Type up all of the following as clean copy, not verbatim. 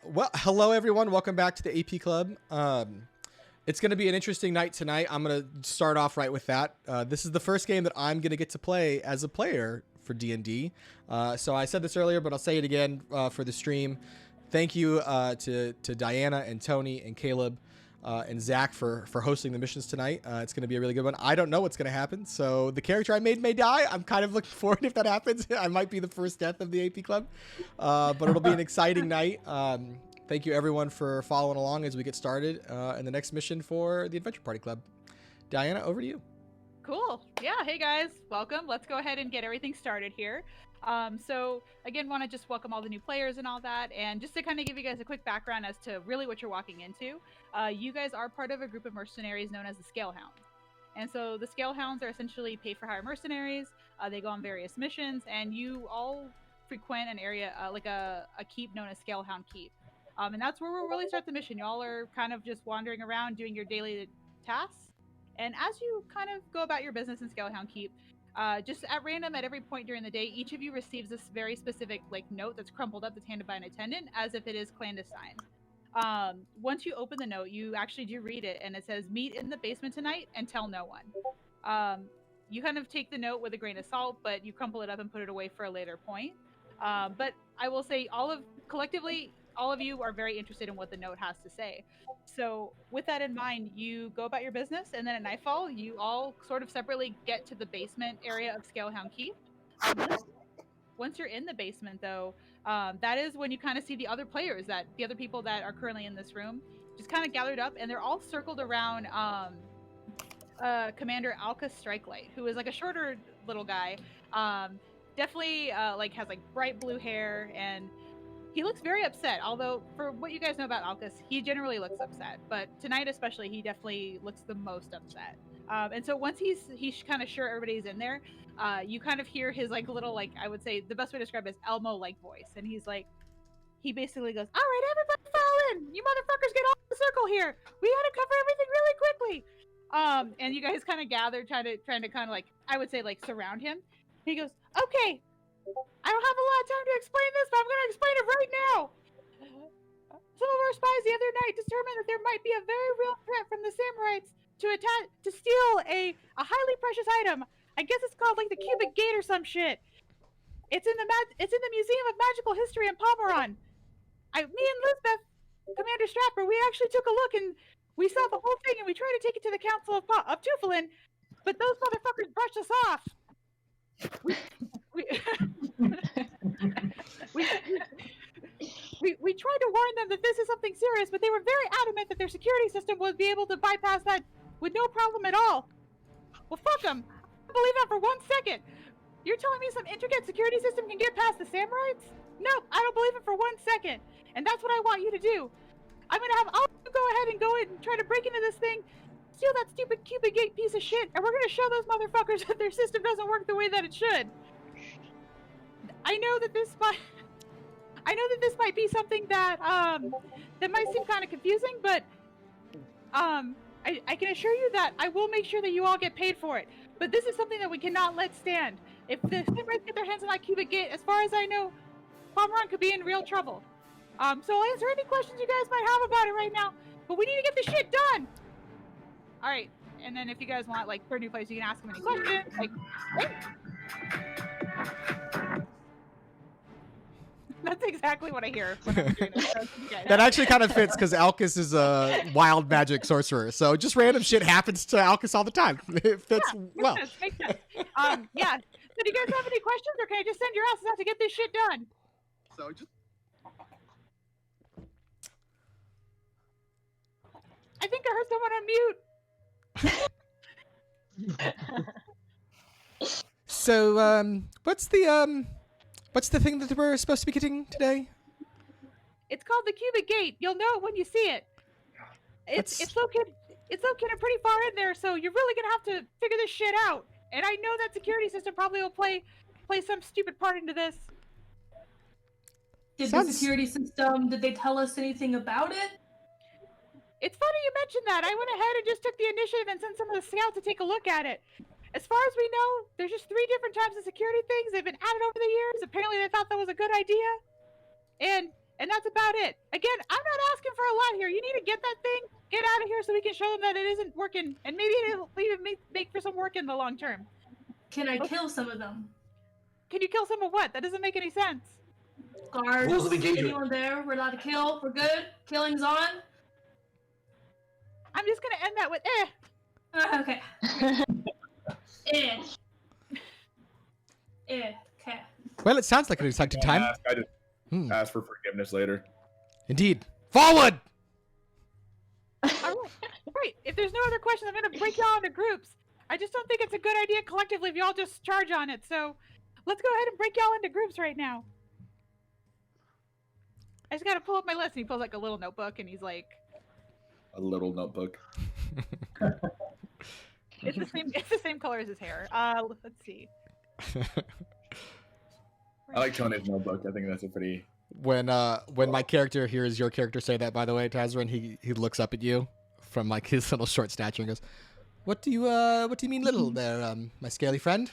Well, hello everyone. Welcome back to the AP Club. It's going to be an interesting night tonight. I'm going to start off right with that. This is the first game that I'm going to get to play as a player for D&D. So I said this earlier, but I'll say it again for the stream. Thank you to Diana and Tony and Caleb and Zach for hosting the missions tonight. It's going to be a really good one. I don't know what's going to happen, so the character I made may die. I'm kind of looking forward if that happens. I might be the first death of the AP Club, but it'll be an exciting night. Thank you everyone for following along as we get started in the next mission for the Adventure Party Club. Diana, over to you. Cool. Yeah. Hey guys, welcome. Let's go ahead and get everything started here. So again, want to just welcome all the new players and all that, and just to kind of give you guys a quick background as to really what you're walking into. You guys are part of a group of mercenaries known as the Scalehound. And so the Scalehounds are essentially paid for hire mercenaries. They go on various missions, and you all frequent an area like a keep known as Scalehound Keep. And that's where we'll really start the mission. Y'all are kind of just wandering around doing your daily tasks. And as you kind of go about your business in Scalehound Keep, just at random at every point during the day, each of you receives this very specific note that's crumpled up, that's handed by an attendant as if it is clandestine. Once you open the note, you actually do read it, and it says, "Meet in the basement tonight and tell no one." You kind of take the note with a grain of salt, but you crumple it up and put it away for a later point. But I will say collectively, all of you are very interested in what the note has to say. So with that in mind, you go about your business, and then at nightfall, you all sort of separately get to the basement area of Scalehound Keep. Once you're in the basement, though, that is when you kind of see the other players, the other people that are currently in this room, just kind of gathered up, and they're all circled around Commander Alka Strikelight, who is like a shorter little guy. Definitely has bright blue hair, and he looks very upset, although for what you guys know about Alkus, he generally looks upset. But tonight especially, he definitely looks the most upset. And so once he's kind of sure everybody's in there, you kind of hear his little, I would say the best way to describe it is Elmo-like voice. And he basically goes, "All right, everybody fall in! You motherfuckers get off the circle here! We gotta cover everything really quickly!" And you guys kind of gather, trying to kind of I would say surround him. He goes, "Okay, I don't have a lot of time to explain this, but I'm going to explain it right now. Some of our spies the other night determined that there might be a very real threat from the Samurites to steal a highly precious item. I guess it's called the Cubic Gate or some shit. It's in the Museum of Magical History in Pomeron. Me and Lisbeth, Commander Strapper, we actually took a look and we saw the whole thing, and we tried to take it to the Council of Tuflin, but those motherfuckers brushed us off. We tried to warn them that this is something serious, but they were very adamant that their security system would be able to bypass that with no problem at all. Well, fuck them. I don't believe that for 1 second. You're telling me some intricate security system can get past the Samurites? Nope, I don't believe it for 1 second. And that's what I want you to do. I'm gonna have all of you go ahead and go in and try to break into this thing, steal that stupid Cubic Gate piece of shit, and we're gonna show those motherfuckers that their system doesn't work the way that it should. I know that this might be something that that might seem kind of confusing, but I can assure you that I will make sure that you all get paid for it. But this is something that we cannot let stand. If the Samurites get their hands on that Cubic Gate, as far as I know, Pomeron could be in real trouble. So I'll answer any questions you guys might have about it right now, but we need to get this shit done. All right, and then if you guys want, for a new place, you can ask them any questions. That's exactly what I hear when I'm doing this. That actually kind of fits because Alkus is a wild magic sorcerer, so just random shit happens to Alkus all the time. It fits well. Makes sense. Yeah. So do you guys have any questions, or can I just send your asses out to get this shit done? So just. I think I heard someone on mute. So, what's the thing that we're supposed to be getting today? It's called the Cubic Gate. You'll know it when you see it. It's located pretty far in there, so you're really gonna have to figure this shit out. And I know that security system probably will play some stupid part into this. Did the security system, did they tell us anything about it? It's funny you mentioned that. I went ahead and just took the initiative and sent some of the scouts to take a look at it. As far as we know, there's just 3 different types of security things. They've been added over the years. Apparently they thought that was a good idea. And And that's about it. Again, I'm not asking for a lot here. You need to get that thing, get out of here so we can show them that it isn't working. And maybe it'll even make for some work in the long term. Can I kill some of them? Can you kill some of what? That doesn't make any sense. Guards, Rules of engagement. anyone there? We're allowed to kill. We're good. Killing's on. I'm just going to end that with Okay. Okay. Well, it sounds like an exciting time. I just ask for forgiveness later. Indeed. Forward! All right. If there's no other questions, I'm going to break y'all into groups. I just don't think it's a good idea collectively if y'all just charge on it. So let's go ahead and break y'all into groups right now. I just got to pull up my list. And he pulls like a little notebook and he's like, A little notebook. it's the same color as his hair. Let's see. I like Tony's notebook. I think that's a pretty. When my character hears your character say that, by the way, Tazrin, he looks up at you from like his little short stature and goes, What do you mean little there, my scaly friend?"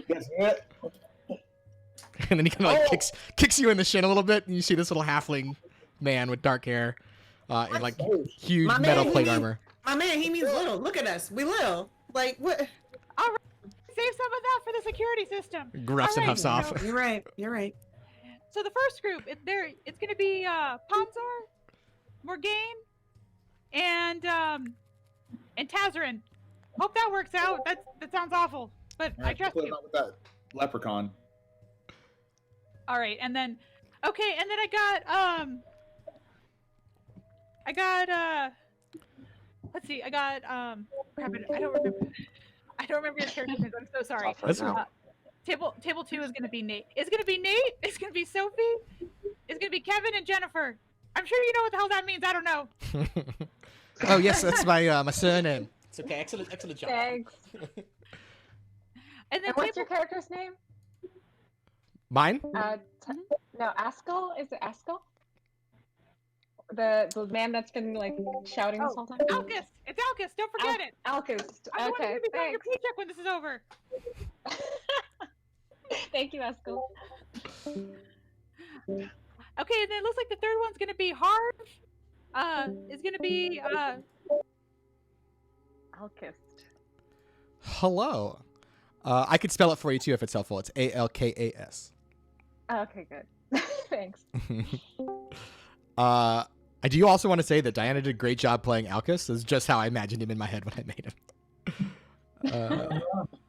Guess what? And then he kind of like kicks you in the shin a little bit, and you see this little halfling man with dark hair, and like huge My metal man, plate he means- armor. My man, he means little. Look at us. We little. Like, what? All right. Save some of that for the security system. Gruffs and All right, huffs off. You're right. You're right. So the first group, it's going to be Ponzor, Morgaine, and Tazarin. Hope that works out. That sounds awful, but I trust you. With that leprechaun. All right, and then I got let's see, crap, I don't remember your character's names. I'm so sorry. That's right. Table 2 is gonna be Nate. It's gonna be Nate. It's gonna be Sophie. It's gonna be Kevin and Jennifer. I'm sure you know what the hell that means. I don't know. Oh yes, that's my surname. It's okay. Excellent job. Thanks. And then And what's your character's name? Mine? No, Askell. Is it Askell? The man that's been like shouting this whole time. Alcus. It's Alcus. Don't forget it. Alcus. I'm the one Okay, who's gonna be signing your thanks. paycheck when this is over. Thank you, Askell. Okay, and then it looks like the third one's gonna be Harv. Is gonna be Alcus. Hello. I could spell it for you too if it's helpful. It's Alkas. Okay, good. Thanks. I do also want to say that Diana did a great job playing Alcus. This is just how I imagined him in my head when I made him.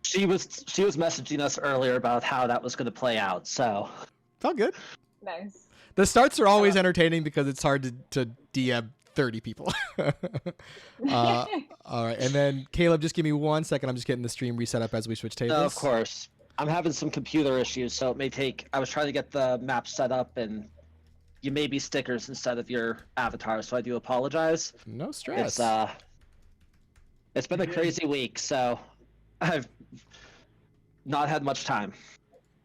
She was messaging us earlier about how that was going to play out. So It's all good. Nice. The starts are always entertaining because it's hard to DM 30 people. All right, and then Caleb, just give me 1 second. I'm just getting the stream reset up as we switch tables. of course, I'm having some computer issues, so it may take. I was trying to get the map set up, and you may be stickers instead of your avatar, so I do apologize. No stress. It's been a crazy week, so I've not had much time.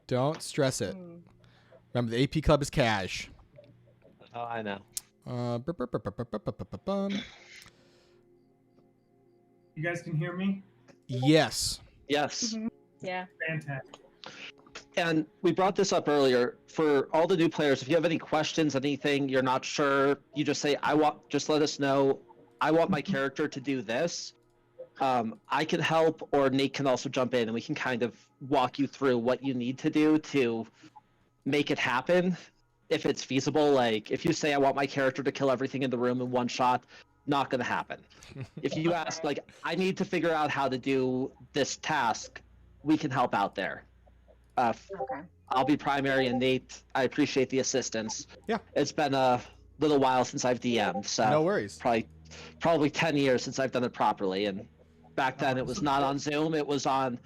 Don't stress it. Remember, the AP Club is cash. Oh, I know. You guys can hear me? Yes. Yes. Yeah. Fantastic. And we brought this up earlier for all the new players. If you have any questions, anything you're not sure, you just say, just let us know. I want my character to do this. I can help, or Nate can also jump in and we can kind of walk you through what you need to do to make it happen. If it's feasible, like if you say, I want my character to kill everything in the room in one shot, not going to happen. If you ask, like, I need to figure out how to do this task, we can help out there. Okay. I'll be primary, and Nate, I appreciate the assistance. Yeah. It's been a little while since I've DM'd, so No worries. probably 10 years since I've done it properly. And back then, it was not on Zoom. It was on.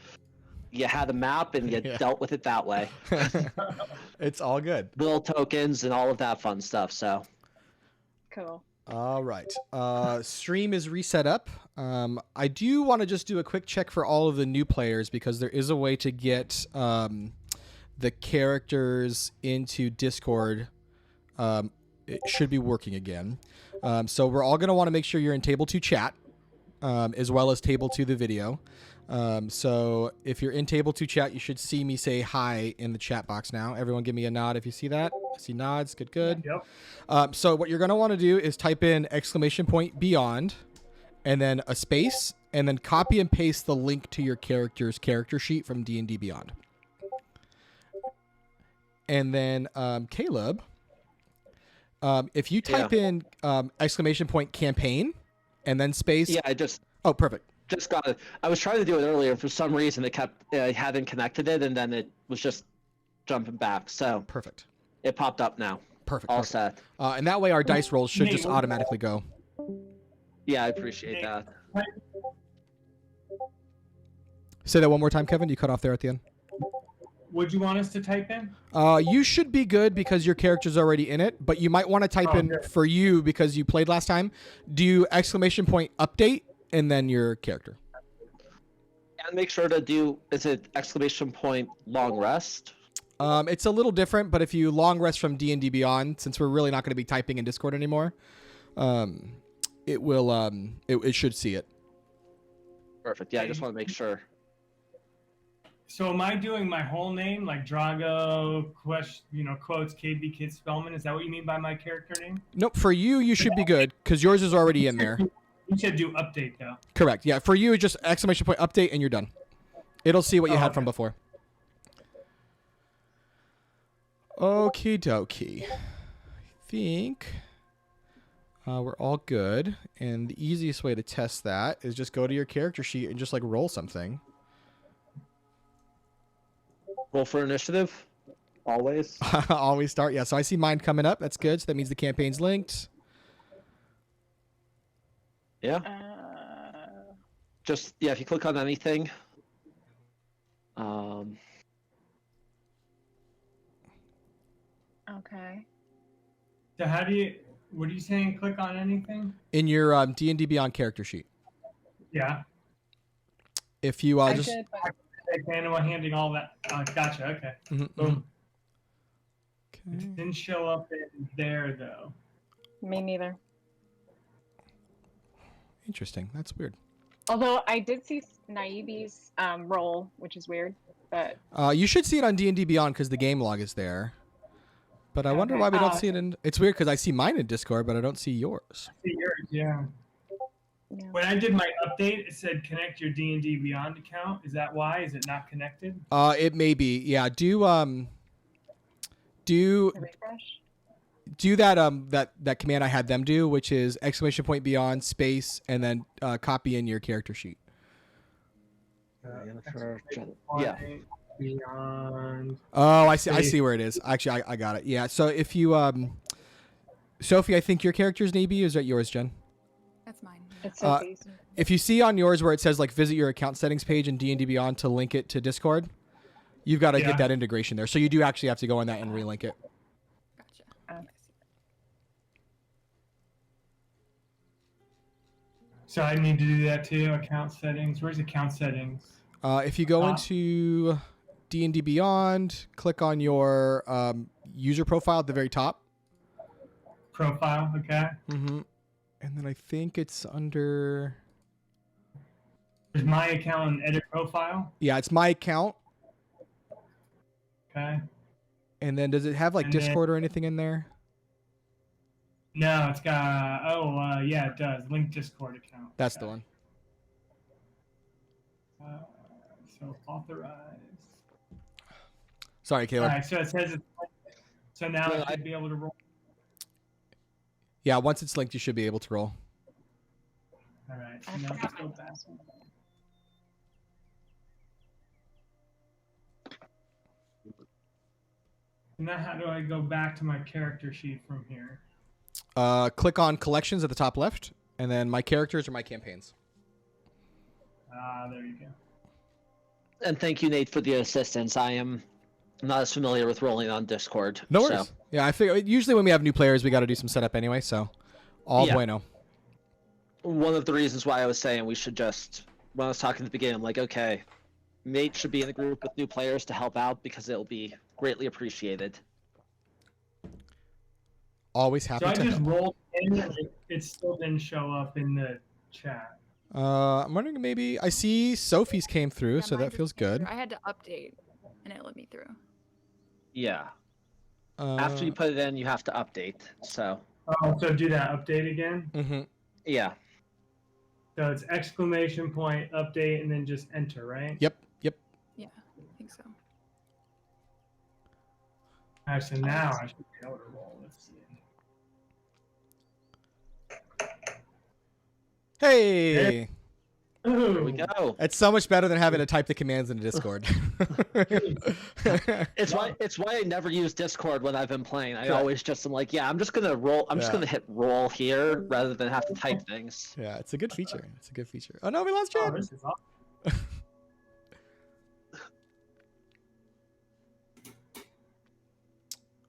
You had a map, and you dealt with it that way. It's all good. Little tokens and all of that fun stuff. So. Cool. All right. Stream is reset up. I do want to just do a quick check for all of the new players because there is a way to get the characters into Discord. It should be working again. So we're all going to want to make sure you're in Table 2 chat as well as Table 2 the video. So if you're in table 2 chat, you should see me say hi in the chat box now. Everyone give me a nod if you see that. I see nods. Good, good. Yep. So what you're going to want to do is type in !beyond and then a space and then copy and paste the link to your character's character sheet from D&D Beyond. And then Caleb, if you type in !campaign and then space. Yeah, Oh, perfect. just got it. I was trying to do it earlier. For some reason, it kept hadn't connected it, and then it was just jumping back. So Perfect. it popped up now. Perfect. All perfect. set. And that way our dice rolls should just automatically go. Yeah, I appreciate that. Say that one more time, Kevin. You cut off there at the end. Would you want us to type in? You should be good because your character's already in it, but you might want to type in good. for you because you played last time. Do ! Update and then your character. And make sure to do, is it ! long rest? It's a little different, but if you long rest from D&D Beyond, since we're really not going to be typing in Discord anymore, it will it should see it. Perfect. Yeah, I just want to make sure. So am I doing my whole name, like Drago, quotes, KB Kid Spellman? Is that what you mean by my character name? Nope, for you should be good because yours is already in there. You should do update, though. Correct. Yeah, for you, just ! Update and you're done. It'll see what you had from before. Okie dokie. I think we're all good. And the easiest way to test that is just go to your character sheet and just like roll something. Roll for initiative. Always. Always start. Yeah, so I see mine coming up. That's good. So that means the campaign's linked. Yeah. Just, if you click on anything. Okay. So what are you saying? Click on anything? In your D&D Beyond character sheet. Yeah. If you I just... did, but Animal handing all that. Gotcha. Okay. Boom. Okay. It didn't show up in there, though. me neither. Interesting. That's weird. Although I did see Naibi's roll, which is weird, but You should see it on D&D Beyond because the game log is there. But I wonder Okay. why we don't Oh, see it in... It's weird because I see mine in Discord, but I don't see yours. See yours, yeah. yeah. When I did my update, it said connect your D&D Beyond account. Is that why? Is it not connected? It may be. Yeah, do Refresh. that command I had them do, which is ! Beyond space and then copy in your character sheet. Yeah. Beyond. Oh, I see where it is. Actually, I got it. Yeah. So if you Sophie, I think your character's Nabi. Is that yours, Jen? That's mine. It's Sophie's. If you see on yours where it says like visit your account settings page in D&D Beyond to link it to Discord, you've got to get that integration there. So you do actually have to go on that and relink it. Gotcha. So I need to do that too. Account settings. Where's account settings? If you go into D&D Beyond, click on your user profile at the very top. Profile. Okay. Mm-hmm. And then I think it's under... There's my account and edit profile. Yeah, it's my account. Okay. And then does it have like And then- Discord or anything in there? No, it's got. Yeah, it does. Link Discord account. That's Okay. the one. So authorized. Sorry, All Caleb. right. So it says it's. So now Well, I should be able to roll. Yeah, once it's linked, you should be able to roll. All right. I So now forgot let's go my back. password. Now how do I go back to my character sheet from here? Click on collections at the top left, and then my characters or my campaigns. There you go. And thank you, Nate, for the assistance. I am not as familiar with rolling on Discord. No worries. So. Yeah, I figure usually when we have new players, we got to do some setup anyway. So, all Yeah. bueno. One of the reasons why I was saying we should just, when I was talking at the beginning, I'm like, okay, Nate should be in the group with new players to help out because it'll be greatly appreciated. Always happy So I to just help. rolled in. It still didn't show up in the chat. I'm wondering maybe I see Sophie's came through, Yeah, so mine that just feels came good. through. I had to update, and it let me through. Yeah. After you put it in, you have to update. So. Oh, so do that update again. Mm-hmm. Yeah. So it's exclamation point update and then just enter, right? Yep. Yeah, I think so. All right, so now I should be able to roll. Let's see. Hey. There we go. It's so much better than having to type the commands in Discord. It's why I never use Discord when I've been playing. I Sure. always just am like, yeah, I'm just gonna roll. I'm just Yeah. gonna hit roll here rather than have to type things. Yeah, it's a good feature. It's a good feature. Oh no, we lost Oh, Jen. this is awesome.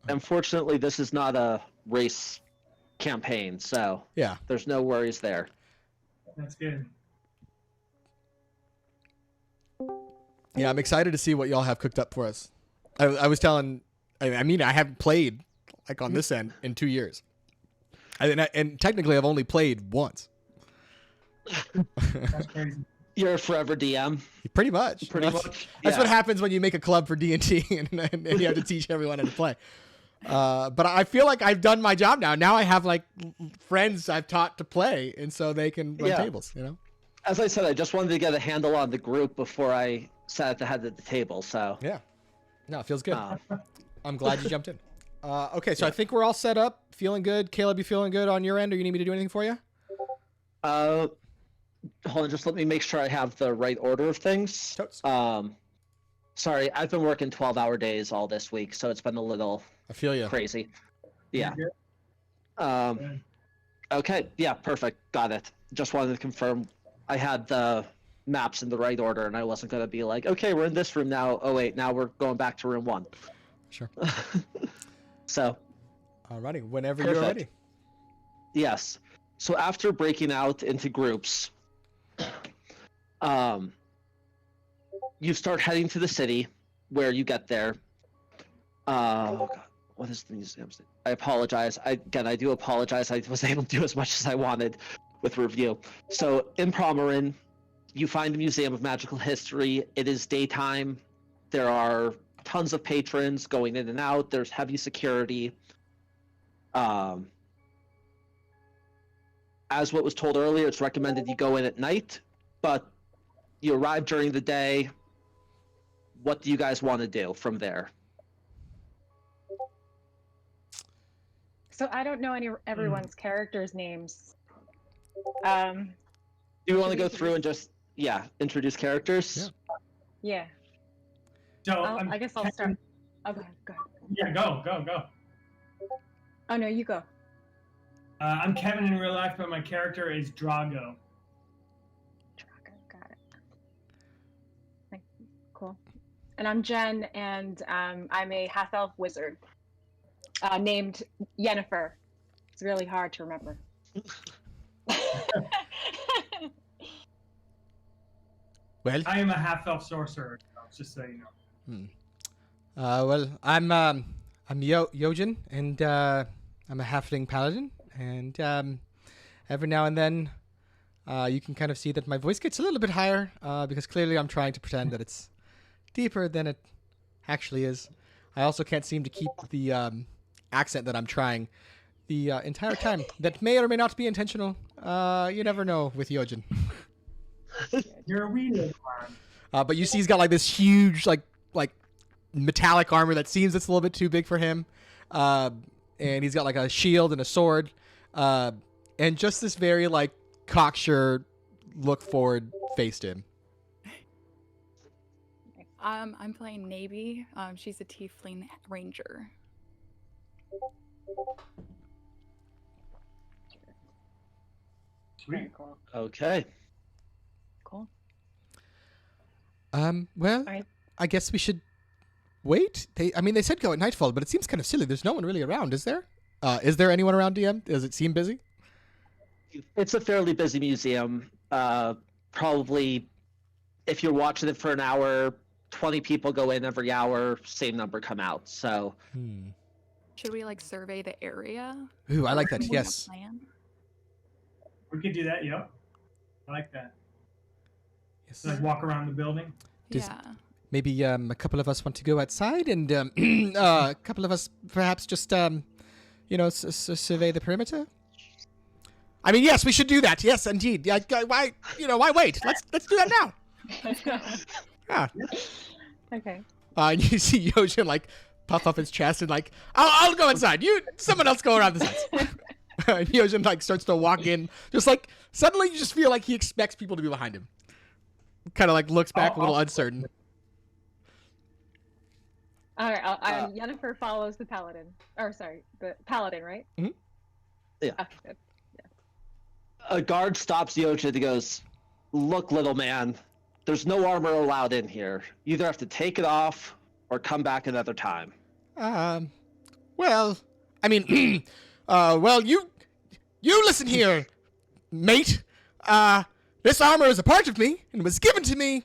Unfortunately, this is not a race campaign, so Yeah. there's no worries there. That's good. Yeah, I'm excited to see what y'all have cooked up for us. I was telling, I mean, I haven't played like on this end in 2 years. And technically I've only played once. That's crazy. You're a forever DM. Pretty much. Pretty That's- much. That's yeah. what happens when you make a club for D&D and you have to teach everyone how to play. But I feel like I've done my job now. Now I have like friends I've taught to play, and so they can run Yeah. tables, you know? As I said, I just wanted to get a handle on the group before I sat at the head of the table. So. Yeah. No, it feels good. Uh, I'm glad you jumped in. Okay, so I think we're all set up. Feeling good. Caleb, you feeling good on your end, or you need me to do anything for you? hold on, just let me make sure I have the right order of things. Totes. Sorry, I've been working 12-hour days all this week, so it's been a little I feel you. crazy. Yeah. Good. Um, okay, yeah, perfect. Got it. Just wanted to confirm I had the maps in the right order, and I wasn't going to be like, okay, we're in this room now. Oh, wait, now we're going back to room 1. Sure. So, Alrighty, whenever Perfect. you're ready. yes. So after breaking out into groups, you start heading to the city. Where you get there, oh God, what is the museum's name? I apologize. I do apologize. I was able to do as much as I wanted with review. So in Promerin, you find the Museum of Magical History. It is daytime. There are tons of patrons going in and out. There's heavy security. As what was told earlier, it's recommended you go in at night, but you arrive during the day. What do you guys want to do from there? So I don't know everyone's characters' names. Do you want to Should we go through and just, introduce characters? Yeah. So I guess I'll start. Okay, go ahead. Yeah, go. Oh no, you go. I'm Kevin in real life, but my character is Drago. Got it. Cool. And I'm Jen, and I'm a half-elf wizard named Yennefer. It's really hard to remember. Well, I am a half-elf sorcerer, just so you know. well, I'm Yojin, and I'm a halfling paladin, and every now and then you can kind of see that my voice gets a little bit higher because clearly I'm trying to pretend that it's deeper than it actually is. I also can't seem to keep the accent that I'm trying the entire time. That may or may not be intentional. You never know with Yojin. You're a weirdo. But you see he's got like this huge like metallic armor that seems it's a little bit too big for him. And he's got like a shield and a sword. And just this very like cocksure look forward face to him. I'm playing Navy. She's a tiefling ranger. Sweet. Very cool. Okay. Cool. Well, Alright. I guess we should wait. They said go at nightfall, but it seems kind of silly. There's no one really around, is there? Is there anyone around, DM? Does it seem busy? It's a fairly busy museum. Probably, if you're watching it for an hour, 20 people go in every hour, same number come out. So, Should we like survey the area? Ooh, I like that. Something, a Yes. plan? We could do that, yep. I like that. Yes. So, like walk around the building. Does- Yeah. Maybe a couple of us want to go outside, and a couple of us perhaps just survey the perimeter. I mean, yes, we should do that. Yes, indeed. Yeah, why wait? Let's do that now. Yeah. Okay. And you see Yojin like puff up his chest and like, I'll go inside. Someone else go around the sides. And Yojin like starts to walk in, just like suddenly you just feel like he expects people to be behind him. Kind of like looks back a little uncertain. All right. Yennefer follows the paladin. Or sorry, the paladin, right? Mhm. Yeah. Okay, good. A guard stops Yojin and goes, "Look, little man, there's no armor allowed in here. You either have to take it off or come back another time." Well, I mean, well, you listen here, mate. This armor is a part of me and was given to me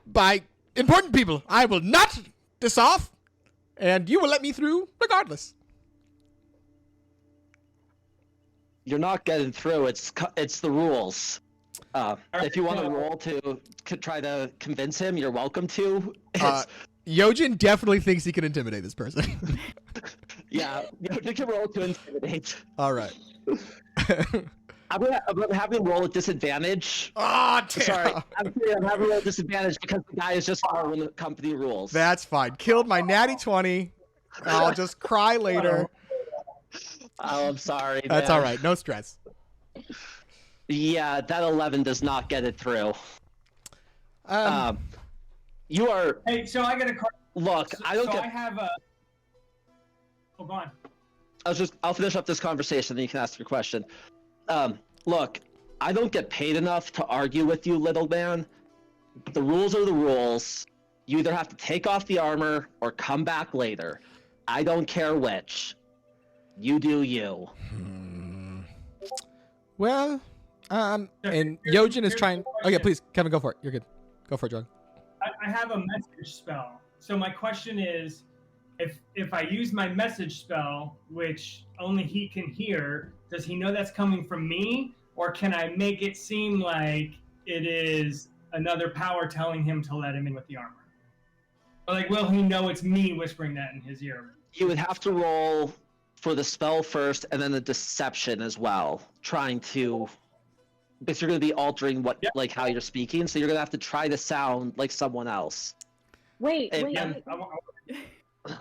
by important people. I will not this off, and you will let me through regardless. You're not getting through. It's the rules. If you want to roll to try to convince him, you're welcome to. Yojin definitely thinks he can intimidate this person. Yeah, you can roll to intimidate. All right. I'm having roll at disadvantage. Oh, damn. Sorry, I'm having roll at disadvantage because the guy is just following the company rules. That's fine. Killed my natty 20. I'll just cry later. Oh, I'm sorry. That's man. all right. No stress. Yeah, that 11 does not get it through. You are. Hey, so I got a card. Look, I don't get. I have a. Oh, go on. I'll finish up this conversation, then you can ask your question. Look, I don't get paid enough to argue with you, little man. The rules are the rules. You either have to take off the armor or come back later. I don't care which. You do you. Well, and Yojin is trying. Oh yeah, please, Kevin, go for it. You're good. Go for it, John. I have a message spell. So my question is, if I use my message spell, which only he can hear, does he know that's coming from me, or can I make it seem like it is another power telling him to let him in with the armor? Or like, will he know it's me whispering that in his ear? You would have to roll for the spell first, and then the deception as well. Trying to, because you're going to be altering like how you're speaking, so you're going to have to try to sound like someone else. Wait.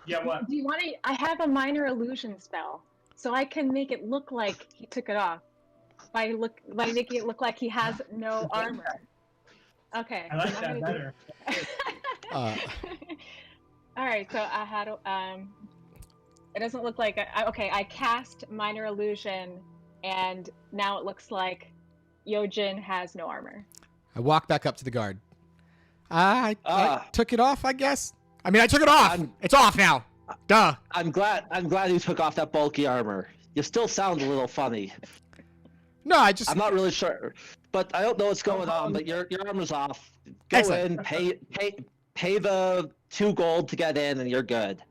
Yeah, what? Do you want to? I have a minor illusion spell, so I can make it look like he took it off by making it look like he has no armor. Okay. I like that better. All right, so I had it doesn't look like I cast minor illusion, and now it looks like Yojin has no armor. I walk back up to the guard. I took it off, I guess. I mean, I took it off. It's off now. Duh. I'm glad you took off that bulky armor. You still sound a little funny. No, I'm not really sure, but I don't know what's going on. But your armor's off. Go Excellent. in, pay the 2 gold to get in, and you're good.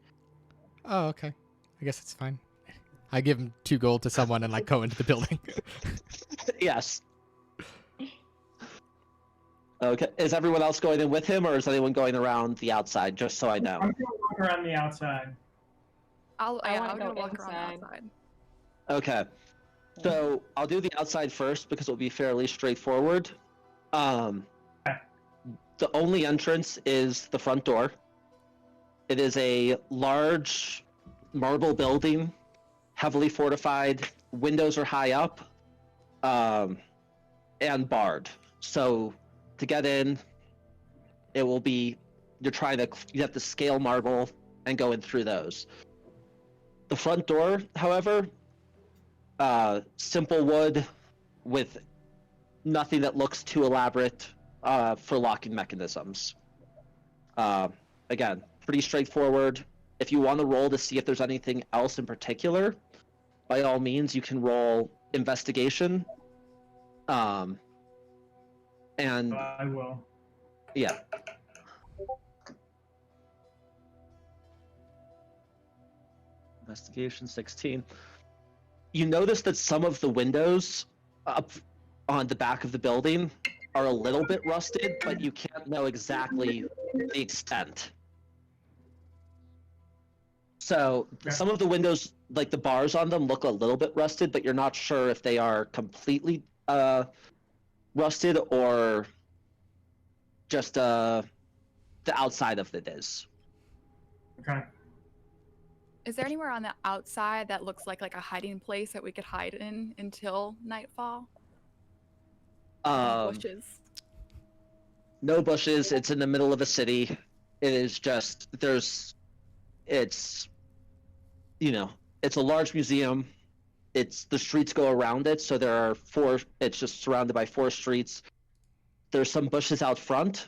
Oh, okay. I guess it's fine. I give him 2 gold to someone and like go into the building. Yes. Okay. Is everyone else going in with him, or is anyone going around the outside? Just so I know. I'm going to walk around the outside. I'll wanna go go walk around inside. outside. Okay. So I'll do the outside first because it'll be fairly straightforward. The only entrance is the front door. It is a large marble building, heavily fortified. Windows are high up, and barred. So to get in, it will be you have to scale marble and go in through those. The front door, however, simple wood with nothing that looks too elaborate for locking mechanisms. Again, pretty straightforward. If you want to roll to see if there's anything else in particular, by all means, you can roll investigation. And I will. yeah. Investigation 16. You notice that some of the windows on the back of the building are a little bit rusted, but you can't know exactly the extent. So some of the windows, like the bars on them, look a little bit rusted, but you're not sure if they are completely rusted or just the outside of it is. Okay. Is there anywhere on the outside that looks like a hiding place that we could hide in until nightfall? Bushes. No bushes. It's in the middle of a city. It is just it's a large museum. The streets go around it, so there are four. It's just surrounded by 4 streets. There's some bushes out front.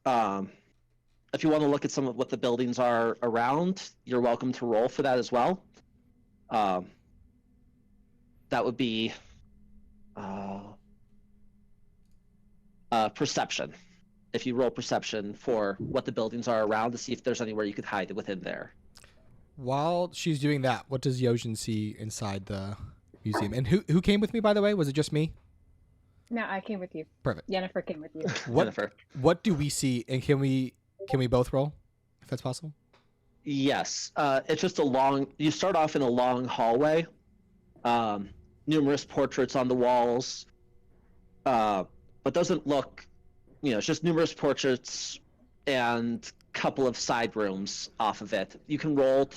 If you want to look at some of what the buildings are around, you're welcome to roll for that as well. That would be perception. If you roll perception for what the buildings are around to see if there's anywhere you could hide within there. While she's doing that, what does Yojin see inside the museum? And who came with me, by the way? Was it just me? No, I came with you. Perfect. Jennifer came with you. What do we see, and can we both roll, if that's possible? Yes. It's just you start off in a long hallway. Numerous portraits on the walls. But doesn't look, it's just numerous portraits and couple of side rooms off of it. You can roll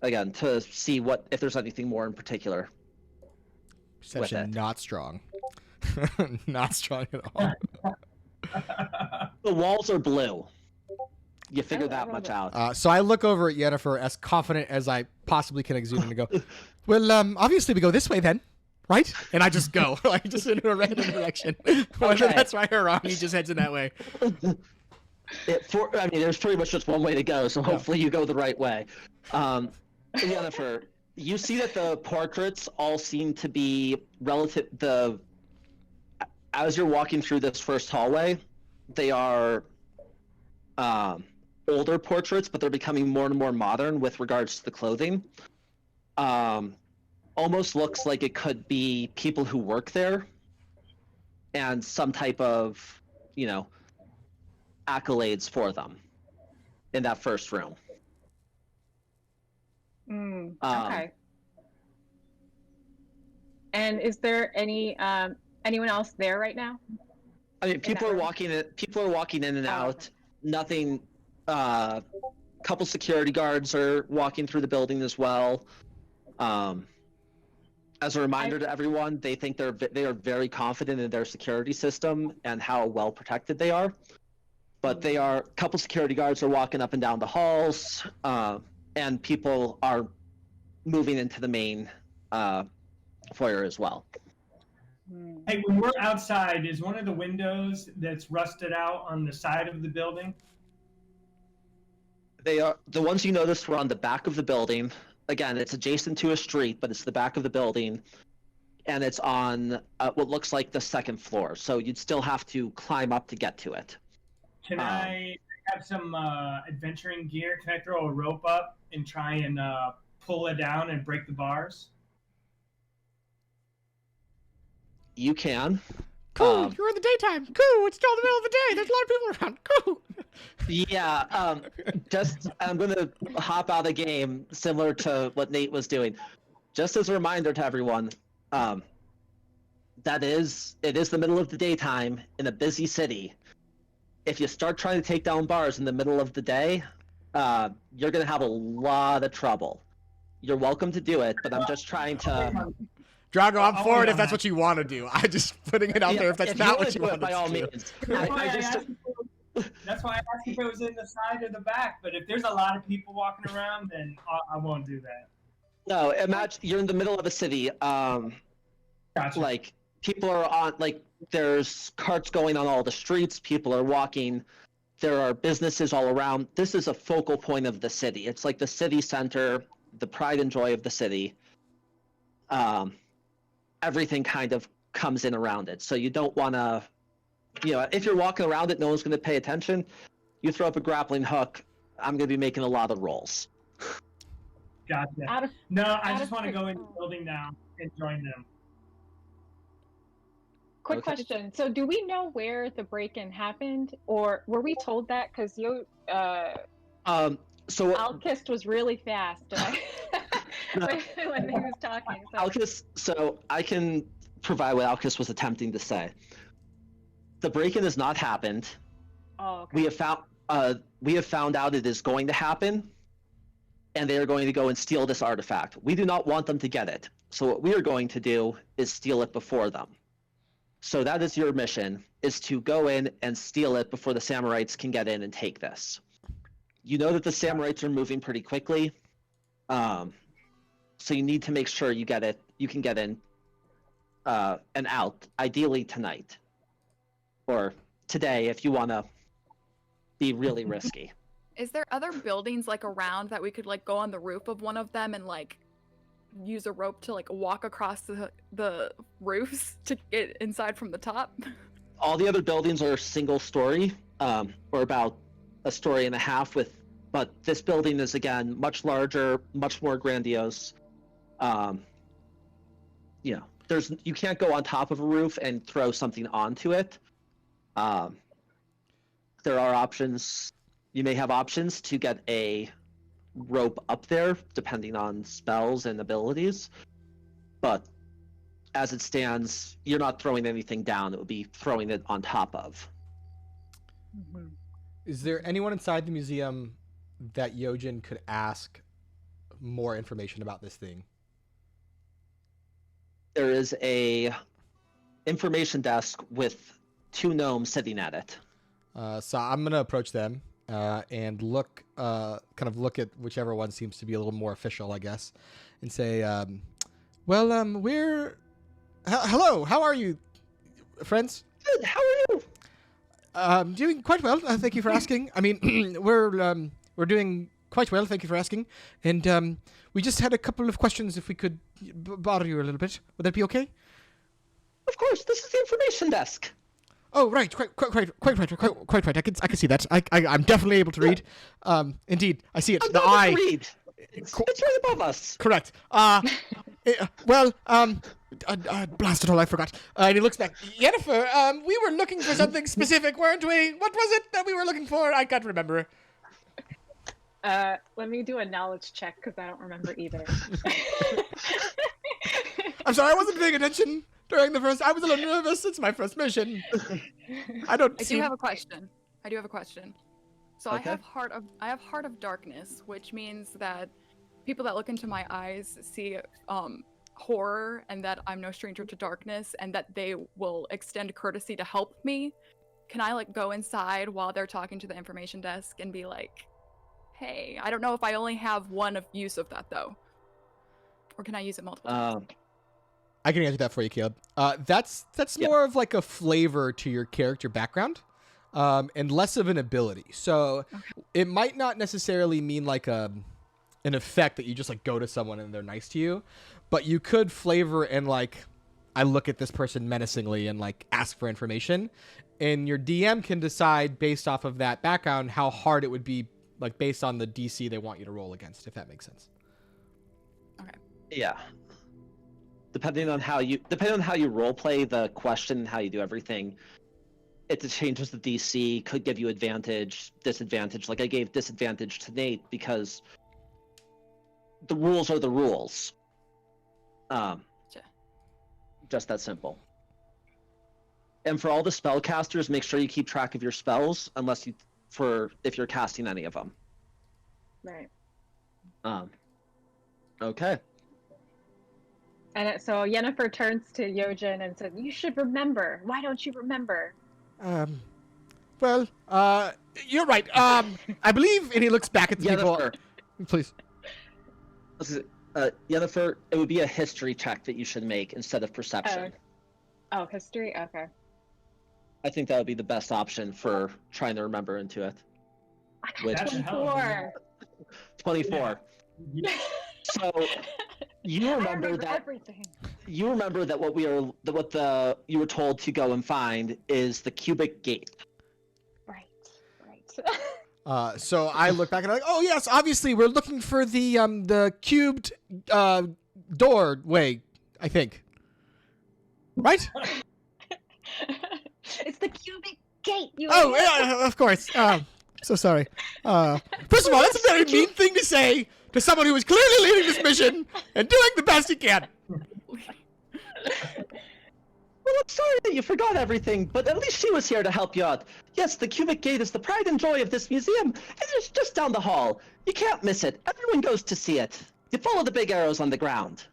again to see if there's anything more in particular. Perception not strong. Not strong at all. The walls are blue. You figure that much out. So I look over at Yennefer as confident as I possibly can exude and go, well, obviously we go this way then, right? And I just go, just in a random direction. Whether that's right or wrong, he just heads in that way. There's pretty much just one way to go, so hopefully you go the right way. Yennefer, you see that the portraits all seem to be as you're walking through this first hallway, they are older portraits, but they're becoming more and more modern with regards to the clothing. Almost looks like it could be people who work there and some type of, accolades for them in that first room. Okay. And is there anyone else there right now? People are walking in and out. Nothing. Couple security guards are walking through the building as well. As a reminder to everyone, they think they are very confident in their security system and how well protected they are. But a couple security guards are walking up and down the halls, and people are moving into the main foyer as well. Hey, when we're outside, is one of the windows that's rusted out on the side of the building? They are the ones you noticed were on the back of the building. Again, it's adjacent to a street, but it's the back of the building, and it's on what looks like the second floor. So you'd still have to climb up to get to it. Can I have some adventuring gear? Can I throw a rope up and try and pull it down and break the bars? You can. Cool, you're in the daytime. Cool, it's still the middle of the day. There's a lot of people around. Cool. Yeah, I'm going to hop out of the game, similar to what Nate was doing. Just as a reminder to everyone, it is the middle of the daytime in a busy city. If you start trying to take down bars in the middle of the day, you're going to have a lot of trouble. You're welcome to do it, but I'm just trying to... Drago, I'm for it if that's what you want to do. I'm just putting it out there if that's not what you want to do. By all means. That's why I asked if it was in the side or the back, but if there's a lot of people walking around, then I won't do that. No, imagine you're in the middle of a city. Gotcha. Like, people are on, there's carts going on all the streets, people are walking, there are businesses all around. This is a focal point of the city. It's like the city center, the pride and joy of the city. Everything kind of comes in around it. So you don't want to, if you're walking around it, no one's going to pay attention. You throw up a grappling hook, I'm going to be making a lot of rolls. Gotcha. I just want to go in the building now and join them. Quick Okay. question. So, do we know where the break-in happened, or were we told that? Because So Alkist was really fast when he was talking. So. Alkis, so I can provide what Alkis was attempting to say. The break-in has not happened. Oh, okay. We have found out it is going to happen, and they are going to go and steal this artifact. We do not want them to get it. So what we are going to do is steal it before them. So that is your mission, is to go in and steal it before the Samurites can get in and take this. You know that the Samurites are moving pretty quickly, so you need to make sure you get it. You can get in and out, ideally tonight, or today if you want to be really risky. Is there other buildings like around that we could like go on the roof of one of them and like use a rope to like walk across the roofs to get inside from the top? All the other buildings are single story, or about a story and a half but this building is again much larger, much more grandiose. You can't go on top of a roof and throw something onto it. There are options. You may have options to get a rope up there, depending on spells and abilities. But as it stands, you're not throwing anything down. It would be throwing it on top of. Mm-hmm. Is there anyone inside the museum that Yojin could ask more information about this thing? There is a information desk with 2 gnomes sitting at it. So I'm gonna approach them and look at whichever one seems to be a little more official, I guess, and say, hello, how are you, friends? Good. How are you? Doing quite well. Thank you for asking. I mean, we're doing quite well. Thank you for asking. And we just had a couple of questions. If we could bother you a little bit, would that be okay? Of course. This is the information desk. Oh, right. Quite right. I can see that. I'm definitely able to read. Indeed, I see it. I'm The not able eye. to read. It's right above us. Correct. Blast it all, I forgot. And he looks back. Yennefer, we were looking for something specific, weren't we? What was it that we were looking for? I can't remember. Let me do a knowledge check because I don't remember either. I'm sorry, I wasn't paying attention during the first. I was a little nervous. It's my first mission. I do have a question. So Okay. I have Heart of Darkness, which means that people that look into my eyes see horror, and that I'm no stranger to darkness, and that they will extend courtesy to help me. Can I like go inside while they're talking to the information desk and be like, "Hey, I don't know if I only have one use of that though, or can I use it multiple times?" I can answer that for you, Caleb. That's more of like a flavor to your character background, and less of an ability. So it might not necessarily mean like an effect that you just like go to someone and they're nice to you, but you could flavor and like, I look at this person menacingly and like ask for information, and your DM can decide based off of that background how hard it would be, like based on the DC they want you to roll against, if that makes sense. Okay. Yeah. Depending on how you role play the question and how you do everything, it changes the DC, could give you advantage, disadvantage. Like I gave disadvantage to Nate because the rules are the rules. Just that simple. And for all the spellcasters, make sure you keep track of your spells, if you're casting any of them. Right. Okay. And so Yennefer turns to Yojin and says, "You should remember. Why don't you remember?" Well, you're right. I believe, and he looks back at the Yennefer. people. Please. Yennefer, it would be a history check that you should make instead of perception. Oh, history? Okay. I think that would be the best option for trying to remember into it. I got Which- That's a hell of a 24. Yeah. So you remember that everything. you remember that you were told to go and find is the cubic gate. Right. So I look back and I'm like, oh yes, obviously we're looking for the cubed doorway, I think. Right? It's the cubic gate. You Oh, idiot. yeah, of course. So sorry. First of all, that's a very mean thing to say to someone who is clearly leading this mission and doing the best he can. Well, I'm sorry that you forgot everything, but at least she was here to help you out. Yes, the cubic gate is the pride and joy of this museum, and it's just down the hall. You can't miss it. Everyone goes to see it. You follow the big arrows on the ground.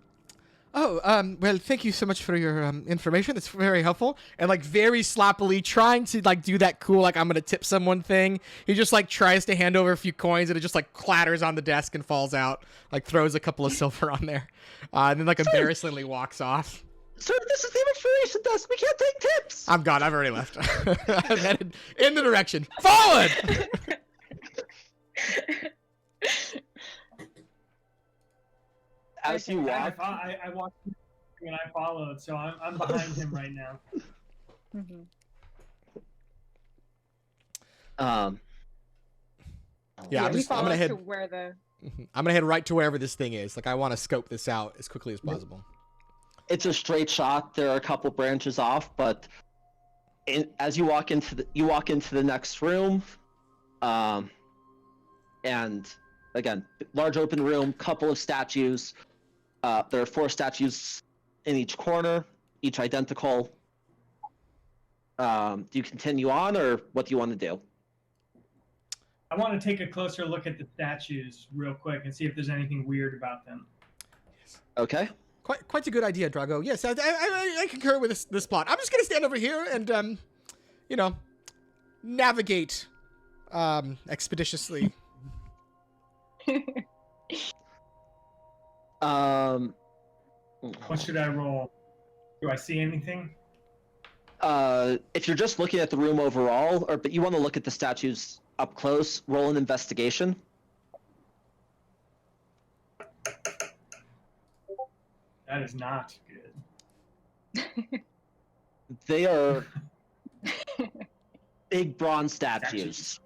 Oh, well, thank you so much for your information. It's very helpful. And like very sloppily trying to like do that cool like I'm gonna tip someone thing. He just like tries to hand over a few coins and it just like clatters on the desk and falls out. Like throws a couple of silver on there, and then like embarrassingly walks off. Sir, this is the information desk. We can't take tips. I'm gone. I've already left. I'm headed in the direction. Forward! As you walk, I walked and I followed, so I'm behind him right now. Yeah, he I'm follows gonna head. to where the I'm gonna head right to wherever this thing is. Like I want to scope this out as quickly as possible. it's a straight shot. There are a couple branches off, but as you walk into the next room, and again, large open room, couple of statues. There are 4 statues in each corner, each identical. Do you continue on, or what do you want to do? I want to take a closer look at the statues real quick and see if there's anything weird about them. Okay. Quite a good idea, Drago. Yes, I concur with this plot. I'm just gonna stand over here and navigate expeditiously. What should I roll? Do I see anything? If you're just looking at the room overall, but you want to look at the statues up close, roll an investigation. That is not good. They are big bronze statues.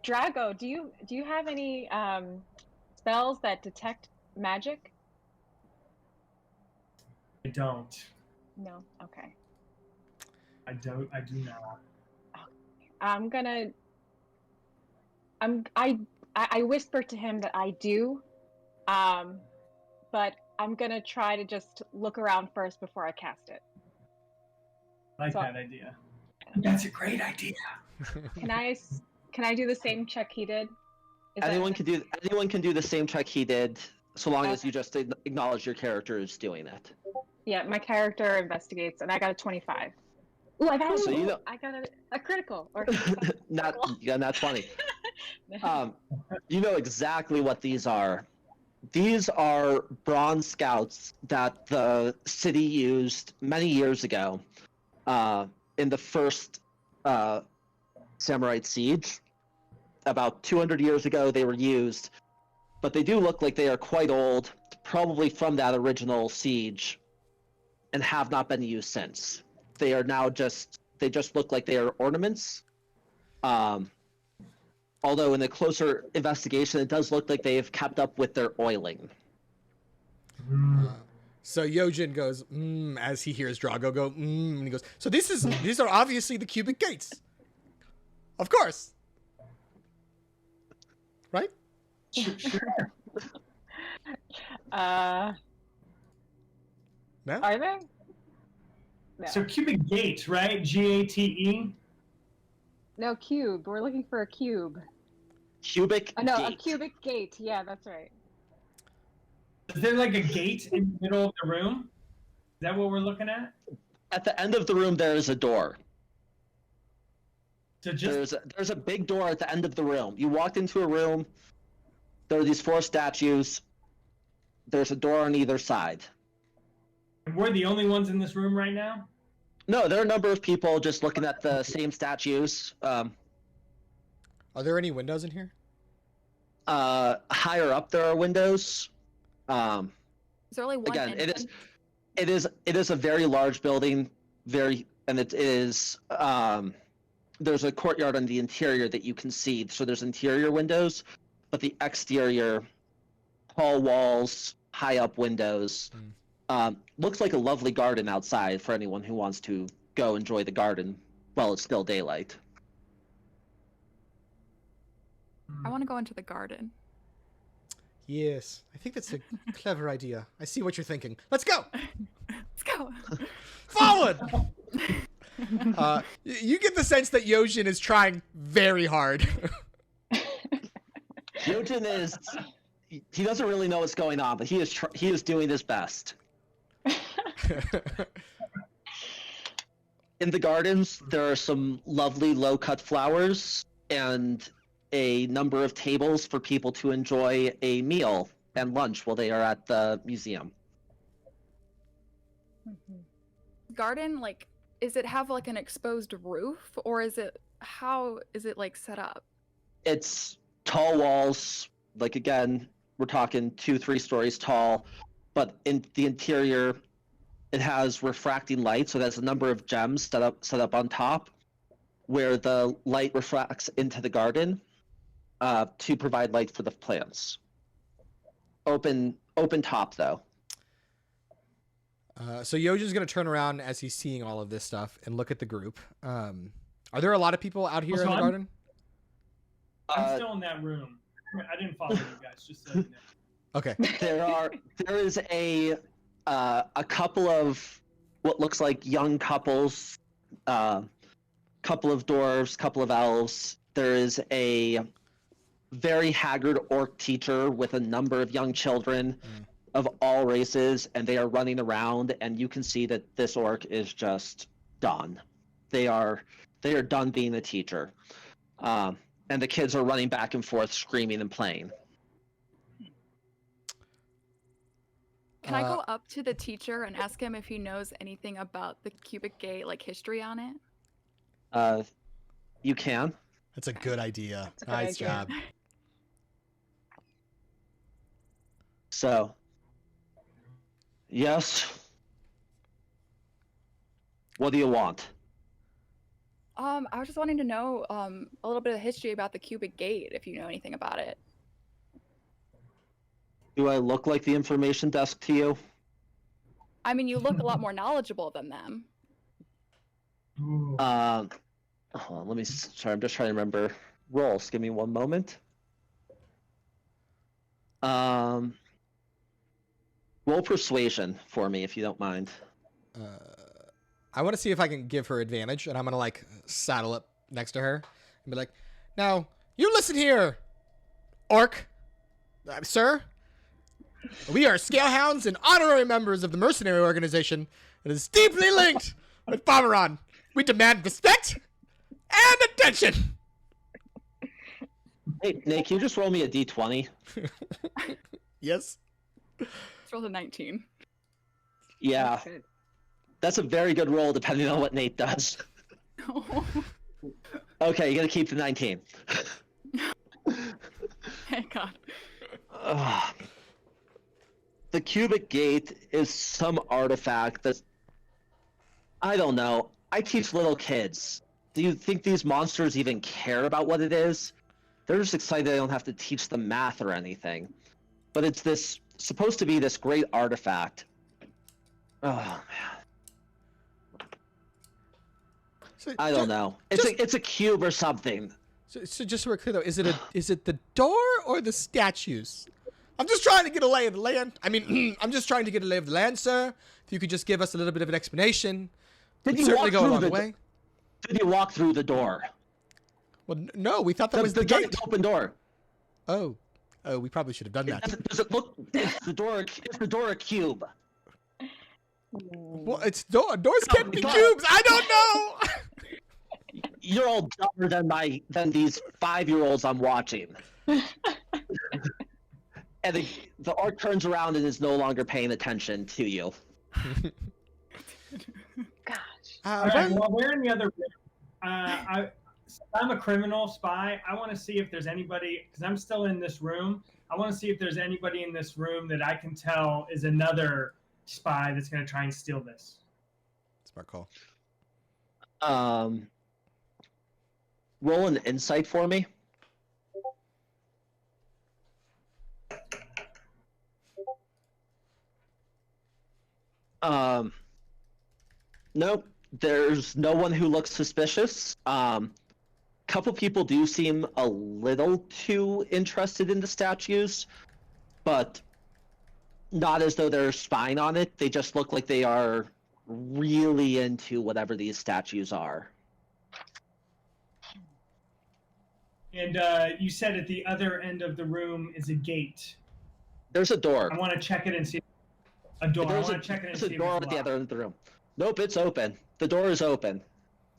Drago, do you have any spells that detect magic? I don't. No. Okay. I do not. I whisper to him that I do, but I'm gonna try to just look around first before I cast it. I like that idea. That's a great idea. Can I do the same check he did? Anyone can do the same check he did, so long as you just acknowledge your character is doing that. Yeah, my character investigates, and I got a 25. Ooh, I got I got a critical. Or not 20. You know exactly what these are. These are bronze scouts that the city used many years ago in the first Samurai Siege. About 200 years ago they were used, but they do look like they are quite old, probably from that original siege, and have not been used since. They are now they just look like they are ornaments. Although in a closer investigation, it does look like they've kept up with their oiling. So Yojin goes, as he hears Drago go, and he goes, so these are obviously the cubic gates. Of course. Right? Sure. No? Are they? No. So cubic gate, right? Gate. No, cube. We're looking for a cube. Cubic No, gate. a cubic gate. Yeah, that's right. Is there like a gate in the middle of the room? Is that what we're looking at? At the end of the room, there is a door. So just There's a big door at the end of the room. You walked into a room. There are these 4 statues. There's a door on either side. we're the only ones in this room right now? No, there are a number of people just looking at the same statues. Are there any windows in here? Higher up, there are windows. Is there only one Again, entrance? it is a very large building, and it is there's a courtyard on the interior that you can see. So there's interior windows, but the exterior tall walls, high up windows. Mm. Looks like a lovely garden outside for anyone who wants to go enjoy the garden while it's still daylight. I want to go into the garden. Yes, I think that's a clever idea. I see what you're thinking. Let's go. Let's go. Forward. You get the sense that Yojin is trying very hard. Yojin is. He doesn't really know what's going on, but he is doing his best. In the gardens, there are some lovely low-cut flowers and a number of tables for people to enjoy a meal and lunch while they are at the museum. Garden, like, is it have like an exposed roof, or how is it like set up? It's tall walls, like again, we're talking 2-3 stories tall, but in the interior, it has refracting light, so there's a number of gems set up on top, where the light refracts into the garden to provide light for the plants. Open top though. So Yojin's going to turn around as he's seeing all of this stuff and look at the group. Are there a lot of people out here in the garden? I'm still in that room. I didn't follow you guys. Just so you know. Okay. There is a couple of what looks like young couples, couple of dwarves, couple of elves. There is a very haggard orc teacher with a number of young children of all races, and they are running around, and you can see that this orc is just done. They are done being a teacher. And the kids are running back and forth, screaming and playing. Can I go up to the teacher and ask him if he knows anything about the cubic gate, like history on it? You can. That's a good idea. a good Nice idea. job. So, yes. What do you want? I was just wanting to know a little bit of history about the cubic gate, if you know anything about it. Do I look like the information desk to you? I mean, you look a lot more knowledgeable than them. Ooh. Hold on, let me. Sorry, I'm just trying to remember roles. Give me one moment. Roll persuasion for me, if you don't mind. I want to see if I can give her advantage, and I'm going to, like, saddle up next to her and be like, now, you listen here, orc. Sir, we are scalehounds and honorary members of the mercenary organization that is deeply linked with Pomeron. We demand respect and attention. Hey, Nate, can you just roll me a d20? Yes. Let's roll a 19. Yeah, that's a very good roll, depending on what Nate does. Okay, you gotta keep the 19. Thank God. The cubic gate is some artifact that's... I don't know. I teach little kids. Do you think these monsters even care about what it is? They're just excited they don't have to teach them math or anything. But it's this supposed to be this great artifact. Oh man. So, I don't know. It's a cube or something. So just so we're clear though, is it the door or the statues? I'm just trying to get a lay of the land. I mean, I'm just trying to get a lay of the land, sir. If you could just give us a little bit of an explanation, Did it'd you certainly walk go a through long the way. Did you walk through the door? Well, no, we thought that was the giant gate. open door. Oh, we probably should have done that. Does it look? Is the door a cube? Well, it's doors can't be God. cubes. I don't know. You're all dumber than these 5-year-olds I'm watching. And the orc turns around and is no longer paying attention to you. Gosh. All right, well, we're in the other room. I'm a criminal spy. I want to see if there's anybody, because I'm still in this room. I want to see if there's anybody in this room that I can tell is another spy that's going to try and steal this. Smart call. Roll an insight for me. Nope. There's no one who looks suspicious. Couple people do seem a little too interested in the statues, but not as though they're spying on it. They just look like they are really into whatever these statues are. And you said at the other end of the room is a gate. There's a door. I want to check it and see. A door. I There's want to check it and there's see a door if at it's the other locked. end of the room. Nope, it's open. The door is open.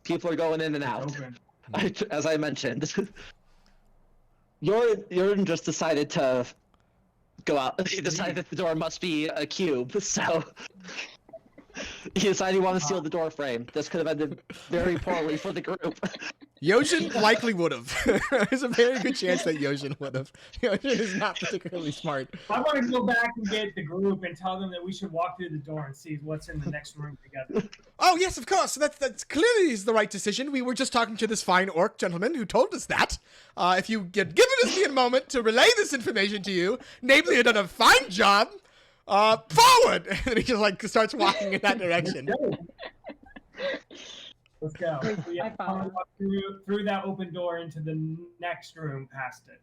People are going in and out. It's open. As I mentioned. Jordan just decided to go out. He decided that the door must be a cube, so he decided he wanted to steal the door frame. This could have ended very poorly for the group. Yojin likely would have. There's a very good chance that Yojin would have. Yojin is not particularly smart. I want to go back and get the group and tell them that we should walk through the door and see what's in the next room together. Oh yes, of course. That's clearly is the right decision. We were just talking to this fine orc gentleman who told us that. If you had given us the moment to relay this information to you, namely had done a fine job. Forward! And he just like starts walking in that direction. Let's go. So, yeah, I want to walk through that open door into the next room past it.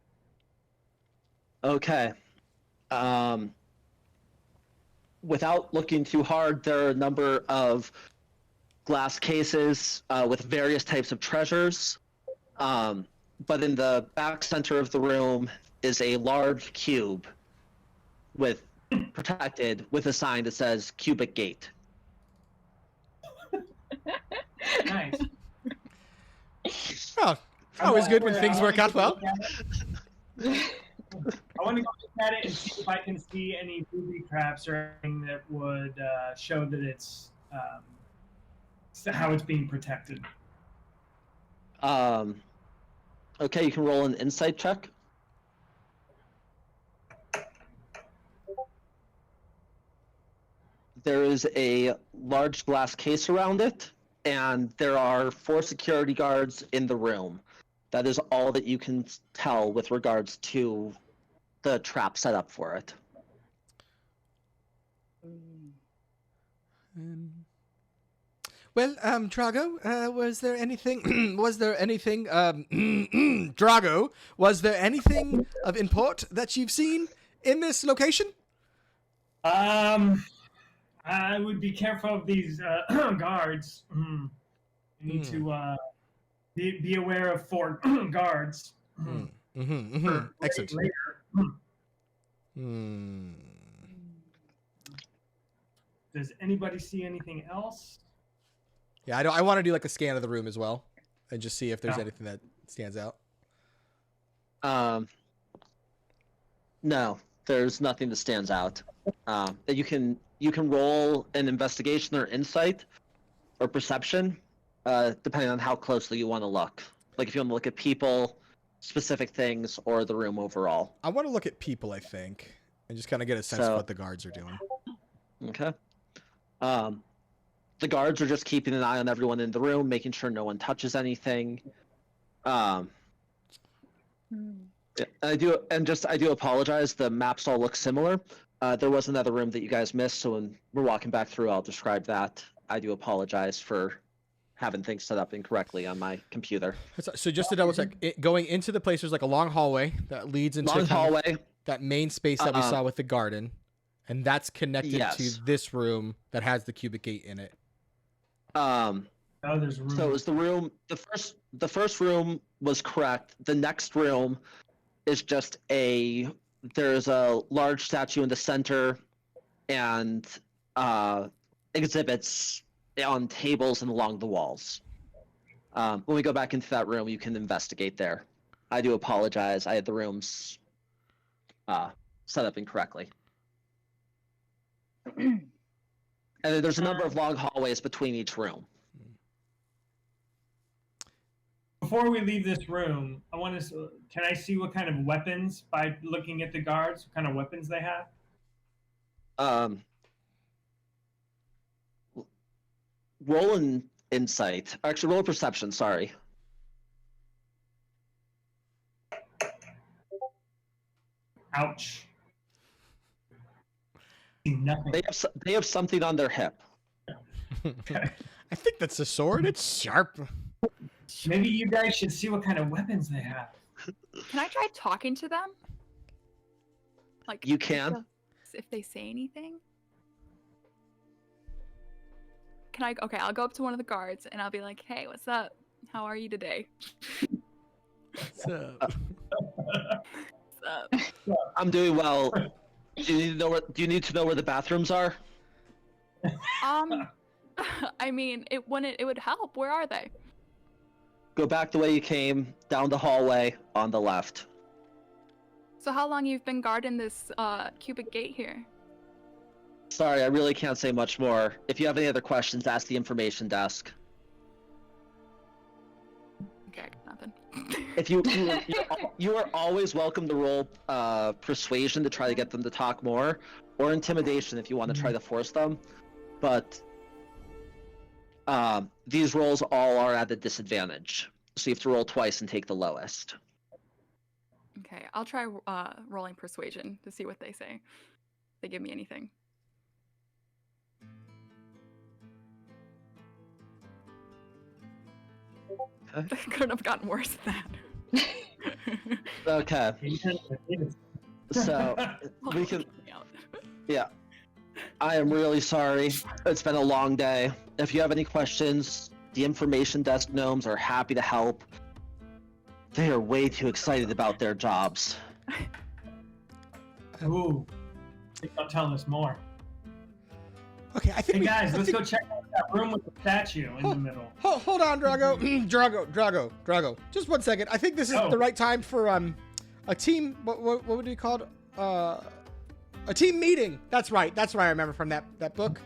Okay. Without looking too hard, there are a number of glass cases with various types of treasures. But in the back center of the room is a large cube with protected with a sign that says cubic gate. Nice. Oh, always good when things work out well. I want to go look at it and see if I can see any booby traps or anything that would show that it's how it's being protected. Okay, you can roll an insight check. There is a large glass case around it, and there are 4 security guards in the room. That is all that you can tell with regards to the trap set up for it. Well, Drago, was there anything? Drago, was there anything of import that you've seen in this location? I would be careful of these guards. You need to be aware of 4 guards. Excellent. Later. Does anybody see anything else? Yeah, I want to do like a scan of the room as well, and just see if there's Yeah. anything that stands out. No, there's nothing that stands out. You can roll an investigation or insight or perception, depending on how closely you want to look. Like if you want to look at people, specific things, or the room overall. I want to look at people, I think, and just kind of get a sense of what the guards are doing. Okay. The guards are just keeping an eye on everyone in the room, making sure no one touches anything. I do apologize. The maps all look similar. There was another room that you guys missed, so when we're walking back through, I'll describe that. I do apologize for having things set up incorrectly on my computer. So just to double check, going into the place, there's like a long hallway that leads into that main space that we saw with the garden, and that's connected to this room that has the cubic gate in it. There's a room. So it was the room. The first room was correct. The next room is just there's a large statue in the center, and exhibits on tables and along the walls. When we go back into that room, you can investigate there. I do apologize. I had the rooms set up incorrectly. And then there's a number of long hallways between each room. Before we leave this room, can I see what kind of weapons, by looking at the guards, what kind of weapons they have? Roll an insight. Actually, roll a perception, sorry. Ouch. Nothing. They have something on their hip. I think that's a sword. It's sharp. Maybe you guys should see what kind of weapons they have. Can I try talking to them? Like You can. if they say anything. Can I? Okay, I'll go up to one of the guards and I'll be like, "Hey, what's up? How are you today?" What's up? What's up? I'm doing well. Do you need to know where the bathrooms are? I mean, it would help. Where are they? Go back the way you came, down the hallway on the left. So how long you've been guarding this cubic gate here? Sorry, I really can't say much more. If you have any other questions, ask the information desk. Okay, I got nothing. If you are always welcome to roll persuasion to try to get them to talk more, or intimidation if you want to try to force them. But these rolls all are at a disadvantage, so you have to roll twice and take the lowest. Okay, I'll try rolling persuasion to see what they say. If they give me anything. Okay. Couldn't have gotten worse than that. Okay, so we can. Yeah, I am really sorry. It's been a long day. If you have any questions, the information desk gnomes are happy to help. They are way too excited about their jobs. Ooh. I think they'll tell us more. Okay, I think. Hey guys, let's go check out that room with the statue in the middle. Hold on, Drago. Drago. Just 1 second. I think this is the right time for a team. What would you call it? A team meeting. That's right. That's what I remember from that book.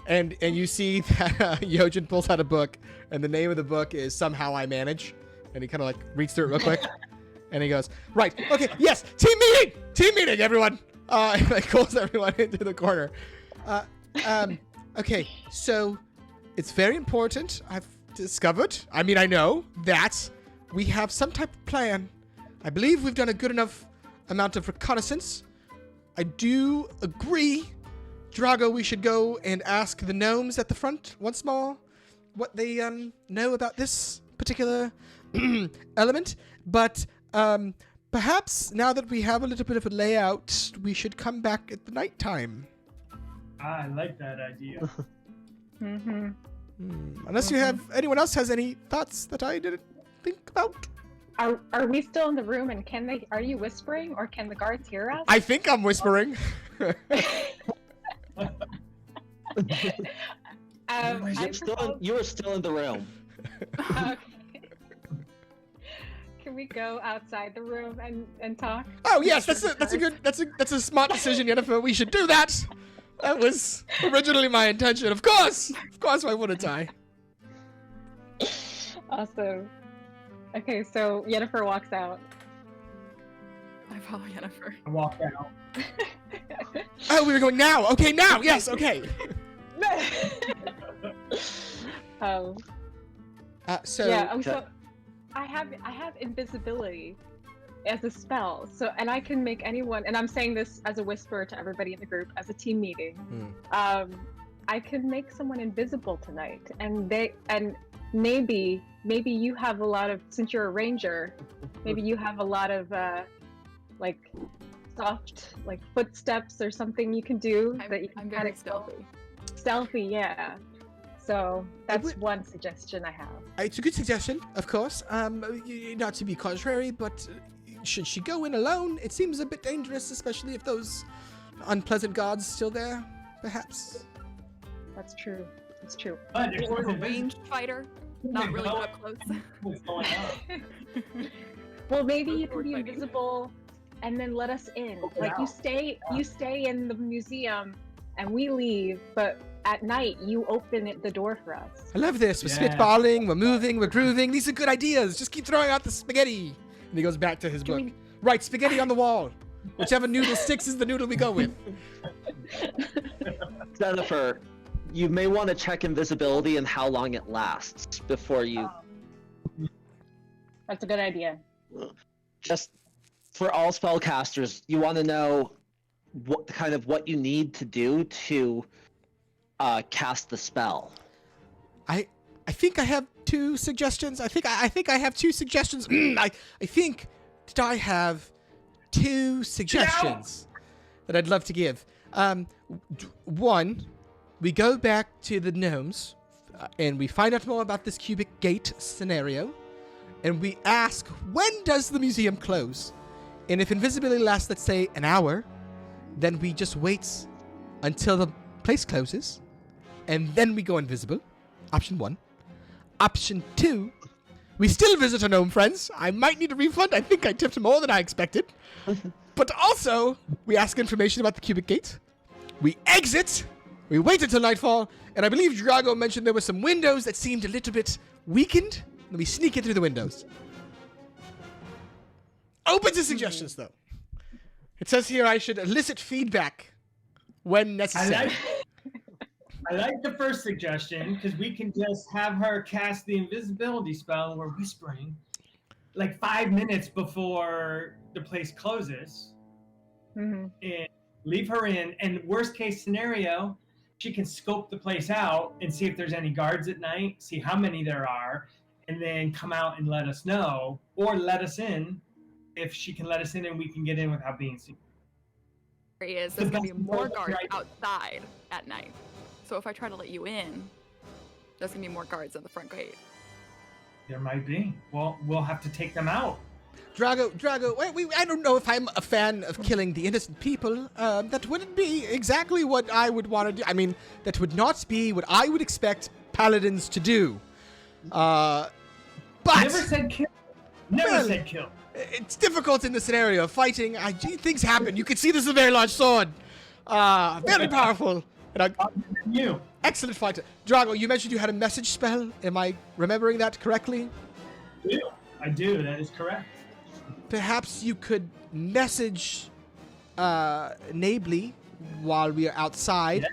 And you see that Yojin pulls out a book, and the name of the book is Somehow I Manage, and he kind of like reads through it real quick, and he goes, right, okay, yes, team meeting, everyone. And like calls everyone into the corner. Okay, so it's very important. I've discovered. I mean, I know that we have some type of plan. I believe we've done a good enough amount of reconnaissance. I do agree, Drago, we should go and ask the gnomes at the front once more what they know about this particular element. But perhaps now that we have a little bit of a layout, we should come back at the nighttime. I like that idea. Unless you have anyone else has any thoughts that I didn't think about. Are we still in the room and are you whispering or can the guards hear us? I think I'm whispering. You are still in the room. Okay. Can we go outside the room and talk? Oh yes, that's a smart decision, Yennefer. We should do that. That was originally my intention. Of course, why wouldn't I? Awesome. Okay, so Yennefer walks out. I follow Yennefer. I walk out. Oh, we were going now. Okay, now. Yes. Okay. So yeah. So I have invisibility as a spell. So and I can make anyone. And I'm saying this as a whisper to everybody in the group as a team meeting. I can make someone invisible tonight, and maybe you have a lot of, since you're a ranger, maybe you have a lot of like soft like footsteps or something you can do. I'm very stealthy. Stealthy, yeah. So that's one suggestion I have. It's a good suggestion, of course. Not to be contrary, but should she go in alone? It seems a bit dangerous, especially if those unpleasant guards still there, perhaps. That's true. It's true. But if Or a someone's ranged fighter, not really good up close. what's going on? Well, maybe you can be invisible and then let us in. Like you stay in the museum and we leave, but at night you open the door for us. I love this. We're spitballing, we're moving, we're grooving. These are good ideas. Just keep throwing out the spaghetti. And he goes back to his book. Right, spaghetti on the wall. Whichever noodle sticks is the noodle we go with. Jennifer, you may want to check invisibility and how long it lasts before you... That's a good idea. Just for all spellcasters, you want to know what you need to do to cast the spell. I think I have two suggestions. I think I have two suggestions. I think that I have two suggestions that I'd love to give. One, we go back to the gnomes and we find out more about this cubic gate scenario, and we ask, when does the museum close? And if invisibility lasts, let's say, an hour, then we just wait until the place closes, and then we go invisible. Option 1. Option 2, we still visit our gnome friends. I might need a refund. I think I tipped more than I expected. But also, we ask information about the cubic gate. We exit. We wait until nightfall. And I believe Drago mentioned there were some windows that seemed a little bit weakened. And we sneak in through the windows. Open to suggestions, though. It says here I should elicit feedback when necessary. I like the first suggestion, because we can just have her cast the invisibility spell and we're whispering like 5 minutes before the place closes. And leave her in, and worst case scenario, she can scope the place out and see if there's any guards at night, see how many there are, and then come out and let us know, or let us in if she can let us in and we can get in without being seen. There's going to be more guards outside at night. So if I try to let you in, there's going to be more guards at the front gate. There might be. Well, we'll have to take them out. Drago, I don't know if I'm a fan of killing the innocent people. That wouldn't be exactly what I would want to do. I mean, that would not be what I would expect paladins to do. But Never said kill. Never said kill. It's difficult in the scenario of fighting. Things happen. You can see this is a very large sword. Very powerful. You. Excellent fighter. Drago, you mentioned you had a message spell. Am I remembering that correctly? I do. That is correct. Perhaps you could message Nably while we are outside. Yeah.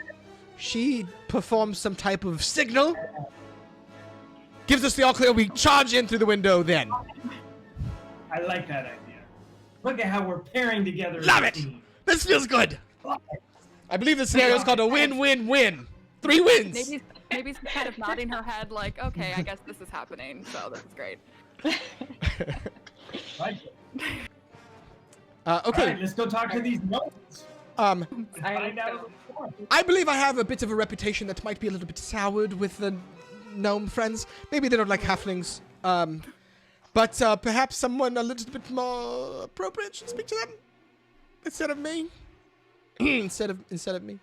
She performs some type of signal. Gives us the all clear. We charge in through the window then. I like that idea. Look at how we're pairing together. Love it. This feels good. I believe the scenario is called a win-win-win. 3 wins. Maybe she's kind of nodding her head like, okay, I guess this is happening. So that's great. Like it. Okay. All right, let's go talk to these gnomes. I believe I have a bit of a reputation that might be a little bit soured with the gnome friends. Maybe they don't like halflings. But perhaps someone a little bit more appropriate should speak to them instead of me. instead of me.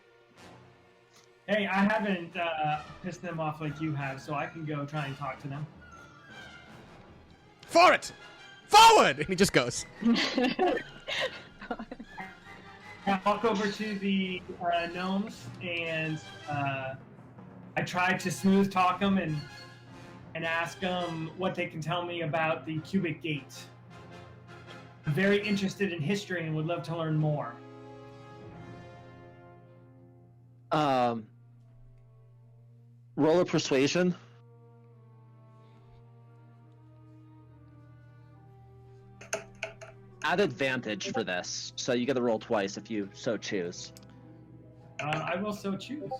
Hey, I haven't pissed them off like you have, so I can go try and talk to them. For it! Forward! And he just goes. I walk over to the gnomes, and I try to smooth talk them and ask them what they can tell me about the cubic gate. I'm very interested in history and would love to learn more. Roll a persuasion. Add advantage for this, so you get to roll twice if you so choose. I will so choose.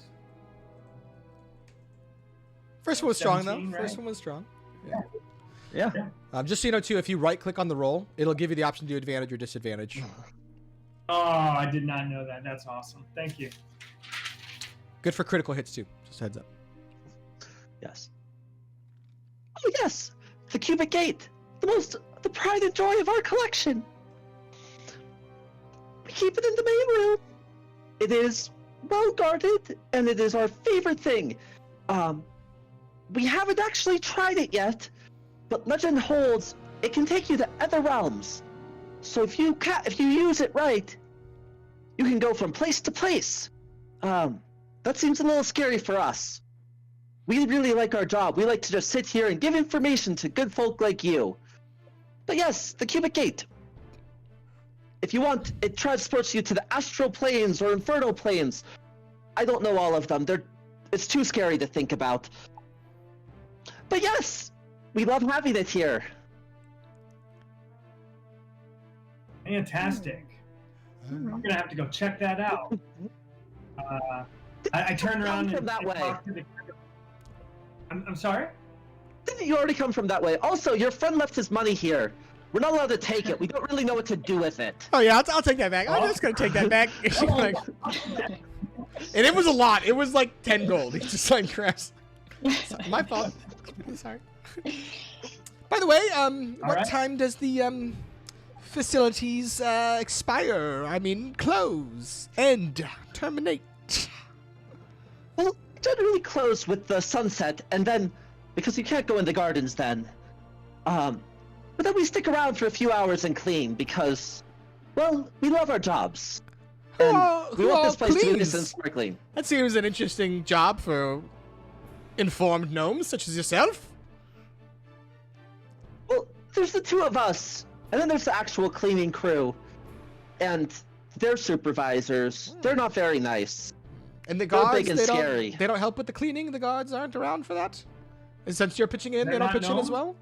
First one was strong, though. Right? First one was strong. Yeah. Just so you know, too, if you right-click on the roll, it'll give you the option to do advantage or disadvantage. Oh, I did not know that. That's awesome. Thank you. Good for critical hits, too. Just a heads up. Yes. Oh, yes! The cubic gate! The pride and joy of our collection! We keep it in the main room! It is well guarded, and it is our favorite thing. We haven't actually tried it yet, but legend holds it can take you to other realms. So if you use it right, you can go from place to place. That seems a little scary for us. We really like our job. We like to just sit here and give information to good folk like you. But yes, the cubic gate. If you want, it transports you to the astral planes or infernal planes. I don't know all of them. It's too scary to think about. But yes, we love having it here. Fantastic. I'm gonna have to go check that out. I turn around from and that way. talk to the. I'm sorry. Didn't you already come from that way? Also, your friend left his money here. We're not allowed to take it. We don't really know what to do with it. Oh yeah, I'll take that back. I'm just gonna take that back. She's like, and it was a lot. It was like 10 gold. He just like crashed. My fault. Sorry. By the way, what right. time does the facilities expire? I mean, close, end, terminate. Well, generally close with the sunset, and then, because you can't go in the gardens then, but then we stick around for a few hours and clean because, well, we love our jobs. And we want this place to be nice and sparkling. That seems an interesting job for informed gnomes such as yourself. Well, there's the two of us, and then there's the actual cleaning crew, and their supervisors. They're not very nice. And the They're guards, big and scary. they don't help with the cleaning? The guards aren't around for that? And since you're pitching in, they don't pitch in as well?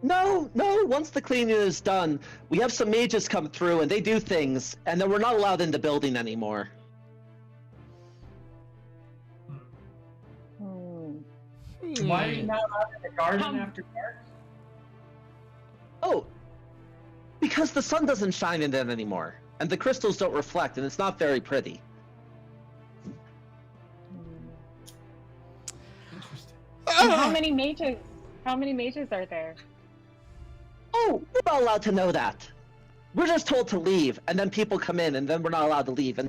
No, once the cleaning is done, we have some mages come through and they do things, and then we're not allowed in the building anymore. Why are you not allowed in the garden after dark? Oh, because the sun doesn't shine in it anymore, and the crystals don't reflect, and it's not very pretty. Interesting. And how many mages are there? Oh, we're not allowed to know that. We're just told to leave, and then people come in, and then we're not allowed to leave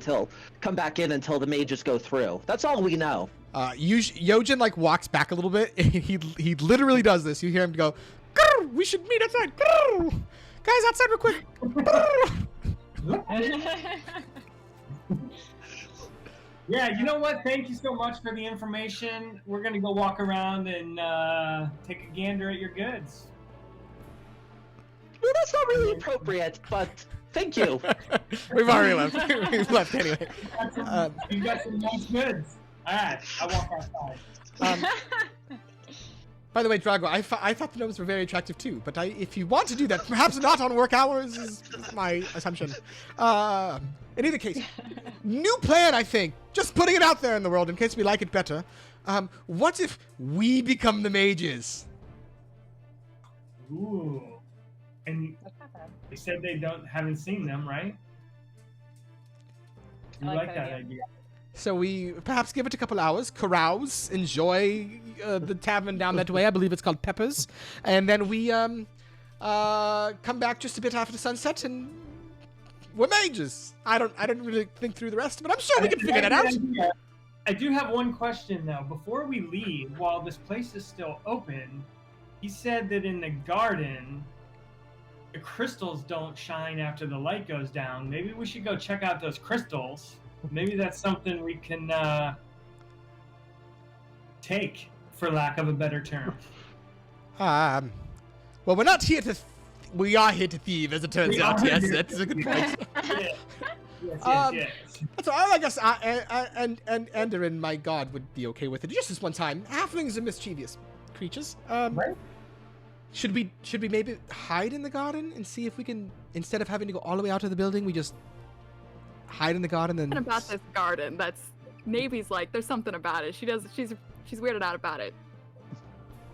come back in until the mages go through. That's all we know. Yojin like walks back a little bit. he literally does this. You hear him go, "Grr, we should meet outside. Grr, guys, outside real quick." Yeah, you know what? Thank you so much for the information. We're gonna go walk around and take a gander at your goods. Well, that's not really appropriate, but thank you. We've already left. We've left anyway. You got some nice goods. All right, I walk outside. By the way, Drago, I thought the gnomes were very attractive too, but if you want to do that, perhaps not on work hours is my assumption. In either case, new plan, I think. Just putting it out there in the world in case we like it better. What if we become the mages? Ooh. And they said they haven't seen them, right? You I like that idea. So we perhaps give it a couple hours, carouse, enjoy the tavern down that way. I believe it's called Pepper's. And then we come back just a bit after sunset and we're mages. I don't really think through the rest, but I'm sure we can figure that out. I do have one question though. Before we leave, while this place is still open, he said that in the garden, the crystals don't shine after the light goes down. Maybe we should go check out those crystals. Maybe that's something we can take, for lack of a better term. Well, we're not here to. We are here to thieve, as it turns out. Yes, that's a good point. Yes. So I guess Ender and my god would be okay with it. Just this one time. Halflings are mischievous creatures. Right. Should we maybe hide in the garden and see if we can, instead of having to go all the way out to the building, we just hide in the garden and. Something about this garden. That's Navy's like. There's something about it. She's weirded out about it.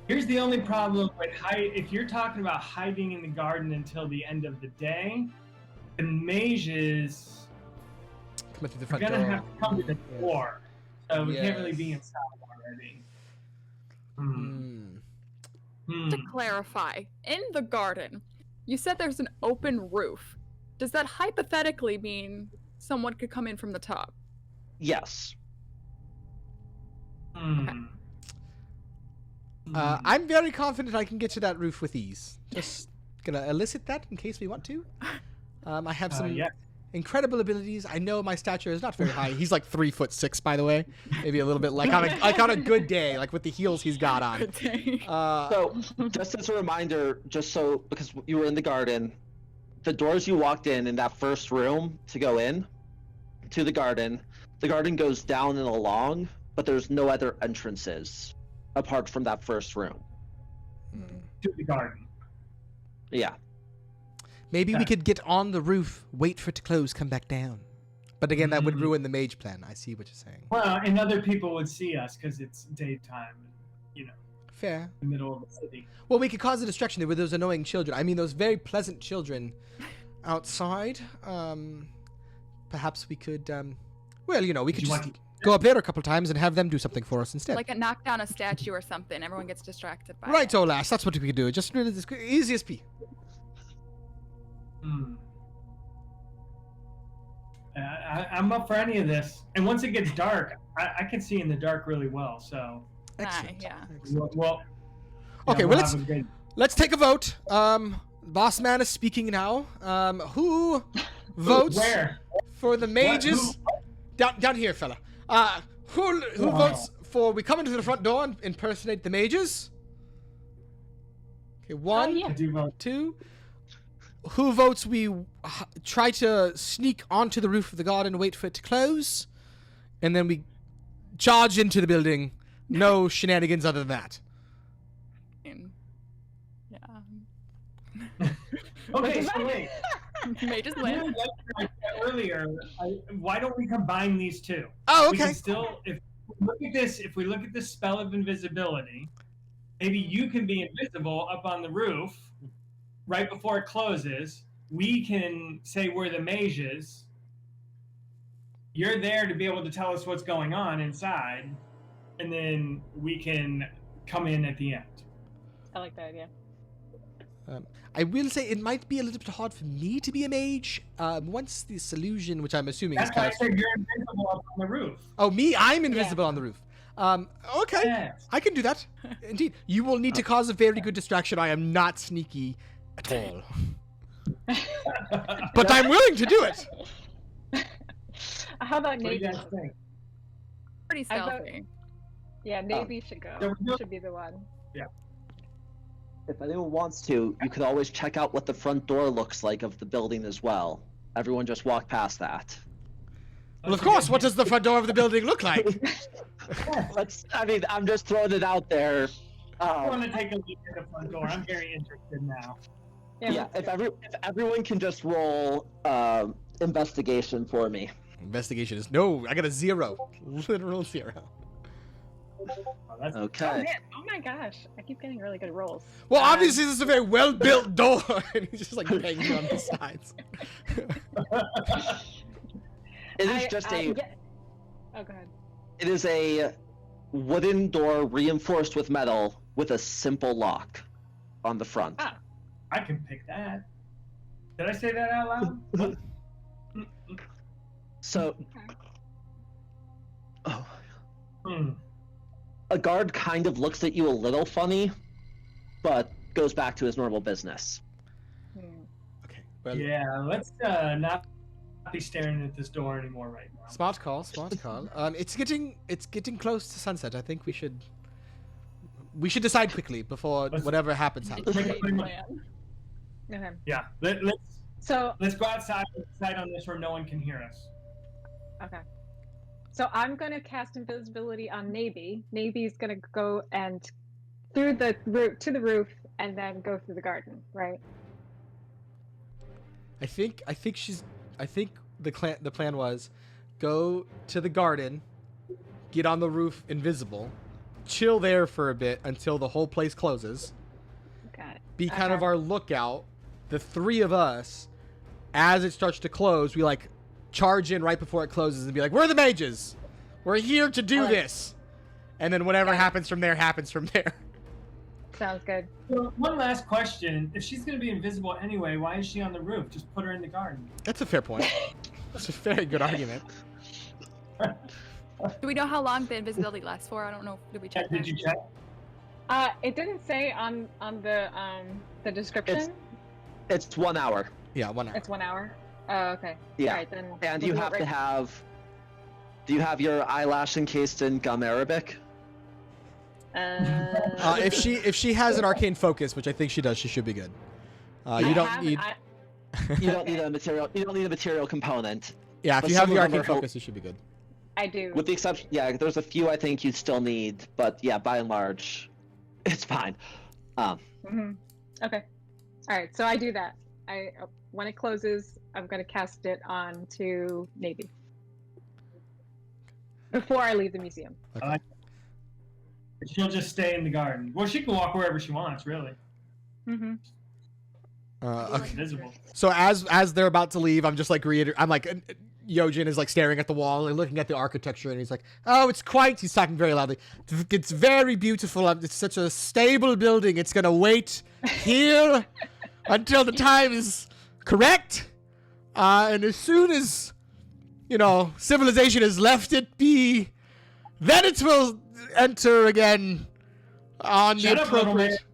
Here's the only problem with if you're talking about hiding in the garden until the end of the day, the mages Come through the are front gonna door. have to come to the door, so we can't really be inside already. To clarify, in the garden, you said there's an open roof. Does that hypothetically mean someone could come in from the top? Yes. Okay. I'm very confident I can get to that roof with ease. Just gonna elicit that in case we want to. I have some incredible abilities. I know my stature is not very high. He's like 3'6", by the way. Maybe a little bit like on a good day, like with the heels he's got on. Good day. So, just as a reminder, because you were in the garden, the doors you walked in that first room to go in to the garden goes down and along, but there's no other entrances apart from that first room. To the garden. Yeah. Maybe we Yeah. could get on the roof, wait for it to close, come back down. But again, that would ruin the mage plan. I see what you're saying. Well, and other people would see us because it's daytime, you know, Fair. in the middle of the city. Well, we could cause a distraction there with those annoying children. I mean, those very pleasant children outside. Perhaps we could, well, you know, we could you just want go up there a couple times and have them do something for us instead. Like a knock down a statue or something. Everyone gets distracted by Right, it. oh lass, that's what we could do. Just really as easy as pee. Hmm. I'm up for any of this. And once it gets dark, I can see in the dark really well. So, Excellent. Yeah. well. Okay, we'll well, have a good- let's take a vote. Boss man is speaking now. Who votes Where? for the mages? Down here, fella. Who votes for we come into the front door and impersonate the mages? Okay, one, yeah. I do vote. two. Who votes we try to sneak onto the roof of the garden, wait for it to close, and then we charge into the building. No shenanigans other than that. Yeah. Okay, so wait. Mages You win. like earlier, why don't we combine these two? Oh, We okay. can still, if we look at this spell of invisibility, maybe you can be invisible up on the roof right before it closes. We can say we're the mages. You're there to be able to tell us what's going on inside, and then we can come in at the end. I like that idea. I will say it might be a little bit hard for me to be a mage. Once this illusion, which I'm assuming is That's why I cast. said you're invisible up on the roof. Oh, me? I'm invisible on the roof. Okay. Yes. I can do that. Indeed. You will need to cause a very good distraction. I am not sneaky at all. But I'm willing to do it. How about What do you Navy? guys think? Pretty I vote- stealthy. Yeah, Navy should go. So we're- Should be the one. If anyone wants to, you could always check out what the front door looks like of the building as well. Everyone just walk past that. Well, of course. What does the front door of the building look like? I'm just throwing it out there. I want to take a look at the front door. I'm very interested now. Yeah, if everyone can just roll investigation for me. Investigation is no. I got a 0. Literal 0. Oh, that's Okay. Oh, man. Oh my gosh. I keep getting really good rolls. Well, obviously this is a very well-built door, and he's just like banging on the sides. It is just a. Oh, go ahead. It is a wooden door reinforced with metal with a simple lock on the front. Ah. I can pick that. Did I say that out loud? What? So. Oh. Hmm. A guard kind of looks at you a little funny, but goes back to his normal business. Okay. Well, Yeah, let's not be staring at this door anymore right now. smart call. Smart call. It's getting close to sunset. I think we should decide quickly before Let's- whatever happens. Make Great a plan. plan. Okay. Yeah, So, let's go outside and decide on this where no one can hear us. okay. So I'm going to cast invisibility on Navy. Navy's going to go and through the roof to the roof and then go through the garden, right? I think the plan was go to the garden, get on the roof invisible, chill there for a bit until the whole place closes. Got it. Be kind of Okay. our lookout. The 3 of us, as it starts to close, we like charge in right before it closes and be like, "We're the mages. We're here to do this." And then whatever happens from there happens from there. Sounds good. So, one last question. If she's going to be invisible anyway, why is she on the roof? Just put her in the garden. That's a fair point. That's a very good argument. Do we know how long the invisibility lasts for? I don't know. Did we check Did that? you check? It didn't say on the description. It's 1 hour. Yeah, 1 hour. It's 1 hour. Oh, okay. Yeah. All right, then. And we'll you do it have to right- have. Do you have your eyelash encased in gum Arabic? If she has an arcane focus, which I think she does, she should be good. You don't need. You don't need a material. You don't need a material component. Yeah, if but you have some the of them arcane are focus, you should be good. I do. With the exception, yeah, there's a few I think you still need, but yeah, by and large, it's fine. Okay. All right, so I do that. when it closes, I'm gonna cast it on to Navy before I leave the museum. Okay. She'll just stay in the garden. Well, she can walk wherever she wants, really. Mm-hmm. Okay. Invisible. So as they're about to leave, I'm just like I'm like Yojin is like staring at the wall and looking at the architecture, and he's like, "Oh, it's quite." He's talking very loudly. "It's very beautiful. It's such a stable building. It's gonna wait here until the time is correct, and as soon as civilization has left it be, then it will enter again on Shut the up, little appropriate."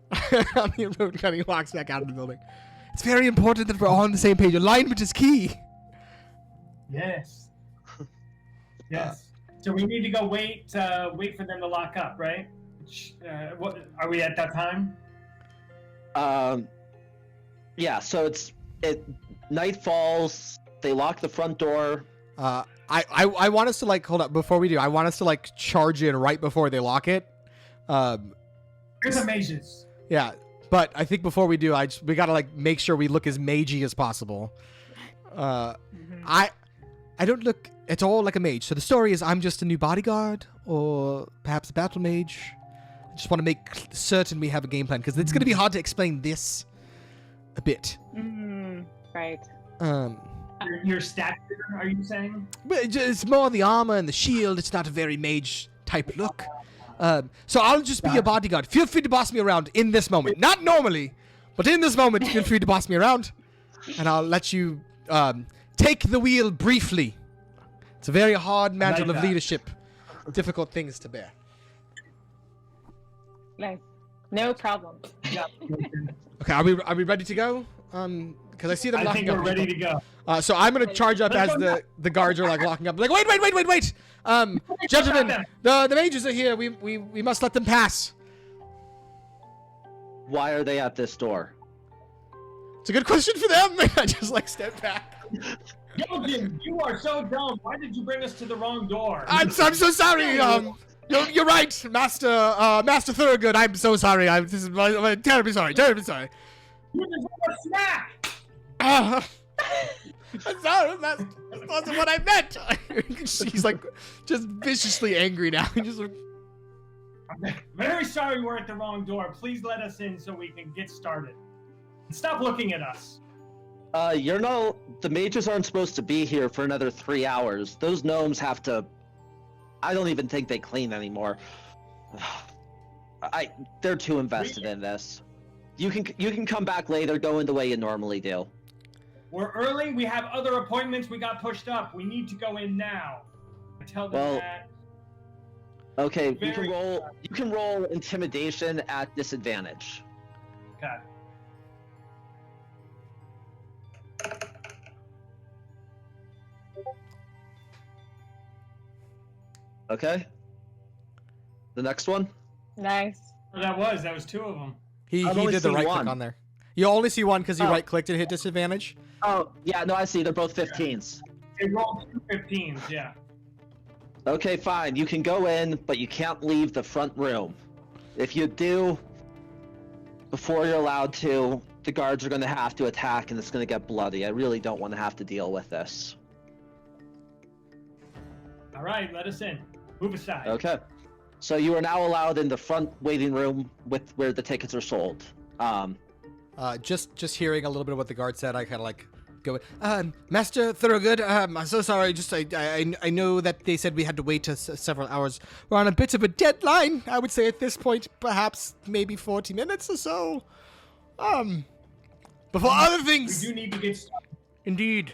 On the appropriate time, he walks back out of the building. It's very important that we're all on the same page. Alignment is key. Yes. Yes. So we need to go wait for them to lock up, right? What are we at that time? Yeah. So night falls. They lock the front door. I want us to hold up before we do. I want us to charge in right before they lock it. Here's the mages. Yeah, but I think before we do, we gotta make sure we look as magey as possible. I don't look at all like a mage. So the story is I'm just a new bodyguard, or perhaps a battle mage. I just want to make certain we have a game plan, because it's gonna be hard to explain this a bit. Right. Your stature, are you saying? But it's more the armor and the shield. It's not a very mage type look. So I'll just be your bodyguard. Feel free to boss me around in this moment. Not normally, but in this moment, feel free to boss me around. And I'll let you take the wheel briefly. It's a very hard mantle of leadership. Difficult things to bear. Nice. No problem. Yeah. Okay, are we ready to go? Because I see them locking up. I think we're ready to go. So I'm gonna charge up as the guards are locking up. Wait! Gentlemen, the mages are here. We must let them pass. Why are they at this door? It's a good question for them. I just step back. Yojin, you are so dumb. Why did you bring us to the wrong door? I'm so sorry. You're right, Master Thorogood. I'm so sorry. I'm terribly sorry. You deserve a snack. I'm sorry, Master. That wasn't what I meant. She's just viciously angry now. I'm very sorry we're at the wrong door. Please let us in so we can get started. Stop looking at us. The mages aren't supposed to be here for another 3 hours. Those gnomes have to. I don't even think they clean anymore. They're too invested in this. You can come back later, go in the way you normally do. We're early. We have other appointments. We got pushed up. We need to go in now. I tell them that. Okay, you can roll intimidation at disadvantage. Okay. Okay. The next one. Nice. That was 2 of them. He did the right click on there. You only see one because you right clicked and hit disadvantage. Oh yeah, no, I see. They're both 15s. They rolled 2 15s. Yeah. Okay, fine. You can go in, but you can't leave the front room. If you do, before you're allowed to, the guards are going to have to attack, and it's going to get bloody. I really don't want to have to deal with this. All right, let us in. Move aside. Okay. So you are now allowed in the front waiting room where the tickets are sold. Just hearing a little bit of what the guard said, I kind of go, Master Thorogood, I'm so sorry. Just I know that they said we had to wait several hours. We're on a bit of a deadline. I would say at this point, perhaps maybe 40 minutes or so. Before other things. We do need to get started. Indeed,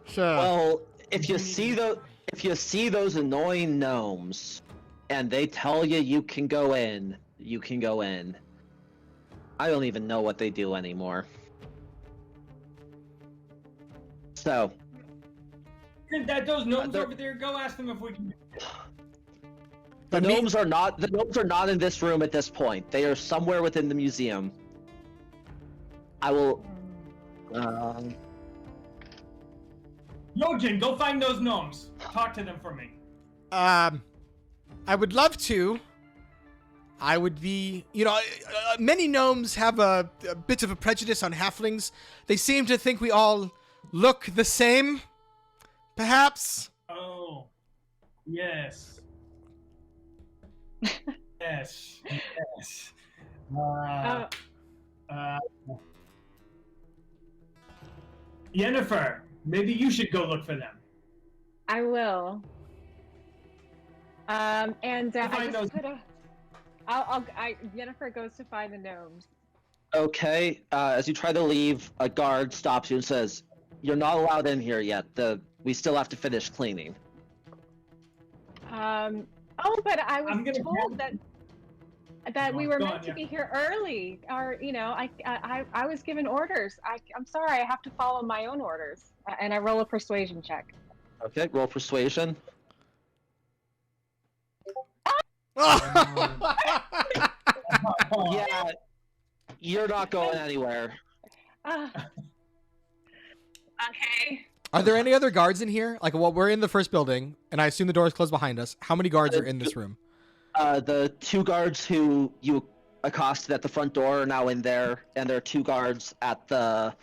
sir. Well, if you see those annoying gnomes, and they tell you can go in, you can go in. I don't even know what they do anymore. So. Isn't that those gnomes over there? Go ask them if we can. The gnomes are not in this room at this point. They are somewhere within the museum. I will. Yojin, go find those gnomes. Talk to them for me. I would love to. I would be, you know, many gnomes have a bit of a prejudice on halflings. They seem to think we all look the same, perhaps. Oh, yes. Yes. Yes. Yennefer, maybe you should go look for them. I will. And If I I know- just put a. Yennefer goes to find the gnomes. Okay. As you try to leave, a guard stops you and says, "You're not allowed in here yet. We still have to finish cleaning." Oh, but I was I'm gonna told that we were Go meant on, to yeah. be here early, or I was given orders. I'm sorry, I have to follow my own orders, and I roll a persuasion check. Okay. Roll persuasion. Yeah. You're not going anywhere. Okay. Are there any other guards in here? Like, well, we're in the first building, and I assume the door is closed behind us. How many guards are in this room? The 2 guards who you accosted at the front door are now in there, and there are 2 guards at the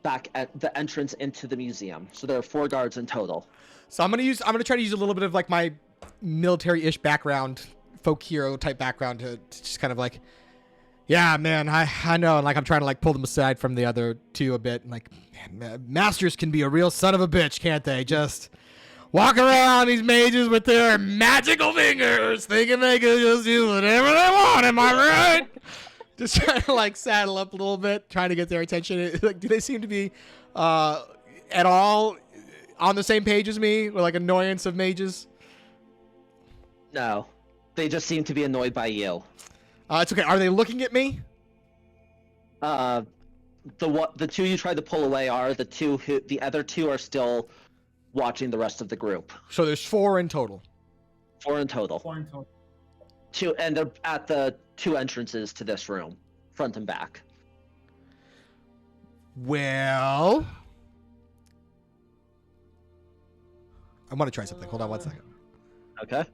back at the entrance into the museum. So there are 4 guards in total. So I'm gonna try to use a little bit of like my military-ish background, folk hero type background to just kind of like, yeah, man, I know, and like I'm trying to like pull them aside from the other 2 a bit, and like, man, masters can be a real son of a bitch, can't they? Just walk around these mages with their magical fingers, thinking they can just do whatever they want. Am I right? Just trying to like saddle up a little bit, trying to get their attention. Like, do they seem to be at all on the same page as me, with like annoyance of mages? No. They just seem to be annoyed by you. It's okay. Are they looking at me? The 2 you tried to pull away are the other 2 are still watching the rest of the group. So there's 4 in total. 4 in total. 4 in total. 2, and they're at the 2 entrances to this room, front and back. Well, I want to try something. Hold on one second. Okay.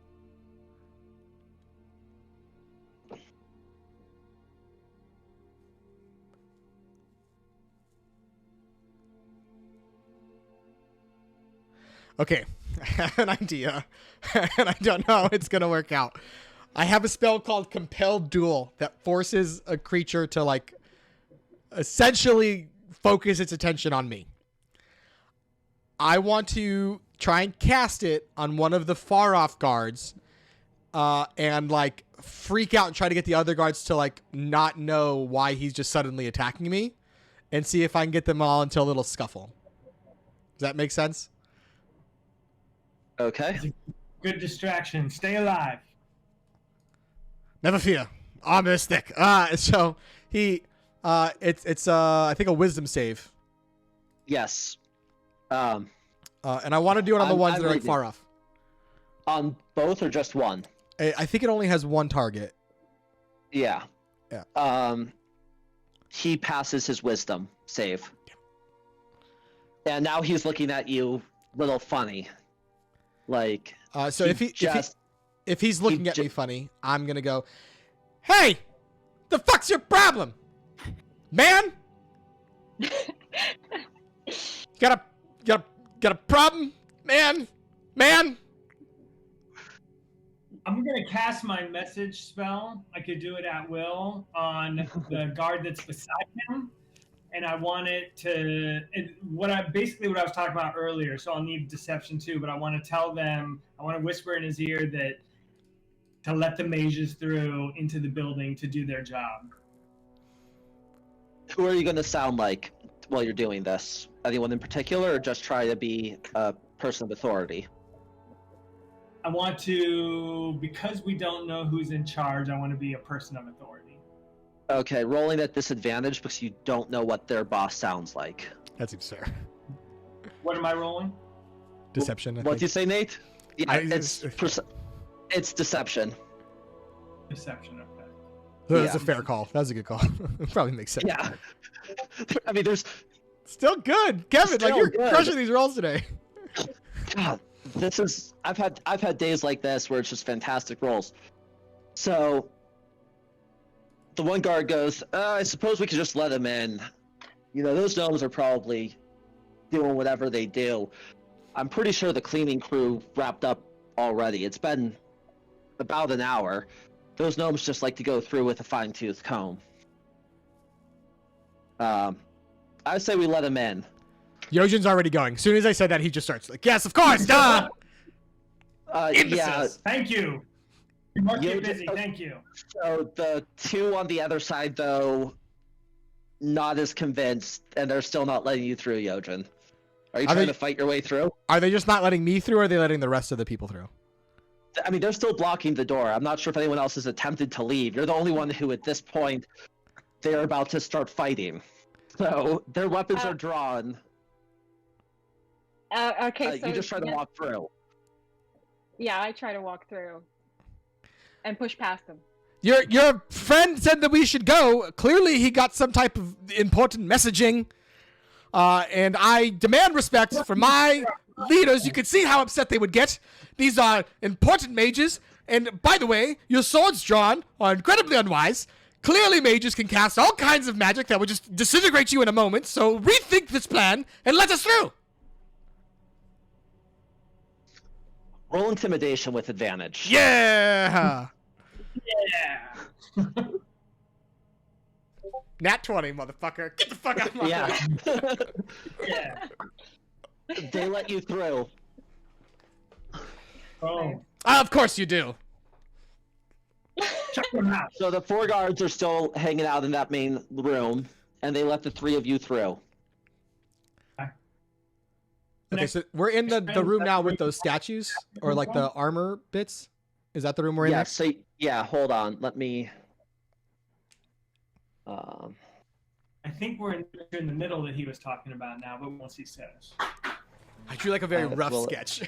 Okay, I have an idea, and I don't know how it's gonna work out. I have a spell called Compelled Duel that forces a creature to like essentially focus its attention on me. I want to try and cast it on one of the far off guards, and like freak out and try to get the other guards to like not know why he's just suddenly attacking me, and see if I can get them all into a little scuffle. Does that make sense? Okay. Good distraction. Stay alive. Never fear. Armor is thick. So he, it's I think a wisdom save. Yes. And I want to do it on the ones I'm that are like reading. far off. On both or just one? I think it only has one target. Yeah. Yeah. He passes his wisdom save. And now he's looking at you a little funny. Like, So he if he's looking at me funny, I'm gonna go, "Hey, the fuck's your problem, man? Got a problem, man? I'm gonna cast my message spell. I could do it at will on the guard that's beside him, and I want it to what I was talking about earlier. So I'll need deception too, but I want to tell them. I want to whisper in his ear that to let the mages through into the building to do their job. Who are you going to sound like while you're doing this? Anyone in particular, or just try to be a person of authority? I want to, because we don't know who's in charge, I want to be a person of authority. Okay, rolling at disadvantage because you don't know what their boss sounds like. That seems fair. What am I rolling? Deception. What do you say, Nate? Yeah, it's deception. Deception, okay. That's a Yeah. fair call. That was a good call. It probably makes sense. Yeah. I mean, there's Still good, Kevin. Like Still you're good. crushing these rolls today. God, I've had days like this where it's just fantastic rolls. So the one guard goes, I suppose we could just let him in. You know, those gnomes are probably doing whatever they do. I'm pretty sure the cleaning crew wrapped up already. It's been about an hour. Those gnomes just like to go through with a fine-tooth comb. I say we let him in. Yojin's already going. As soon as I said that, he just starts like, yes, of course, duh! Yeah. Thank you. You must You get busy. just- Thank you. So the two on the other side, though, not as convinced, and they're still not letting you through, Yojin. Are you Are trying they- to fight your way through? Are they just not letting me through, or are they letting the rest of the people through? I mean, they're still blocking the door. I'm not sure if anyone else has attempted to leave. You're the only one who, at this point, they're about to start fighting. So their weapons are drawn. Okay, so You just try to yeah, walk through. Yeah, I try to walk through and push past them. Your friend said that we should go. Clearly, he got some type of important messaging. And I demand respect for my leaders. You can see how upset they would get. These are important mages. And by the way, your swords drawn are incredibly unwise. Clearly, mages can cast all kinds of magic that would just disintegrate you in a moment. So rethink this plan and let us through. Roll intimidation with advantage. Yeah. Yeah. Nat 20, motherfucker. Get the fuck out of my way. Yeah. Yeah. They let you through. Oh, Of course you do. check them out. So the 4 guards are still hanging out in that main room, and they let the 3 of you through. Okay, so we're in the room now with those statues, or like the armor bits. Is that the room we're in Yeah, next? so, yeah, hold on. Let me... I think we're in the middle that he was talking about now, but once he says. I drew like a very rough well- sketch.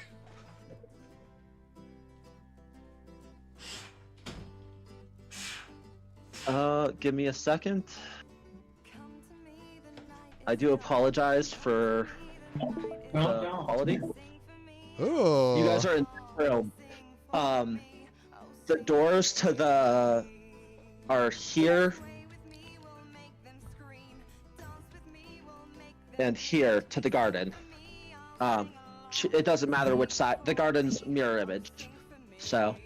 Give me a second. I do apologize for No, the no. quality. Oh. You guys are in the room. The doors to the are here and here to the garden. It doesn't matter which side. The garden's mirror image. So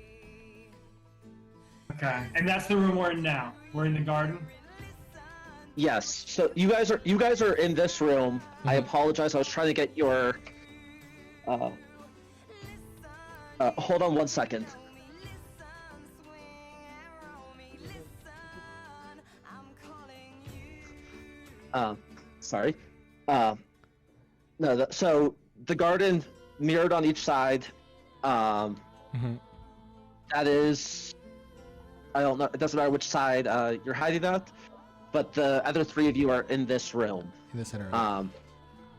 Okay, and that's the room we're in now. We're in the garden. yes. So you guys are in this room. I apologize. I was trying to get your. Hold on 1 second. Sorry. No. So the garden mirrored on each side. That is. I don't know. It doesn't matter which side you're hiding at, but the other 3 of you are in this room. In the center.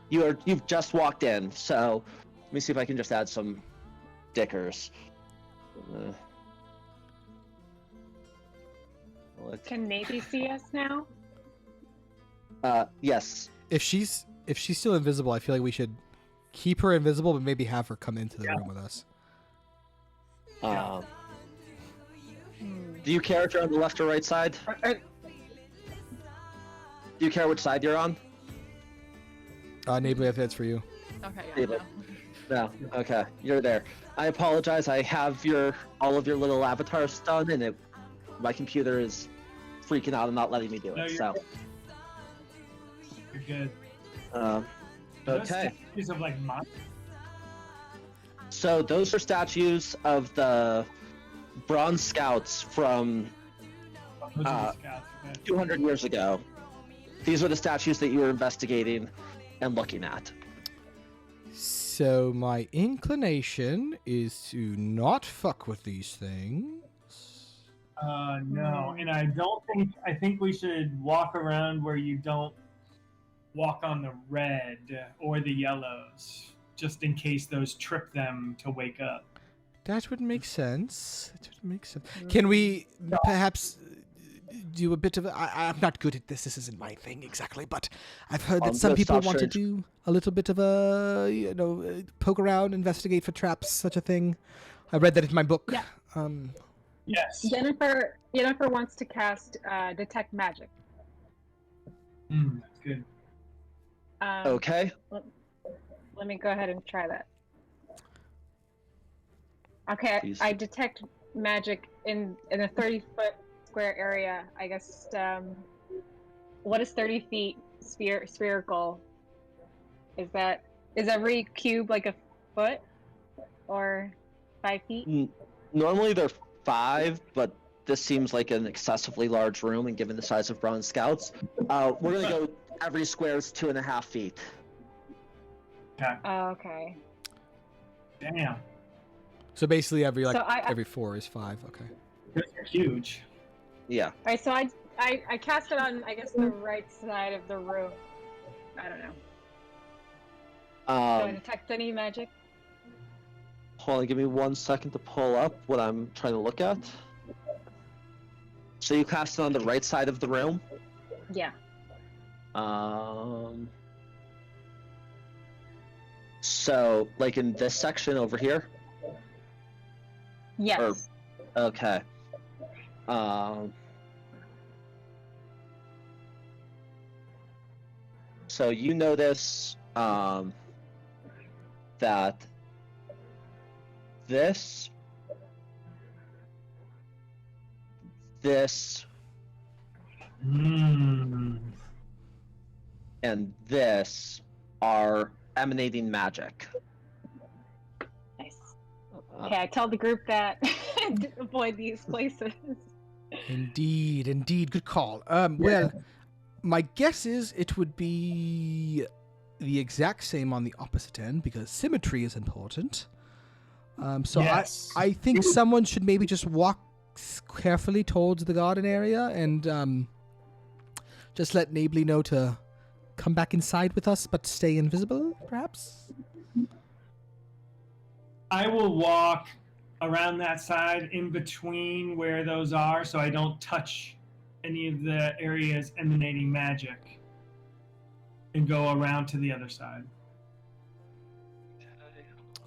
You've just walked in, so let me see if I can just add some dickers. Can Navy see us now? Yes. If she's still invisible, I feel like we should keep her invisible, but maybe have her come into the room with us. Do you care if you're on the left or right side? Do you care which side you're on? Nably, if that's for you. Okay, yeah, Maybe. no. No. Okay, you're there. I apologize. I have all of your little avatars done, and my computer is freaking out and not letting me do No, it. you're So. good. You're good. Okay. Those statues of like So those are statues of the Bronze Scouts from those are the scouts, okay. 200 years ago. These are the statues that you were investigating and looking at. So my inclination is to not fuck with these things. No, and I think we should walk around where you don't walk on the red or the yellows, just in case those trip them to wake up. That would make sense. Can we perhaps do a bit of I'm not good at this. This isn't my thing exactly, but I've heard that some Just people stop want to sharing. do a little bit of a poke around, investigate for traps, such a thing. I read that in my book. Yeah. Yes. Jennifer wants to cast detect magic. That's good. Okay. Let me go ahead and try that. Okay, Please. I detect magic in a 30-foot square area. I guess. What is 30 feet spherical? Is every cube like a foot or 5 feet? Normally they're 5, but this seems like an excessively large room, and given the size of Bronze Scouts, we're gonna go every square is 2.5 feet. Okay. Okay. Damn. So basically, every So every 4 is 5. Okay. Those are huge. Yeah. All right, so I cast it on, I guess, the right side of the room. I don't know. Do I detect any magic? Hold on, give me 1 second to pull up what I'm trying to look at. So you cast it on the right side of the room? Yeah. So, like in this section over here? Yes. Okay. So you notice that this and this are emanating magic. Nice. Okay, I tell the group that to avoid these places. Indeed. Good call. Well, my guess is it would be the exact same on the opposite end because symmetry is important. So Yes. I think someone should maybe just walk carefully towards the garden area and just let Nably know to come back inside with us, but stay invisible, perhaps? I will walk around that side in between where those are so I don't touch any of the areas emanating magic and go around to the other side.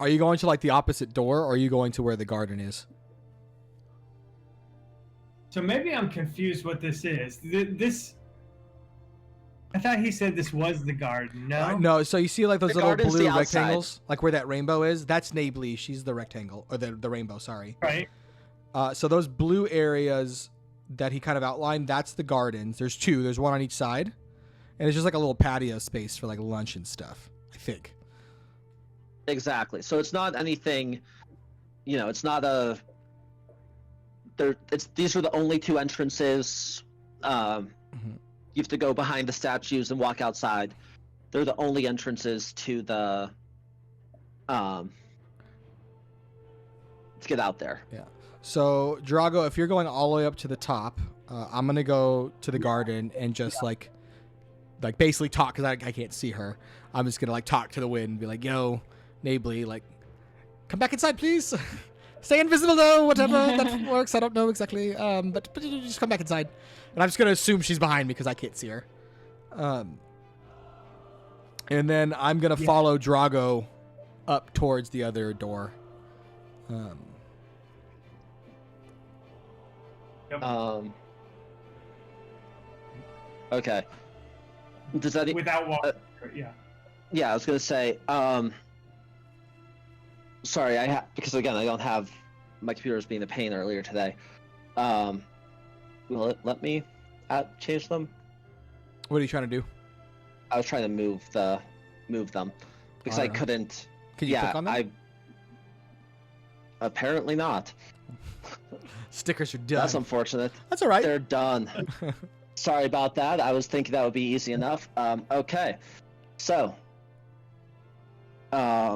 Are you going to like the opposite door, or are you going to where the garden is? So maybe I'm confused what this is. This I thought he said this was the garden. No? No, so you see like those The little garden's blue the outside. rectangles, like where that rainbow is? That's Nably. She's the rectangle, or the rainbow, sorry. Right. So those blue areas that he kind of outlined, that's the gardens. There's 2. There's one on each side. And it's just like a little patio space for like lunch and stuff, I think. Exactly. So it's not anything, it's not a these are the only 2 entrances. You have to go behind the statues and walk outside. They're the only entrances to the to get out there. Yeah. So, Drago, if you're going all the way up to the top, I'm going to go to the garden and just like basically talk because I can't see her. I'm just going to like talk to the wind and be like, yo, Nably, like, come back inside, please. Stay invisible though, whatever that works. I don't know exactly. But you just come back inside. And I'm just going to assume she's behind me because I can't see her. And then I'm going to follow Drago up towards the other door. Okay. Does that Without walking. Yeah. Yeah, I was gonna say. Sorry, because again I don't have my computer was being a pain earlier today. Will it let me change them? What are you trying to do? I was trying to move them because I couldn't. Can you click on them? Apparently not. Stickers are done. That's unfortunate. That's all right. They're done. Sorry about that. I was thinking that would be easy enough. Okay. So, let's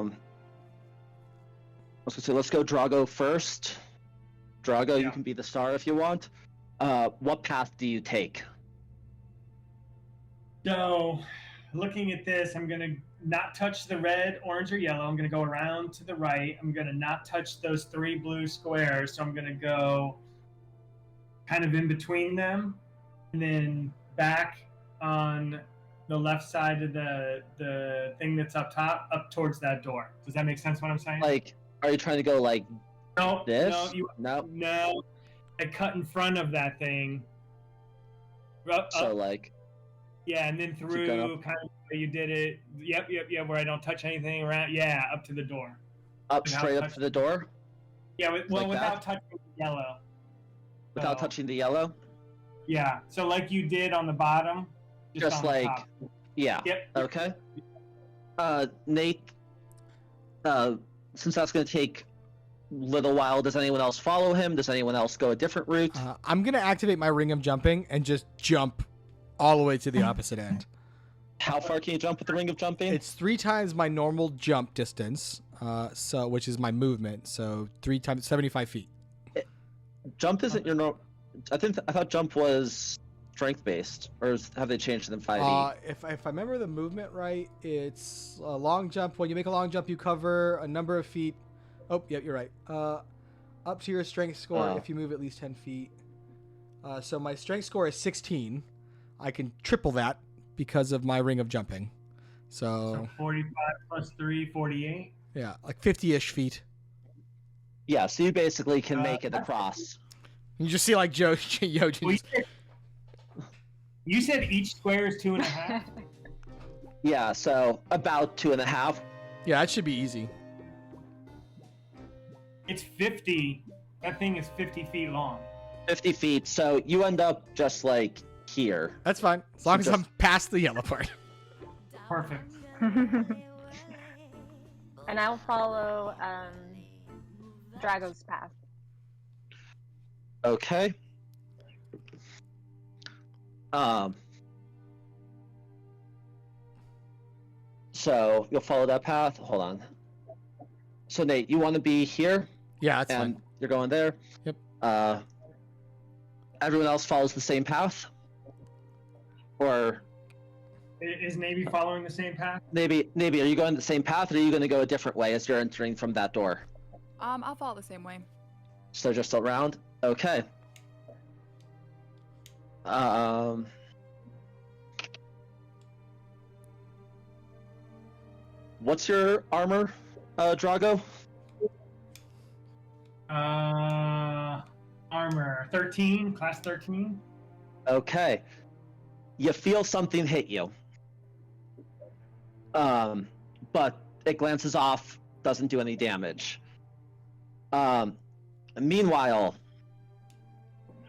go Drago first. Drago, you can be the star if you want. What path do you take? So, looking at this, I'm going to not touch the red, orange, or yellow. I'm going to go around to the right. I'm going to not touch those 3 blue squares. So I'm going to go kind of in between them and then back on the left side of the thing that's up top, up towards that door. Does that make sense what I'm saying? Like, are you trying to go like no, this? No, No. no. I cut in front of that thing. So like, Yeah, and then going through up. kind of the way you did it. Yep, where I don't touch anything around. Yeah, up to the door. up Without straight up touching- to the door Yeah, Like without that? touching the yellow. without So, touching the yellow. Yeah, so like you did on the bottom. Just on the like, top. yeah. Yep. Okay. Nate. Since that's gonna take a little while, does anyone else follow him? Does anyone else go a different route? I'm gonna activate my ring of jumping and just jump all the way to the opposite end. How far can you jump with the ring of jumping? It's 3 times my normal jump distance, so which is my movement. So 3 times 75 feet. Jump isn't your normal. I thought jump was strength based, or have they changed it in 5e? If I remember the movement right, it's a long jump. When you make a long jump, you cover a number of feet. Oh, yep, you're right. Up to your strength score Oh. if you move at least 10 feet. So my strength score is 16. I can triple that because of my ring of jumping. So 45 plus 3, 48. Yeah, like 50-ish feet. Yeah, so you basically can make it across. You just see like Yojin. Well, you said each square is 2.5. Yeah, so about 2.5. Yeah, that should be easy. It's 50. That thing is 50 feet long. 50 feet, so you end up just like here. That's fine, as long as just- I'm past the yellow part. Perfect. And I'll follow Drago's path. Okay. So you'll follow that path. Hold on. So Nate, you want to be here, Yeah, that's and fine. you're going there. Yep. Everyone else follows the same path, or Is Navy following the same path? maybe are you going the same path, or are you going to go a different way as you're entering from that door? I'll follow the same way. So just around. Okay. What's your armor, Drago? Armor 13, class 13. Okay. You feel something hit you. But it glances off, doesn't do any damage. Meanwhile,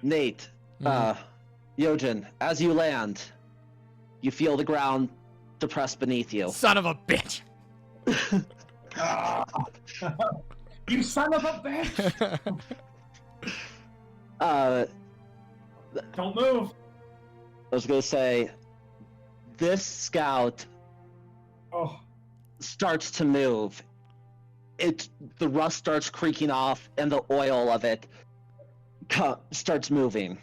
Nate, Yojin, as you land, you feel the ground depressed beneath you. Son of a bitch. You son of a bitch! Don't move. I was gonna say, this scout Oh, starts to move. The rust starts creaking off, and the oil of it starts moving.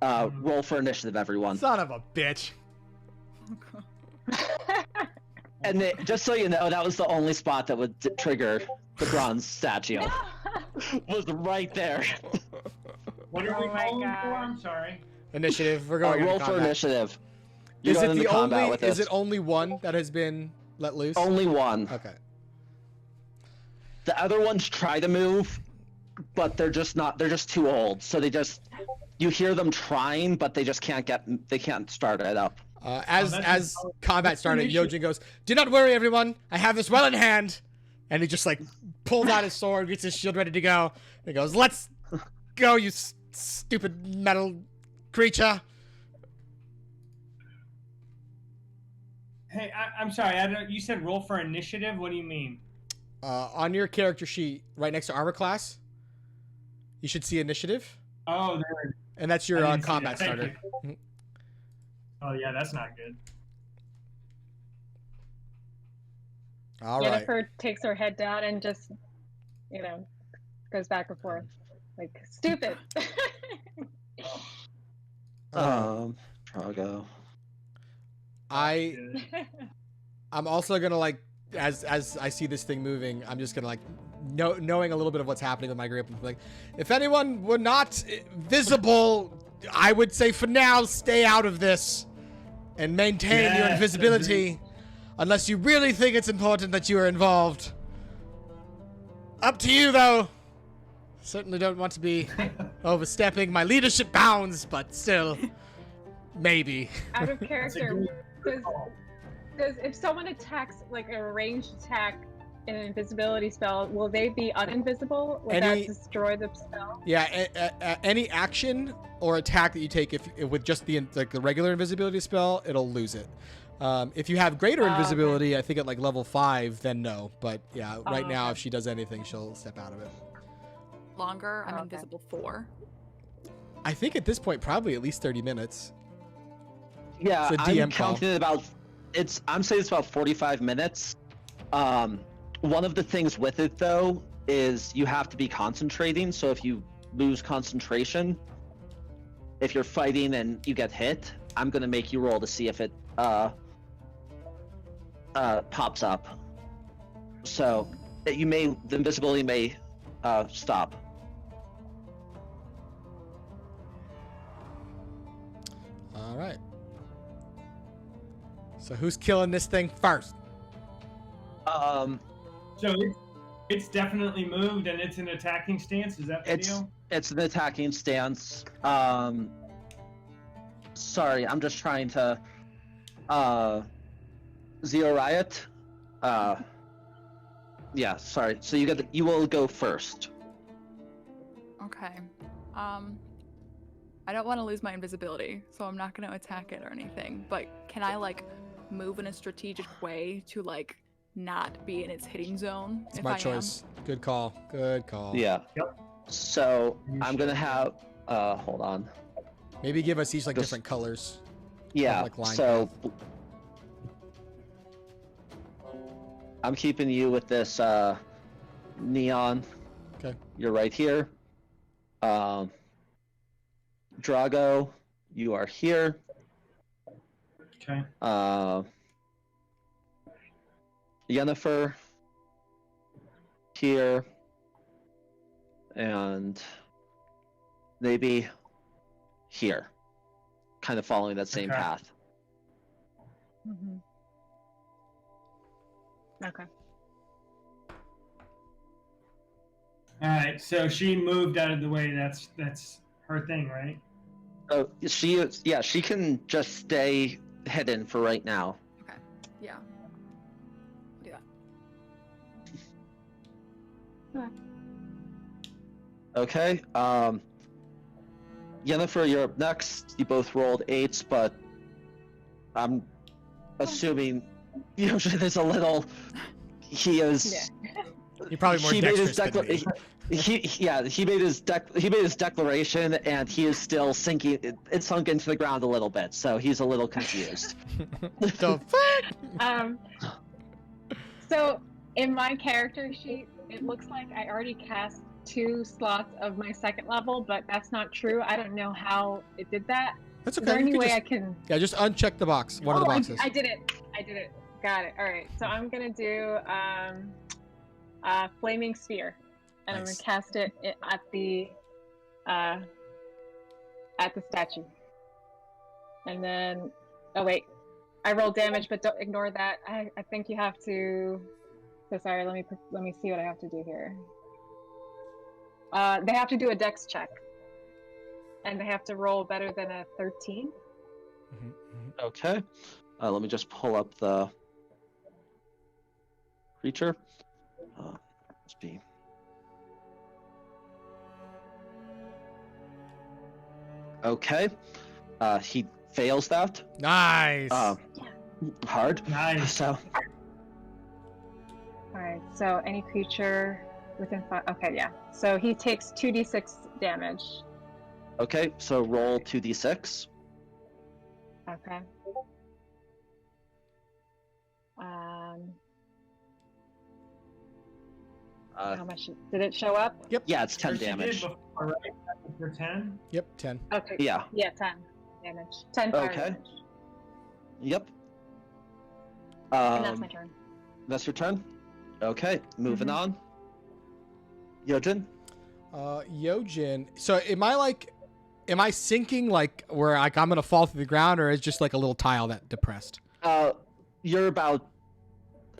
Roll for initiative, everyone. Son of a bitch. And just so you know, that was the only spot that would trigger the bronze statue. Was right there. what are we Oh my calling God. for? I'm sorry. Initiative. We're going Roll into for combat. initiative. You're Is going it into the combat only? with Is this. it only one that has been let loose? Only one. Okay. The other ones try to move, but they're just not. They're just too old. So they just. You hear them trying, but they just can't get. They can't start it up. As combat started, Yojin goes, "Do not worry, everyone. I have this well in hand." And he just like pulls out his sword, gets his shield ready to go. And he goes, "Let's go, you stupid metal creature." Hey, I'm sorry. You said roll for initiative. What do you mean? On your character sheet, right next to armor class, you should see initiative, Oh, there. and that's I your didn't see combat that. Thank starter. you. Oh yeah, that's not good. All right. Jennifer takes her head down and just, goes back and forth. Like, stupid. Drago. I'm also gonna like, as I see this thing moving, I'm just gonna like, knowing a little bit of what's happening with my group, like, if anyone were not visible, I would say for now, stay out of this and maintain your Yes, invisibility, unless you really think it's important that you are involved. Up to you, though. Certainly don't want to be overstepping my leadership bounds, but still, maybe. Out of That's a character, good call. does if someone attacks like a ranged attack in an invisibility spell, will they be uninvisible? Will Any- that destroy the spell? Yeah, any action or attack that you take, if with just the regular invisibility spell, it'll lose it. If you have greater Oh, okay. invisibility, I think at like level 5, then no. But yeah, right Oh, now, okay. if she does anything, she'll step out of it. Longer, I'm Okay. invisible 4. I think at this point, probably at least 30 minutes. Yeah, It's a I'm DM call. counting it about. I'm saying it's about 45 minutes. One of the things with it though is you have to be concentrating. So if you lose concentration, if you're fighting and you get hit, I'm gonna make you roll to see if it pops up. So the invisibility may stop. All right. So who's killing this thing first? So it's definitely moved and it's an attacking stance. Is that the deal? It's an attacking stance. Sorry, I'm just trying to Zero Riot. Yeah, sorry. So you will go first. Okay. I don't want to lose my invisibility, so I'm not going to attack it or anything. But can I like move in a strategic way to like not be in its hitting zone? It's if my I choice. Good call. Good call. Yeah. Yep. So I'm gonna have hold on. Maybe give us each like Just- different colors. Yeah. like line So I'm keeping you with this neon. Okay. You're right here. Drago, you are here. Okay. Yennefer here, and maybe here, kind of following that same Okay. path. Mm-hmm. Okay. All right. So she moved out of the way. That's her thing, right? Oh, she can just stay hidden for right now. Yeah. Do that. Okay. Yennefer, you're up next. You both rolled 8s, but I'm assuming there's a little. He is. You're probably more he made his dexterous than me. he made his declaration, and he is still sinking. It's sunk into the ground a little bit, so he's a little confused. The fuck? So in my character sheet, it looks like I already cast 2 slots of my 2nd level, but that's not true. I don't know how it did that. That's Is okay. there You any can way just, I can? yeah, just uncheck the box. One of the boxes. I did it. Got it. All right. So I'm gonna do flaming sphere, and I'm Nice. gonna cast it at the statue. And then, oh wait, I rolled damage, but don't ignore that. I think you have to. So sorry. Let me see what I have to do here. They have to do a dex check, and they have to roll better than a 13. Mhm, mhm. Okay. Let me just pull up the creature. Let's be. Okay. He fails that. Nice. Hard. Nice. So All right. So any creature within 5. Okay, yeah. So he takes 2d6 damage. okay. So roll 2d6. Okay. How much did it show up? Yeah, it's 10 Or she did damage. before, right? For 10. Yep, 10. Okay. Yeah. Yeah, 10 damage. 10 fire Okay. damage. Yep. And that's my turn. That's your turn. Okay. Moving Mhm. on. Yojin. Yojin. So am I sinking like where like I'm gonna fall through the ground, or is just like a little tile that depressed? You're about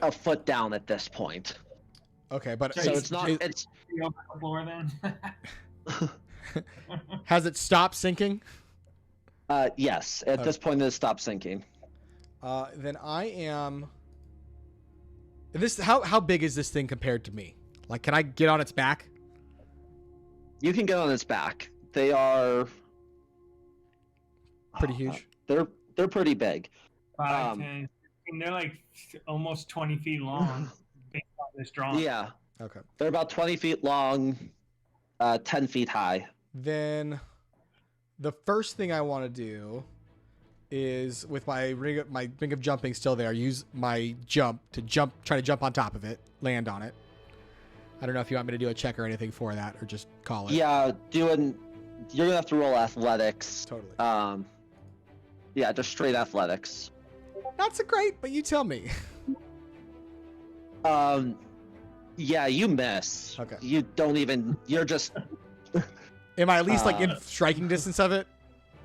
a foot down at this point. Okay, but So So Is- it's not. is- It's You on the floor then? Has it stopped sinking? Yes. At this point, it stopped sinking. Then I am. This how big is this thing compared to me? Like, can I get on its back? You can get on its back. They are Pretty huge. They're pretty big. 5, 10. And they're like almost 20 feet long based on this drawing. Yeah. Okay. They're about 20 feet long, 10 feet high. Then the first thing I want to do is with my ring of jumping still there, use my try to jump on top of it, land on it. I don't know if you want me to do a check or anything for that, or just call it. Yeah, you're gonna have to roll athletics. Totally. Yeah, just straight athletics. Not so great, but you tell me. Yeah, you miss. Okay. You don't even. You're just. Am I at least like in striking distance of it?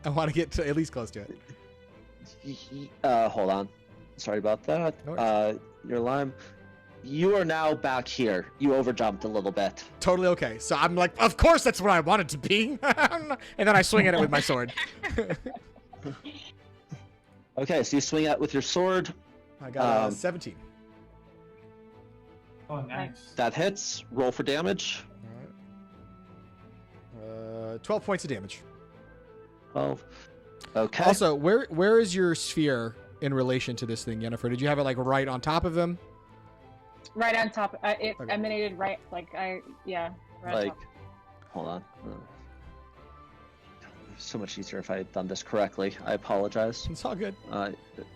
I want to get to at least close to it. Hold on. Sorry about that. No Your lime. You are now back here. You overjumped a little bit. Totally okay. So I'm like, of course that's what I wanted to be. And then I swing at it with my sword. Okay, so you swing at with your sword. I got 17. Oh, nice. That hits. Roll for damage. All right. 12 points of damage. 12. Okay. Also, where is your sphere in relation to this thing, Yennefer? Did you have it like right on top of him? Right on top. It Okay. emanated right, right on like, top. hold on. So much easier if I had done this correctly. I apologize. It's all good.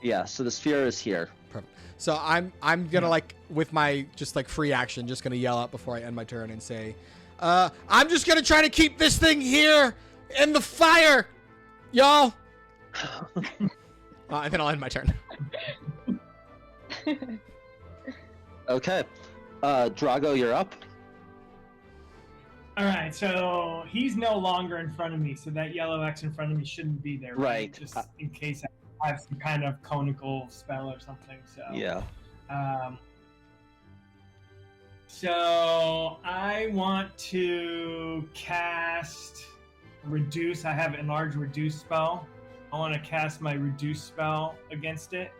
Yeah. So the sphere is here. Perfect. So I'm gonna like with my just like free action, just gonna yell out before I end my turn and say, I'm just gonna try to keep this thing here in the fire, y'all. And then I'll end my turn. Okay. Drago, you're up. All right, so he's no longer in front of me, so that yellow X in front of me shouldn't be there, Right. Just in case I have some kind of conical spell or something. So Yeah. So I want to cast reduce. I have enlarge reduce spell. I want to cast my reduce spell against it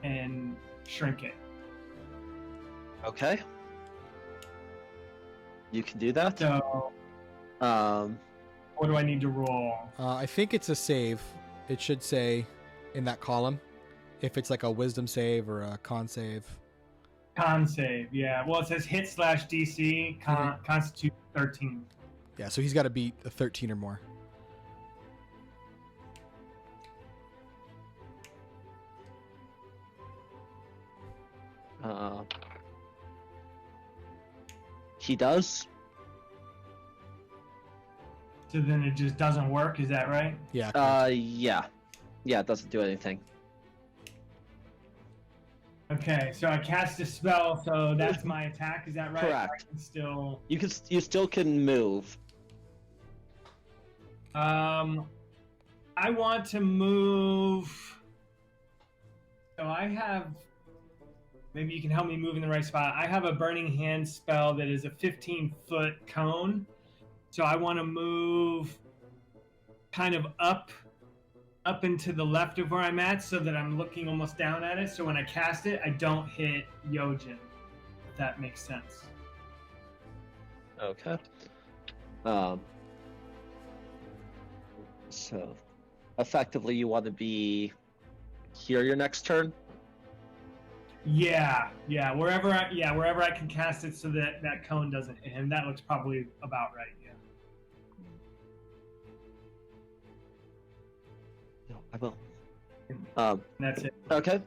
and shrink it. Okay. You can do that. So what do I need to roll? I think it's a save. It should say in that column if it's like a wisdom save or a con save. Con save, yeah. Well, it says hit / DC, constitute 13. Yeah, so he's got to beat a 13 or more. He does. So then it just doesn't work, is that right? Yeah. correct. Yeah. Yeah, it doesn't do anything. Okay, so I cast a spell, so that's my attack, is that right? Correct. I can still... You still can move. I want to move... So I have... Maybe you can help me move in the right spot. I have a Burning Hand spell that is a 15-foot cone. So I want to move kind of up into the left of where I'm at so that I'm looking almost down at it. So when I cast it, I don't hit Yojin. If that makes sense. Okay. So, effectively, you want to be here your next turn. Yeah. Wherever I can cast it so that that cone doesn't hit him. That looks probably about right. Yeah. No, I will. That's it. Okay.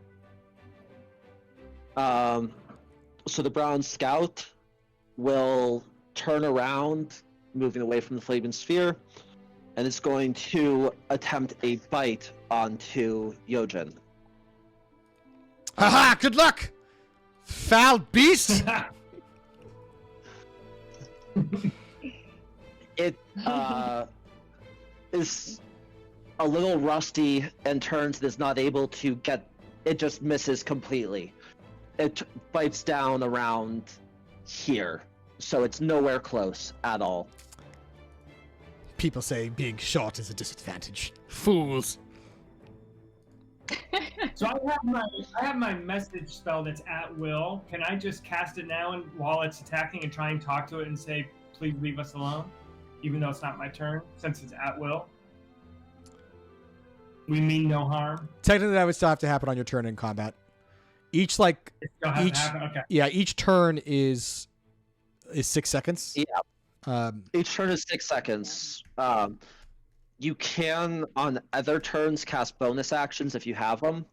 So the brown scout will turn around, moving away from the flaming sphere, and it's going to attempt a bite onto Yojin. Haha! Good luck, foul beast. It is a little rusty and turns and is not able to get. It just misses completely. It bites down around here, so it's nowhere close at all. People say being short is a disadvantage. Fools. So I have my message spell that's at will. Can I just cast it now and while it's attacking and try and talk to it and say, please leave us alone, even though it's not my turn, since it's at will? We mean no harm. Technically, that would still have to happen on your turn in combat. Each It still has each to happen? Okay. yeah, each turn is 6 seconds. Yeah. Each turn is 6 seconds. You can on other turns cast bonus actions if you have them.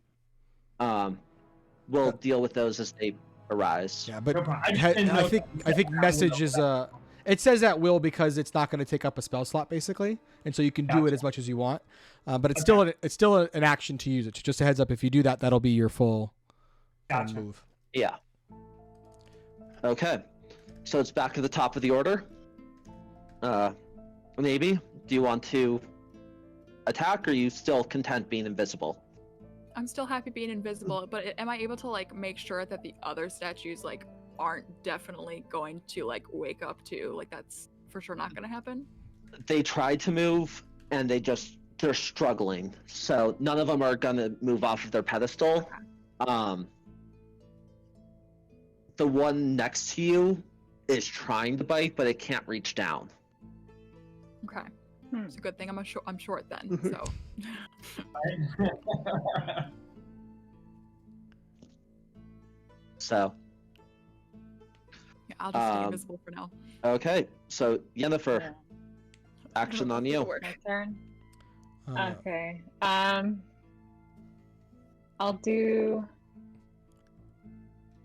We'll deal with those as they arise. Yeah, but No problem. I just didn't know I think that message will. is it says at will because it's not going to take up a spell slot basically, and so you can do it Gotcha. as much as you want. But it's still an action to use it. Just a heads up, if you do that, that'll be your full Gotcha. move. Yeah. Okay. So it's back to the top of the order. Maybe. Do you want to attack, or are you still content being invisible? I'm still happy being invisible, but am I able to like make sure that the other statues like aren't definitely going to like wake up too? Like that's for sure not going to happen. They tried to move, and they're struggling. So none of them are gonna move off of their pedestal. The one next to you is trying to bite, but it can't reach down. Okay. It's a good thing I'm short then. So So yeah, I'll just stay invisible for now. okay. So Yennefer, action on you. My turn. Uh, Okay. I'll do.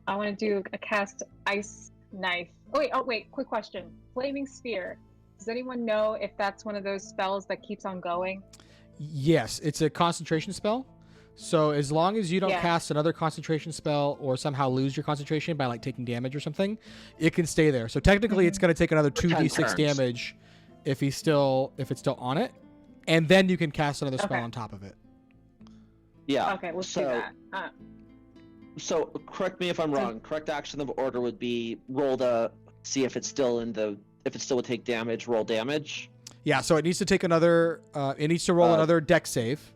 I want to do a cast ice knife. Oh wait. Quick question. Flaming sphere. Does anyone know if that's one of those spells that keeps on going? Yes, it's a concentration spell. So as long as you don't Yeah. cast another concentration spell or somehow lose your concentration by like taking damage or something, it can stay there. So technically, it's going to take another 2d6 turns. damage if it's still on it, and then you can cast another spell Okay. on top of it. Okay, Yeah. let's so, do that. So correct me if I'm wrong. Correct action of order would be roll to see if it still would take damage. Roll damage. Yeah. So it needs to take another. It needs to roll another deck save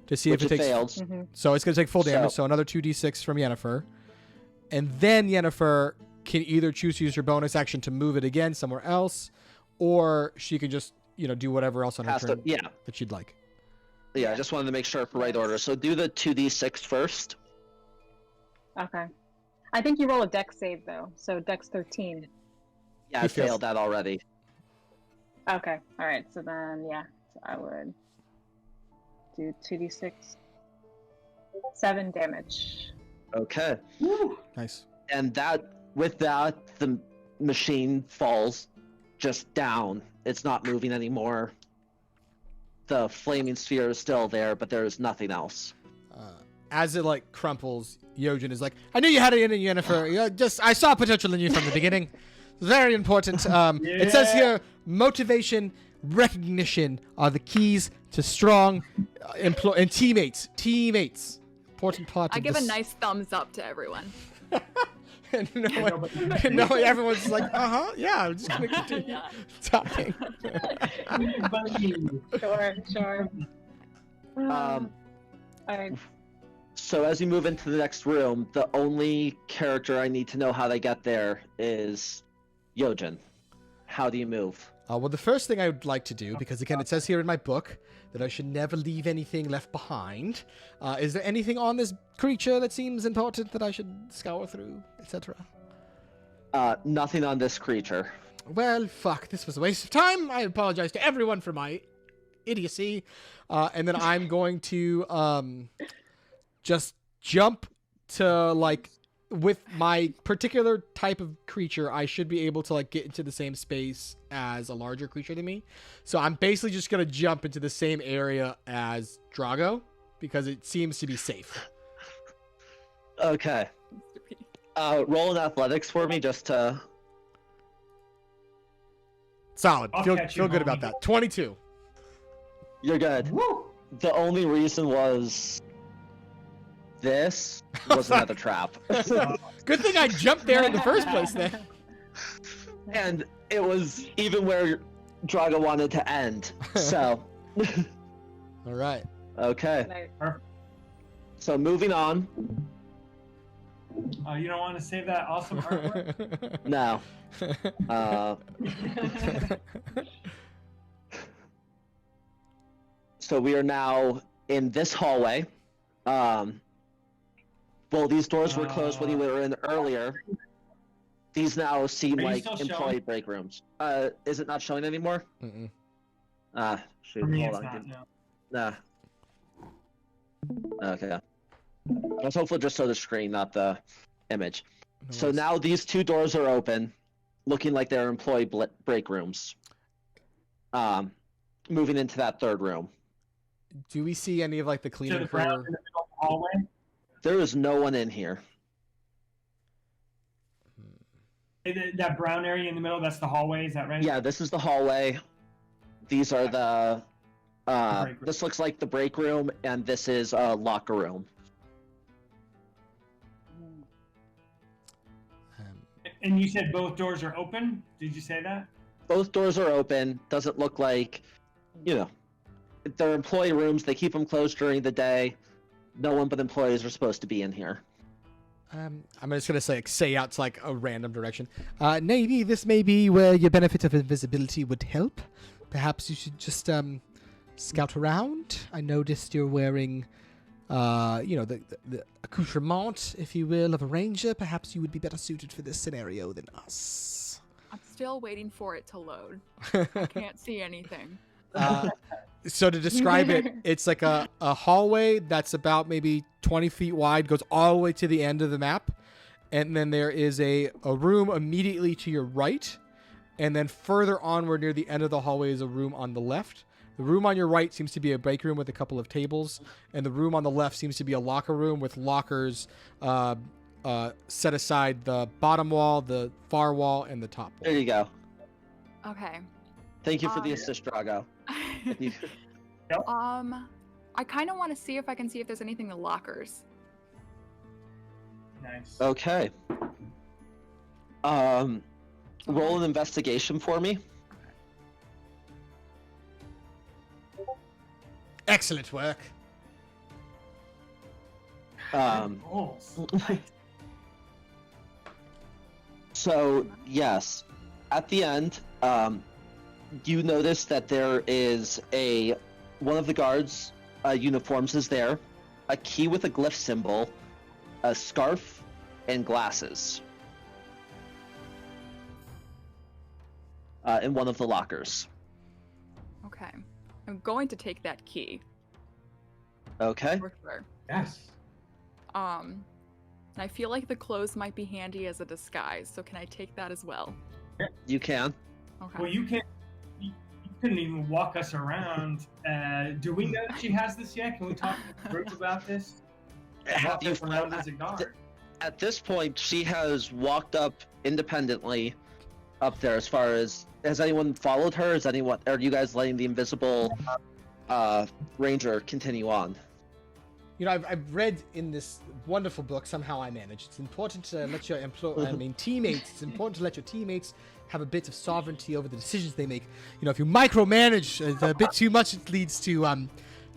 to see if Which it it takes. failed. Mhm. So it's going to take full damage. So- So another 2d6 from Yennefer, and then Yennefer can either choose to use her bonus action to move it again somewhere else, or she can just do whatever else on her Cast turn it. Yeah. that she'd like. Yeah. I just wanted to make sure for right order. So do the 2d6 first. Okay. I think you roll a dex save though, so dex 13. Yeah, He I failed. failed that already. Okay. All right. So then, yeah, so I would do 2d6, 7 damage. Okay. Nice. And with that, the machine falls just down. It's not moving anymore. The flaming sphere is still there, but there is nothing else. As it like crumples, Yojin is like, "I knew you had it in you, Yennefer. I saw potential in you from the beginning. It's very important. It says here, motivation, recognition are the keys to strong and teammates. Teammates, important part. I of give a this." nice thumbs up to everyone. And everyone's like, yeah, I'm just gonna continue talking. Sure. All right. So as you move into the next room, the only character I need to know how they get there is Yojin. How do you move? Well, the first thing I would like to do, because again, it says here in my book that I should never leave anything left behind. Is there anything on this creature that seems important that I should scour through, etc.? Nothing on this creature. Well, fuck, this was a waste of time. I apologize to everyone for my idiocy. And then I'm going to just jump to, like, with my particular type of creature, I should be able to, like, get into the same space as a larger creature than me. So I'm basically just going to jump into the same area as Drago because it seems to be safe. Okay. Roll in athletics for me just to... Solid. I'll Feel catch you, good homie. about that. 22. You're good. Woo! The only reason was... This was another trap. Good thing I jumped there in the first place then. And it was even where Drago wanted to end. So, All right. okay. Perfect. So moving on. You don't want to save that awesome artwork? No. So we are now in this hallway. Well, these doors were closed when you were in earlier. These now seem Are you like still employee showing? break rooms. Is it not showing anymore? Mm-mm. Shoot, For me, hold it's on. not. No. Nah. Okay. Let's hopefully just show the screen, not the image. No So worries. now these two doors are open, looking like they're employee break rooms. Moving into that third room. Do we see any of like the So cleaning the brown crew? in the middle of the hallway. There is no one in here. That brown area in the middle, that's the hallway, is that right? Yeah, this is the hallway. These are the. break room. This looks like the break room, and this is a locker room. And you said both doors are open? Did you say that? Both doors are open. Doesn't look like, they're employee rooms. They keep them closed during the day. No one but employees are supposed to be in here. I'm just gonna say out to like a random direction. Maybe this may be where your benefit of invisibility would help. Perhaps you should just scout around. I noticed you're wearing, the accoutrement, if you will, of a ranger. Perhaps you would be better suited for this scenario than us. I'm still waiting for it to load. I can't see anything. So to describe it, it's like a hallway that's about maybe 20 feet wide, goes all the way to the end of the map. And then there is a room immediately to your right. And then further onward near the end of the hallway is a room on the left. The room on your right seems to be a break room with a couple of tables. And the room on the left seems to be a locker room with lockers set aside the bottom wall, the far wall, and the top wall. There you go. Okay. Thank you for the assist, Drago. I kind of want to see if I can see if there's anything in the lockers. Nice. Okay. Roll an investigation for me. Excellent work. Rolls. So, yes, at the end, you notice that there is one of the guards' uniforms is there, a key with a glyph symbol, a scarf, and glasses. In one of the lockers. Okay. I'm going to take that key. Okay. For sure. Yes. And I feel like the clothes might be handy as a disguise, so can I take that as well? You can. Okay. Well, you couldn't even walk us around. Do we know that she has this yet? Can we talk to the group about this? Have you around as a guard? At this point, she has walked up independently up there. As far as, has anyone followed her? Are you guys letting the invisible ranger continue on? I've read in this wonderful book, Somehow I Manage, it's important to let your teammates, it's important to let your teammates have a bit of sovereignty over the decisions they make. If you micromanage a bit too much, it leads to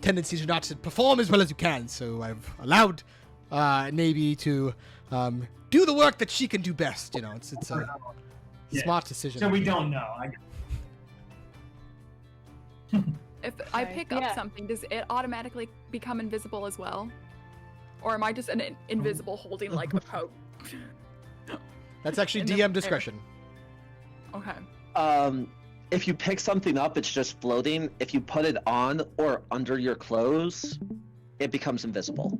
tendency to not perform as well as you can. So I've allowed Nabi to do the work that she can do best. It's a smart decision. So we don't know. If I pick up something, does it automatically become invisible as well? Or am I just an invisible holding like a coat? That's actually DM discretion. Okay. If you pick something up, it's just floating. If you put it on or under your clothes, it becomes invisible.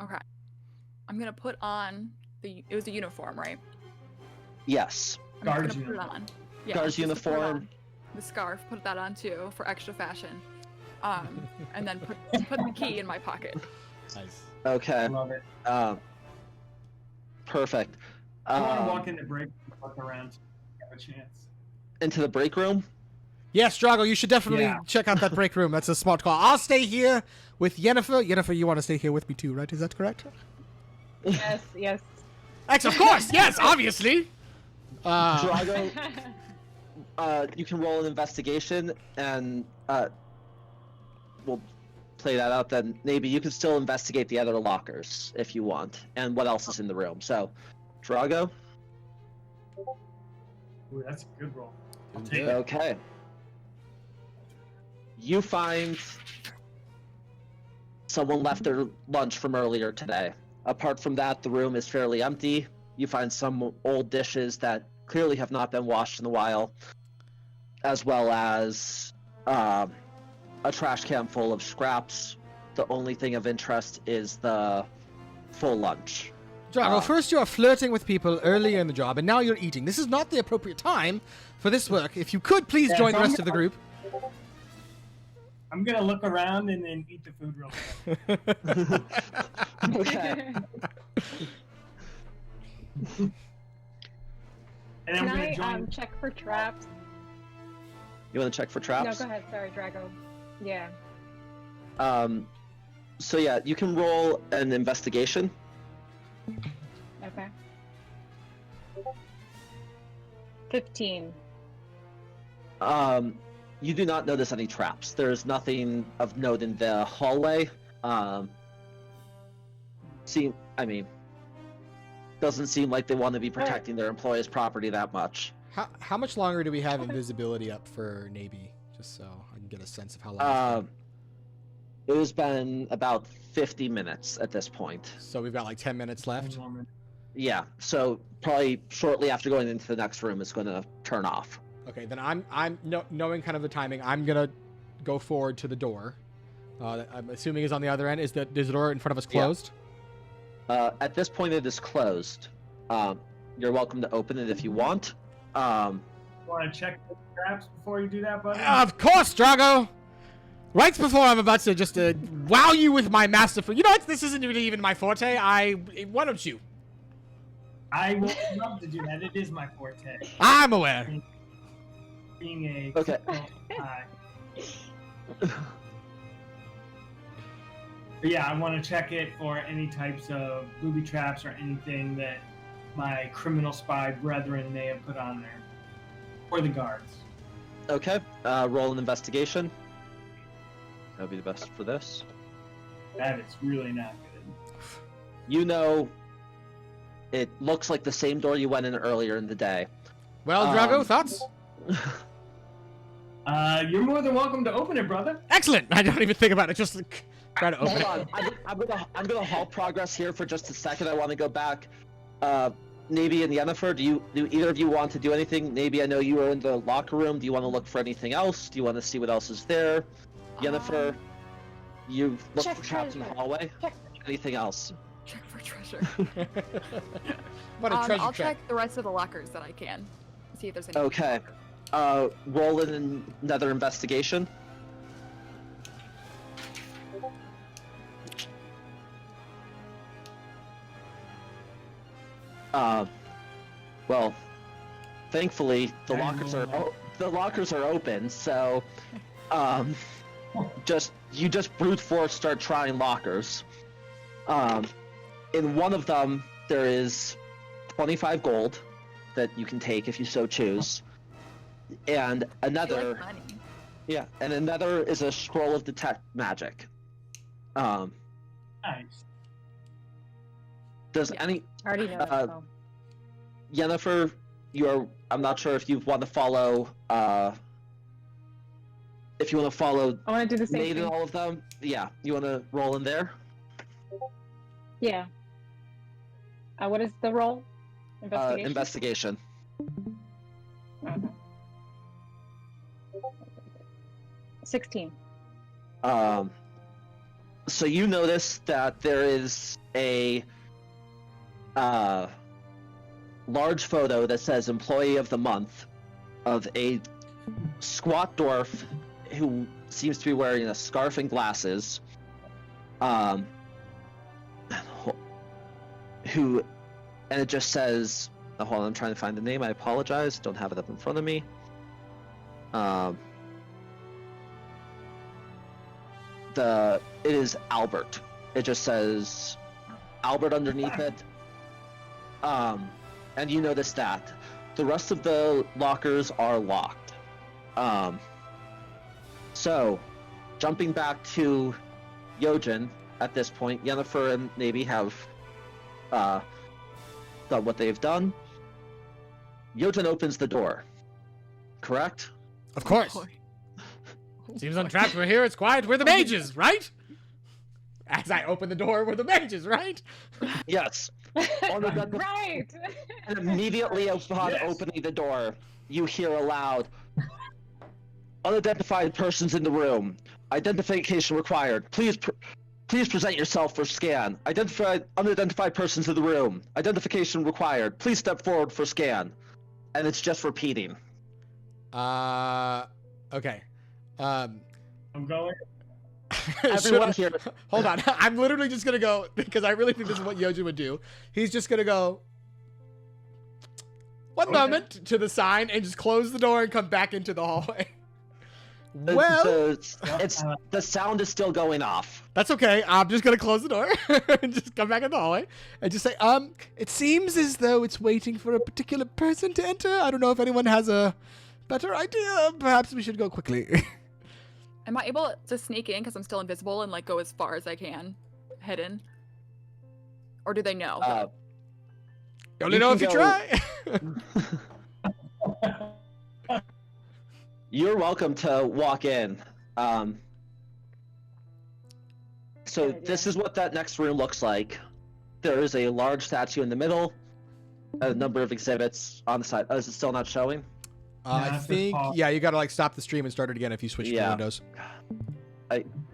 Okay. I'm gonna put on it was a uniform, right? Yes. I'm just Guard's gonna put it uniform. on. Yeah, Guard's just to put it uniform. on. The scarf, put that on too for extra fashion. And then put the key in my pocket. Nice. Okay. Love it. Perfect. I want to walk in the break and look around. Have a chance. Into the break room? Yes, Drago, you should definitely check out that break room. That's a smart call. I'll stay here with Yennefer. Yennefer, you want to stay here with me too, right? Is that correct? Yes. Of course, yes, obviously. Drago, you can roll an investigation, and we'll play that out. Then maybe you can still investigate the other lockers if you want, and what else is in the room. So, Drago. Ooh, that's a good roll. I'll Doing take good. it. Okay. You find someone left their lunch from earlier today. Apart from that, the room is fairly empty. You find some old dishes that clearly have not been washed in a while, as well as a trash can full of scraps. The only thing of interest is the full lunch. Drago, first you are flirting with people earlier in the job, and now you're eating. This is not the appropriate time for this work. If you could please Yeah, join the so rest of the group. I'm gonna look around and then eat the food real quick. Okay. And I'm Can gonna I join. check for traps? You want to check for No, traps? go ahead. Sorry, Drago. Yeah. So yeah, you can roll an investigation. Okay. 15. You do not notice any traps. There's nothing of note in the hallway. Doesn't seem like they want to be protecting their employees' property that much. How much longer do we have invisibility up for Navy? Just so I can get a sense of how long. It has been about 50 minutes at this point. So we've got like 10 minutes left. Yeah, so probably shortly after going into the next room, it's going to turn off. Okay, then knowing kind of the timing, I'm gonna go forward to the door. I'm assuming is on the other end. Is the door in front of us closed? At this point, it is closed. You're welcome to open it if you want. Want to check the traps before you do that, buddy? Of course, Drago. Right before I'm about to just wow you with my masterful. You know what? This isn't really even my forte. Why don't you? I would love to do that. It is my forte. I'm aware. Being a Okay. But yeah, I want to check it for any types of booby traps or anything that my criminal spy brethren may have put on there. Or the guards. Okay, roll an investigation. That would be the best for this. That is really not good. You know, it looks like the same door you went in earlier in the day. Well, Drago, thoughts? You're more than welcome to open it, brother. Excellent. I don't even think about it. Just try to open Hold it. on, I'm gonna halt progress here for just a second. I want to go back. Nabi and Yennefer, do either of you want to do anything? Nabi, I know you were in the locker room. Do you want to look for anything else? Do you want to see what else is there? Yennefer, you've looked check for traps in the treasure. hallway. Check. Anything else? Check for treasure. What a treasure I'll check. check the rest of the lockers that I can. See if there's any. Okay. Roll in another investigation. Well, thankfully the lockers are open, so you just brute force start trying lockers. In one of them there is 25 gold that you can take if you so choose, and another and another is a scroll of detect magic. Nice. Does any I already know. Oh. Yennefer, I'm not sure if you want to follow. If you want to follow I want to do the same Nate and thing. all of them, yeah, you want to roll in there. Yeah. What is the role? Investigation. Investigation. Okay. 16. So you notice that there is a large photo that says Employee of the Month of a squat dwarf who seems to be wearing a scarf and glasses. And it just says, hold on, I'm trying to find the name. I apologize. Don't have it up in front of me. It is Albert. It just says Albert underneath it. And you notice that the rest of the lockers are locked. So, jumping back to Yojin, at this point, Yennefer and Nabi have done what they've done. Yojin opens the door. Correct? Of course. Seems on track. We're here. It's quiet. We're the mages, right? As I open the door, we're the mages, right? Yes. Right. And immediately upon opening the door, you hear aloud, unidentified persons in the room. Identification required. Please present yourself for scan. Unidentified persons in the room. Identification required. Please step forward for scan. And it's just repeating. Okay. I'm going. Everyone here. Hold on. I'm literally just going to go, because I really think this is what Yojin would do. He's just going to go, one moment, to the sign, and just close the door and come back into the hallway. Well, the sound is still going off. that's okay. I'm just going to close the door and just come back in the hallway and just say, it seems as though it's waiting for a particular person to enter. I don't know if anyone has a better idea. Perhaps we should go quickly. Am I able to sneak in because I'm still invisible and like go as far as I can, hidden? Or do they know? You only know if you try. You're welcome to walk in. So this is what that next room looks like. There is a large statue in the middle, a number of exhibits on the side. Oh, is it still not showing? I think, yeah, you gotta like stop the stream and start it again if you switch to Windows.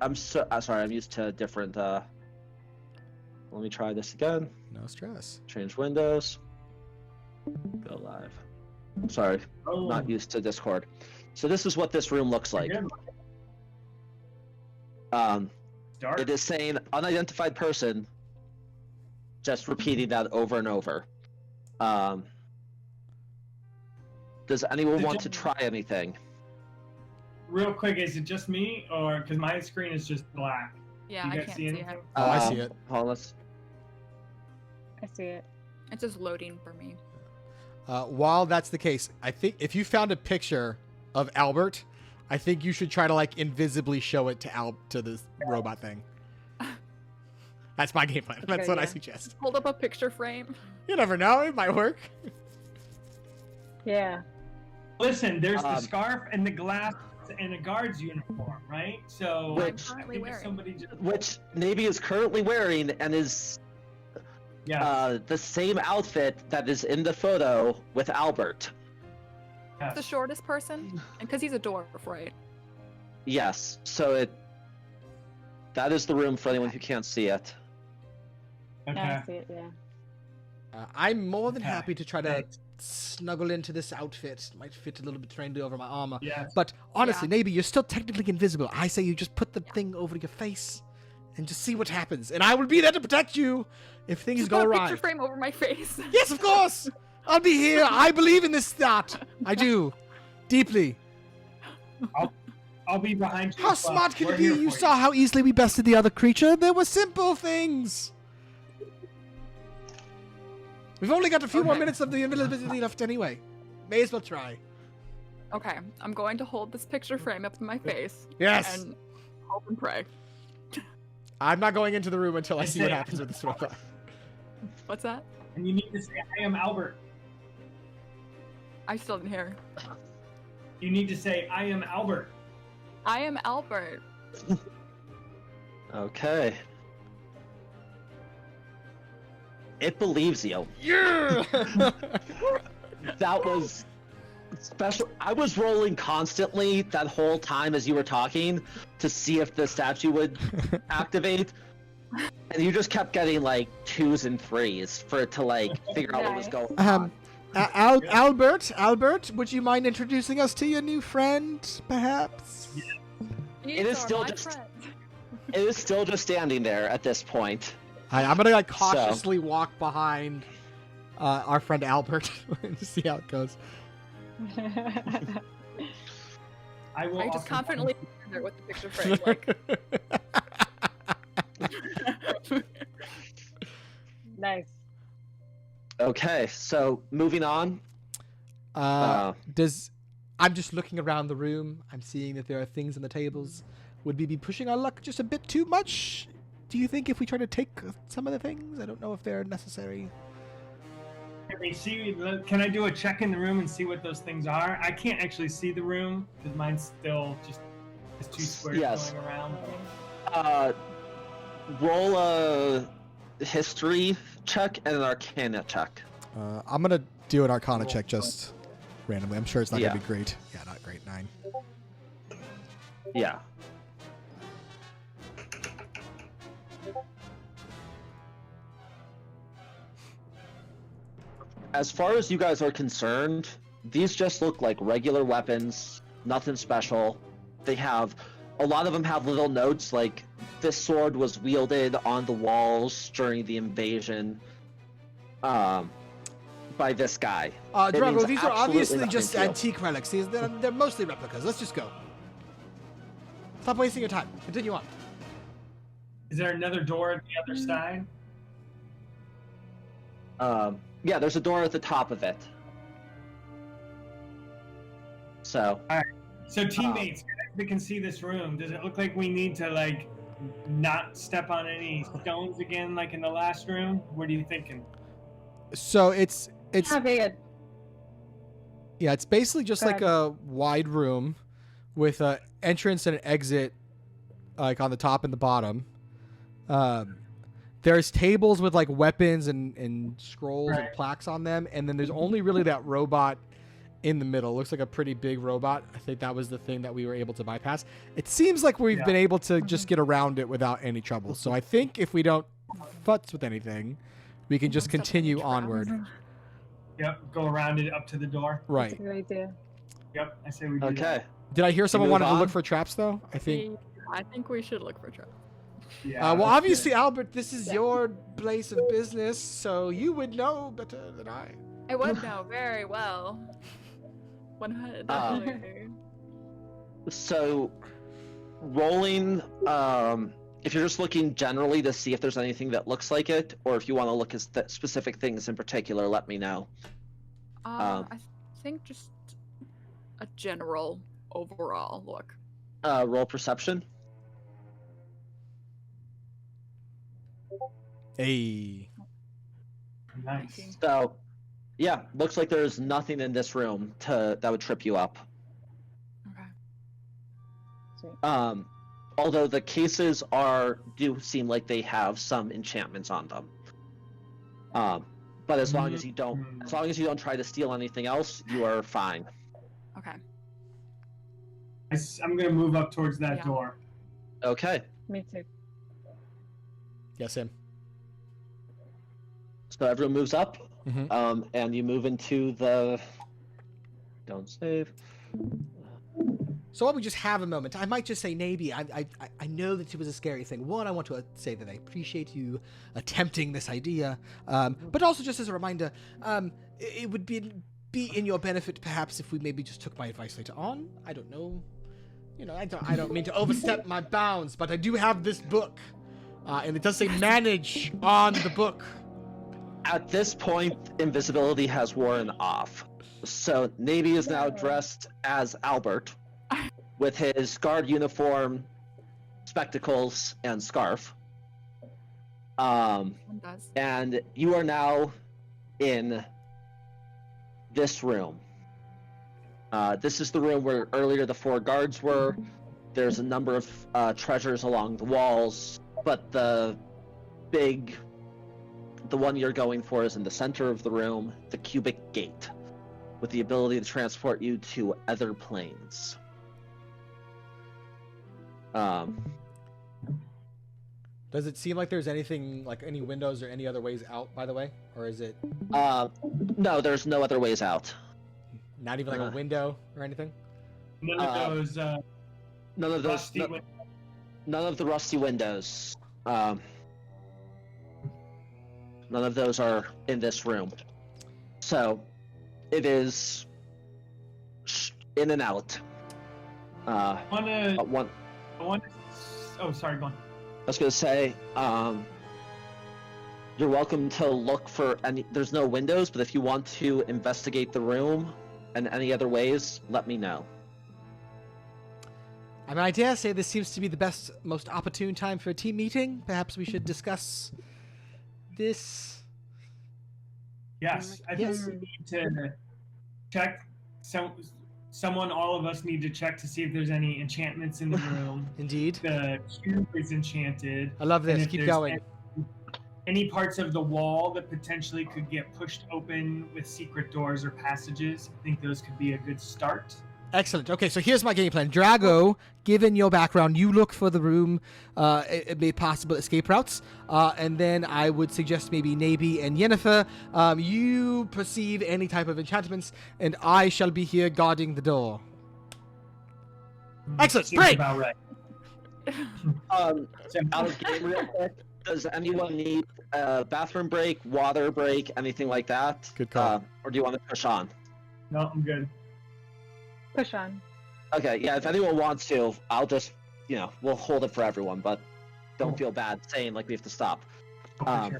I'm sorry, I'm used to different, let me try this again. No stress. Change Windows. Go live. Sorry, not used to Discord. So this is what this room looks like. It is saying unidentified person, just repeating that over and over. Does anyone want to try anything? Real quick, is it just me, or because my screen is just black? Yeah, I can't see it. Oh, I see it. Hold on, I see it. It's just loading for me. While that's the case, I think if you found a picture of Albert, I think you should try to like invisibly show it to this robot thing. That's my game plan. That's what I suggest. Hold up a picture frame. You never know. It might work. Yeah. Listen, there's the scarf and the glass and a guard's uniform, right? So which Nabi is currently wearing and is the same outfit that is in the photo with Albert. Yes. The shortest person? And because he's a dwarf, right? Yes. So that is the room for anyone who can't see it. Okay. I see it, yeah. I'm more than happy to try to snuggle into this outfit. Might fit a little bit trendy over my armor. Yes. But honestly, maybe you're still technically invisible. I say you just put the thing over your face and just see what happens. And I will be there to protect you if things Just go put a awry. picture frame over my face. Yes, of course. I'll be here. I believe in this start. I do. Deeply. I'll be behind you. How smart can you be? You saw how easily we bested the other creature. There were simple things. We've only got a few more minutes of the invisibility left anyway. May as well try. Okay, I'm going to hold this picture frame up to my face. Yes. And hope and pray. I'm not going into the room until I see what happens with this robot. What's that? And you need to say, I am Albert. I still didn't hear. You need to say, I am Albert. I am Albert. Okay. It believes you. Yeah! That was special. I was rolling constantly that whole time as you were talking to see if the statue would activate. And you just kept getting like 2s and 3s for it to like figure out what was going on. Albert, would you mind introducing us to your new friend, perhaps? It is still just standing there at this point. I'm gonna like cautiously walk behind our friend Albert and see how it goes. I just confidently stand there with the picture frame, like. Nice. Okay, so moving on. I'm just looking around the room. I'm seeing that there are things on the tables. Would we be pushing our luck just a bit too much? Do you think if we try to take some of the things? I don't know if they're necessary. Can I do a check in the room and see what those things are? I can't actually see the room because mine's still just two squares going around. Roll a history check and an arcana check. I'm gonna do an arcana check just randomly. I'm sure it's not gonna be great. Yeah, not great. 9. Yeah. As far as you guys are concerned, these just look like regular weapons, nothing special. They have, a lot of them have little notes like, this sword was wielded on the walls during the invasion by this guy. Drago, these are obviously nothing just to you. antique relics. They're mostly replicas. Let's just go. Stop wasting your time. Continue on. Is there another door at the other side? Yeah, there's a door at the top of it. So. All right. So teammates, we can see this room. Does it look like we need to like not step on any stones again, like in the last room? What are you thinking? So it's Yeah, it's basically just like a wide room with an entrance and an exit, like on the top and the bottom. There's tables with like weapons and scrolls and plaques on them, and then there's only really that robot in the middle. Looks like a pretty big robot. I think that was the thing that we were able to bypass. It seems like we've been able to just get around it without any trouble. So I think if we don't futz with anything, we can just continue onward. Yep, go around it up to the door. Right. That's a good idea. Yep, I say we do Okay. that. Did I hear someone move wanted to on? look for traps though? I think. I think we should look for traps. Yeah, Well, that's obviously, good. Albert, this is your place of business, so you would know better than I. I would know very well. Definitely. So, rolling, if you're just looking generally to see if there's anything that looks like it, or if you want to look at specific things in particular, let me know. I think just a general overall look. Roll perception. Hey. Nice. So, yeah, looks like there's nothing in this room that would trip you up. Okay. Although the cases do seem like they have some enchantments on them. But as long as you don't try to steal anything else, you are fine. Okay. I'm gonna move up towards that Yeah. door. Okay. Me too. Yes, him. So everyone moves up, Mhm. and you move into the. Don't save. So while we just have a moment, I might just say, Nabi, I know that it was a scary thing. One, I want to say that I appreciate you attempting this idea, but also just as a reminder, it would be in your benefit perhaps if we maybe just took my advice later on. I don't know. I don't mean to overstep my bounds, but I do have this book, and it does say manage on the book. At this point, invisibility has worn off. So Nabi is now dressed as Albert, with his guard uniform, spectacles, and scarf. One does. And you are now in this room. This is the room where earlier the 4 guards were. There's a number of treasures along the walls, but the one you're going for is in the center of the room, the cubic gate, with the ability to transport you to other planes. Does it seem like there's anything, like any windows or any other ways out, by the way? Or is it No, there's no other ways out. not even like a window or anything? None of those. None of those. Rusty None of the rusty windows. None of those are in this room. So, it is in and out. I One. Oh, sorry, go on. I was gonna say, you're welcome to look for any. There's no windows, but if you want to investigate the room in any other ways, let me know. I mean, I dare say this seems to be the best, most opportune time for a team meeting. Perhaps we should discuss this. Yes, I think we need to check. Someone, all of us need to check to see if there's any enchantments in the room. Indeed. The cube is enchanted. I love and this. if Keep there's going. Any parts of the wall that potentially could get pushed open with secret doors or passages, I think those could be a good start. Excellent. Okay, so here's my game plan. Drago, given your background, you look for the room, made possible escape routes, and then I would suggest maybe Nabi and Yennefer. You perceive any type of enchantments, and I shall be here guarding the door. Excellent. Seems Great. about right. Out of game real quick, does anyone need a bathroom break, water break, anything like that? Good call. Or do you want to push on? No, I'm good. Push on. Okay, yeah, if anyone wants to, I'll just, we'll hold it for everyone, but don't feel bad saying, like, we have to stop. Sure.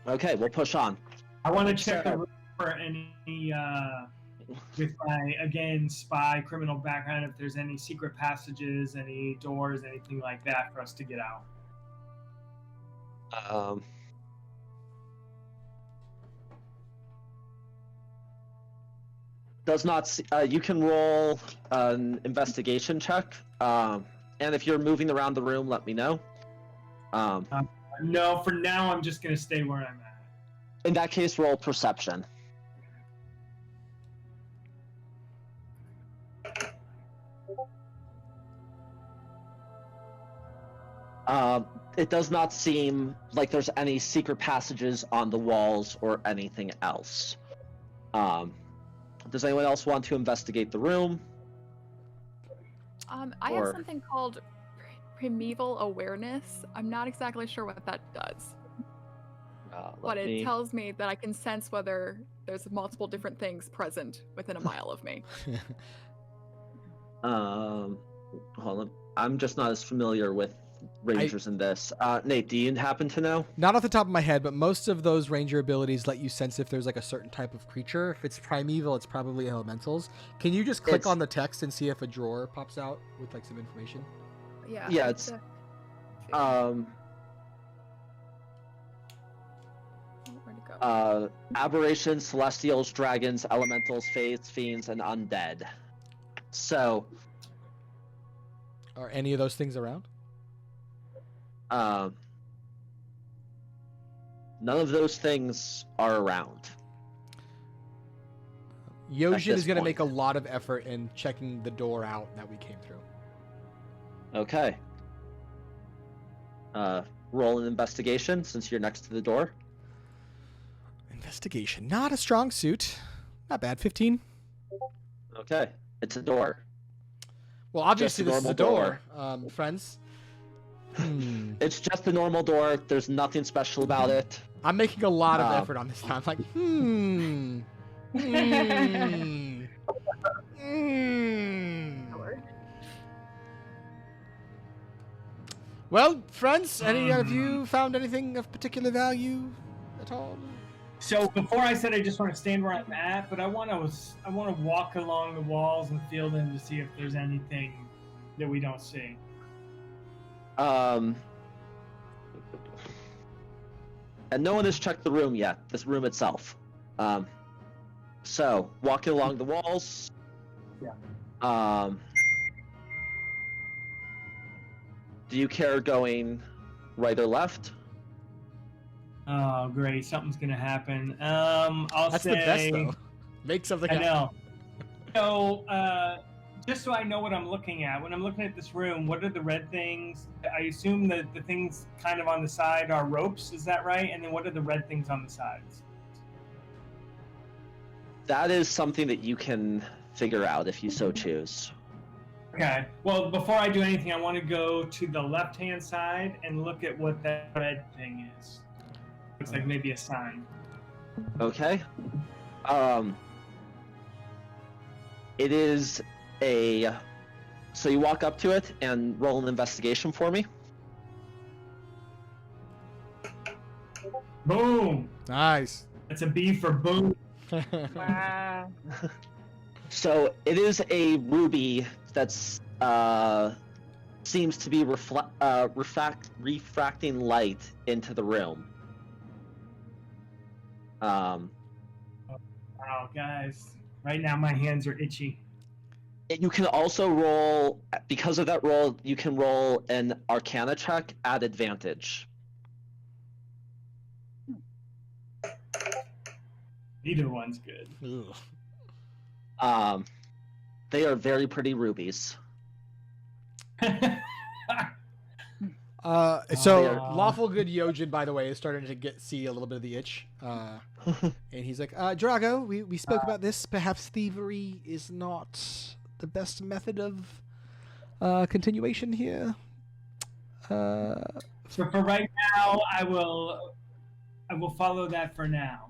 Okay, we'll push on. I want to check the room for any, with my, again, spy criminal background, if there's any secret passages, any doors, anything like that for us to get out. Does not. You can roll an investigation check, and if you're moving around the room, let me know. No, for now, I'm just gonna stay where I'm at. In that case, roll perception. It does not seem like there's any secret passages on the walls or anything else. Does anyone else want to investigate the room? I have something called primeval awareness. I'm not exactly sure what that does. But it tells me that I can sense whether there's multiple different things present within a mile of me. Hold on. I'm just not as familiar with rangers in this. Nate, do you happen to know? Not off the top of my head, but most of those ranger abilities let you sense if there's like a certain type of creature. If it's primeval, it's probably elementals. Can you just click on the text and see if a drawer pops out with like some information? Yeah. Yeah, it's Where'd it go? aberrations, celestials, dragons, elementals, fates, fiends, and undead. So, Are any of those things around? none of those things are around. Yojin is going to point. make a lot of effort in checking the door out that we came through. Okay. Roll an investigation since you're next to the door. Investigation. Not a strong suit. Not bad. 15. Okay. It's a door. Well, obviously Just a this is a door, friends. It's just a normal door. There's nothing special about it. I'm making a lot of effort on this time. Like, Well, friends, any of you found anything of particular value at all? So before I said I just want to stand where I'm at, but I want to walk along the walls and feel them to see if there's anything that we don't see. And no one has checked the room yet. This room itself. So walking along the walls. Yeah. Do you care going right or left? Oh, great! Something's gonna happen. That's say the best though. Make something. I know. So, just so I know what I'm looking at, when I'm looking at this room, what are the red things? I assume that the things kind of on the side are ropes. Is that right? And then what are the red things on the sides? That is something that you can figure out if you so choose. Okay. Well, before I do anything, I want to go to the left-hand side and look at what that red thing is. Looks like maybe a sign. Okay. It is a... So you walk up to it and roll an investigation for me. Boom! Nice. That's a B for boom. Wow. So it is a ruby that's seems to be refracting light into the room. Wow, guys. Right now my hands are itchy. You can also roll, because of that roll, you can roll an Arcana check at advantage. Either one's good. Ugh. They are very pretty rubies. So lawful good Yojin, by the way, is starting to see a little bit of the itch. And he's like, Drago, we spoke about this. Perhaps thievery is not the best method of continuation here. So for right now, I will follow that for now.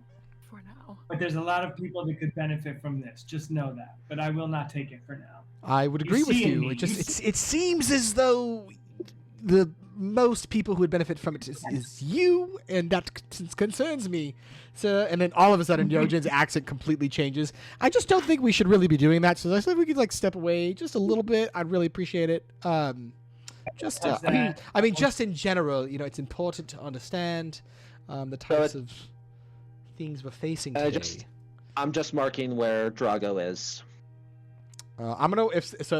For now. But there's a lot of people that could benefit from this. Just know that. But I will not take it for now. I would agree with see in you. me. It seems as though the most people who would benefit from it is you, and that concerns me. So, and then all of a sudden, Yojin's accent completely changes. I just don't think we should really be doing that. So I think we could like step away just a little bit. I'd really appreciate it. I mean, just in general, you know, it's important to understand the types of things we're facing today. I'm just marking where Drago is. I'm gonna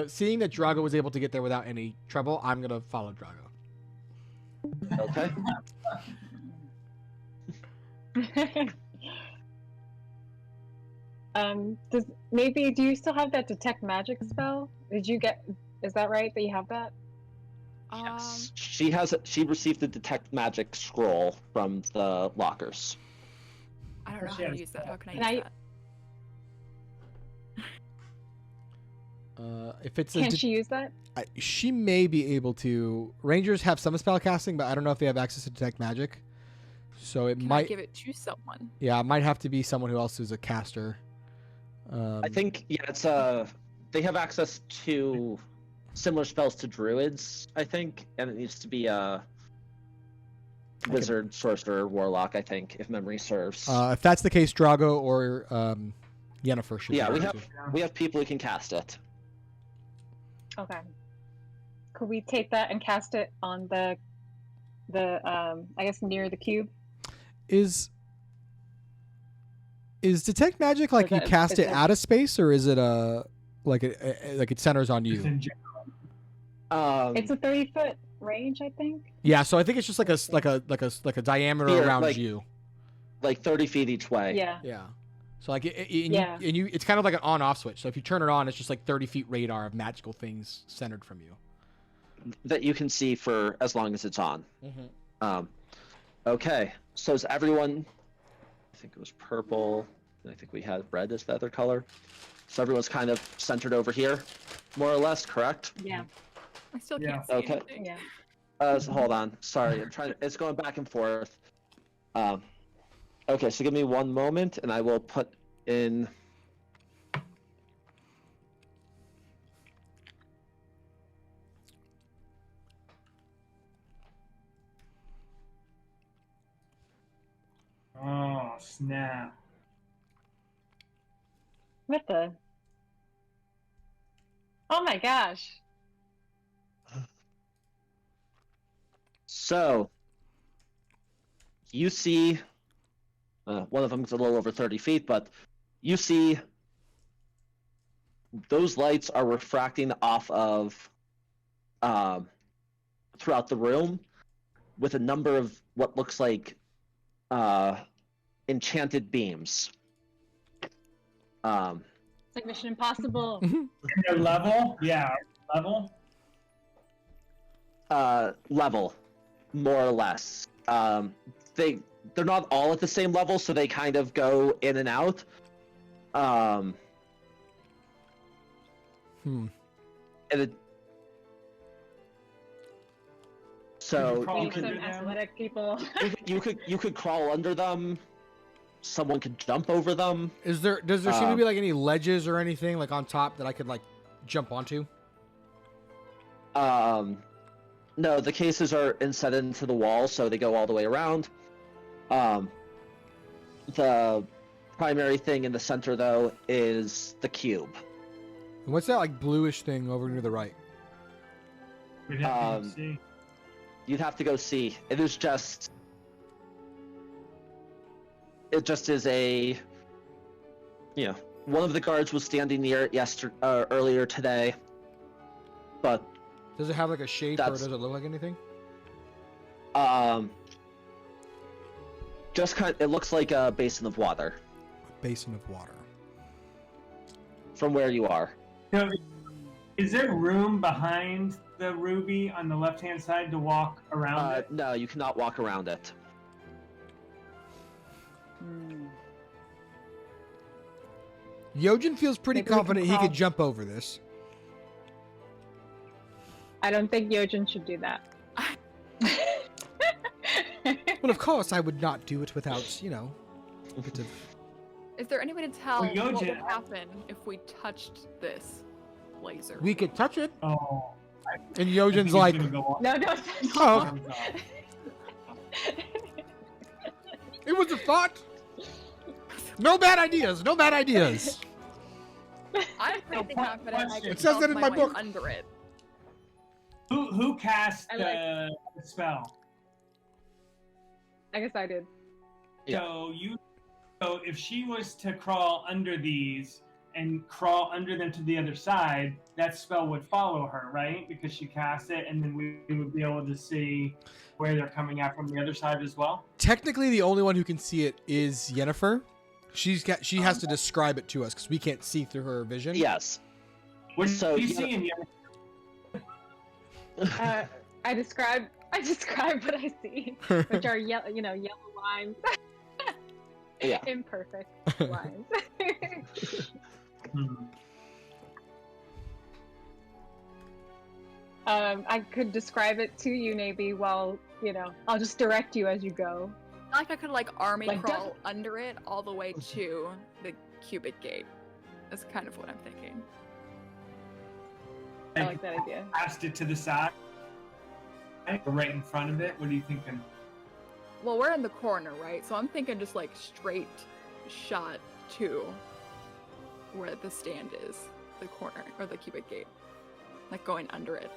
seeing that Drago was able to get there without any trouble, I'm gonna follow Drago. Okay. Do you still have that detect magic spell? Is that right that you have that? Yes. She received the detect magic scroll from the lockers. I don't know how to use that. How can I use that? If it's Can she use that? She may be able to. Rangers have some spell casting, but I don't know if they have access to detect magic. So it might I give it to someone. Yeah, it might have to be someone who else is a caster. I think it's they have access to similar spells to druids, I think, and it needs to be a wizard, sorcerer, warlock, I think, if memory serves. If that's the case, Drago or Yennefer should. Yeah, we have people who can cast it. Okay. Could we take that and cast it on the I guess near the cube? Is detect magic like you cast it out of space, or is it like it centers on you? It's a 30-foot range, I think. Yeah, so I think it's just like a diameter around you, like 30 feet each way. Yeah. Yeah. So like it's kind of like an on-off switch. So if you turn it on, it's just like 30 feet radar of magical things centered from you that you can see for as long as it's on. Mm-hmm. Okay, so is everyone? I think it was purple. I think we had red as the other color. So everyone's kind of centered over here, more or less, correct? Yeah. I still can't see anything. Yeah. So hold on. Sorry, it's going back and forth. Okay, so give me one moment, and I will put in. Oh, snap. What the? Oh my gosh. So, you see, one of them is a little over 30 feet, but you see those lights are refracting off of throughout the room with a number of what looks like enchanted beams. It's like Mission Impossible. Their level? Yeah, level? Level, more or less. They're not all at the same level, so they kind of go in and out. And so you Some athletic people. you could crawl under them. Someone could jump over them. Does there seem to be like any ledges or anything like on top that I could like jump onto? No, the cases are inset into the wall, so they go all the way around. The primary thing in the center, though, is the cube. And what's that like bluish thing over near the right? We'd have to see. You'd have to go see. It is just. It just is a. You know, one of the guards was standing near it earlier today. But. Does it have like a shape or does it look like anything? Just it looks like a basin of water. A basin of water. From where you are. So, is there room behind the ruby on the left-hand side to walk around it? No, you cannot walk around it. Yojin feels pretty confident he could jump over this. I don't think Yojin should do that. Well, of course, I would not do it without, you know, a bit of... Is there any way to tell Well, what Yojin- would happen if we touched this laser? We could touch it. Oh. And Yojin's like, No, don't. oh, it was a thought. No bad ideas. No bad ideas. I'm pretty confident I It could says melt that in my way book. under it. Who cast I the spell? I guess I did. Yeah. So if she was to crawl under these and crawl under them to the other side, that spell would follow her, right? Because she cast it, and then we would be able to see where they're coming out from the other side as well. Technically, the only one who can see it is Yennefer. She has to describe it to us because we can't see through her vision. Yes. What So, are you yeah. seeing? I describe what I see, which are yellow lines. Yeah. Imperfect lines. I could describe it to you maybe while, I'll just direct you as you go. I like I could like army Like, crawl under it all the way to the cubic gate. That's kind of what I'm thinking. I like that idea. Cast it to the side, right in front of it. What are you thinking? Well, we're in the corner, right? So I'm thinking just like straight shot to where the stand is, the corner or the cubic gate, like going under it.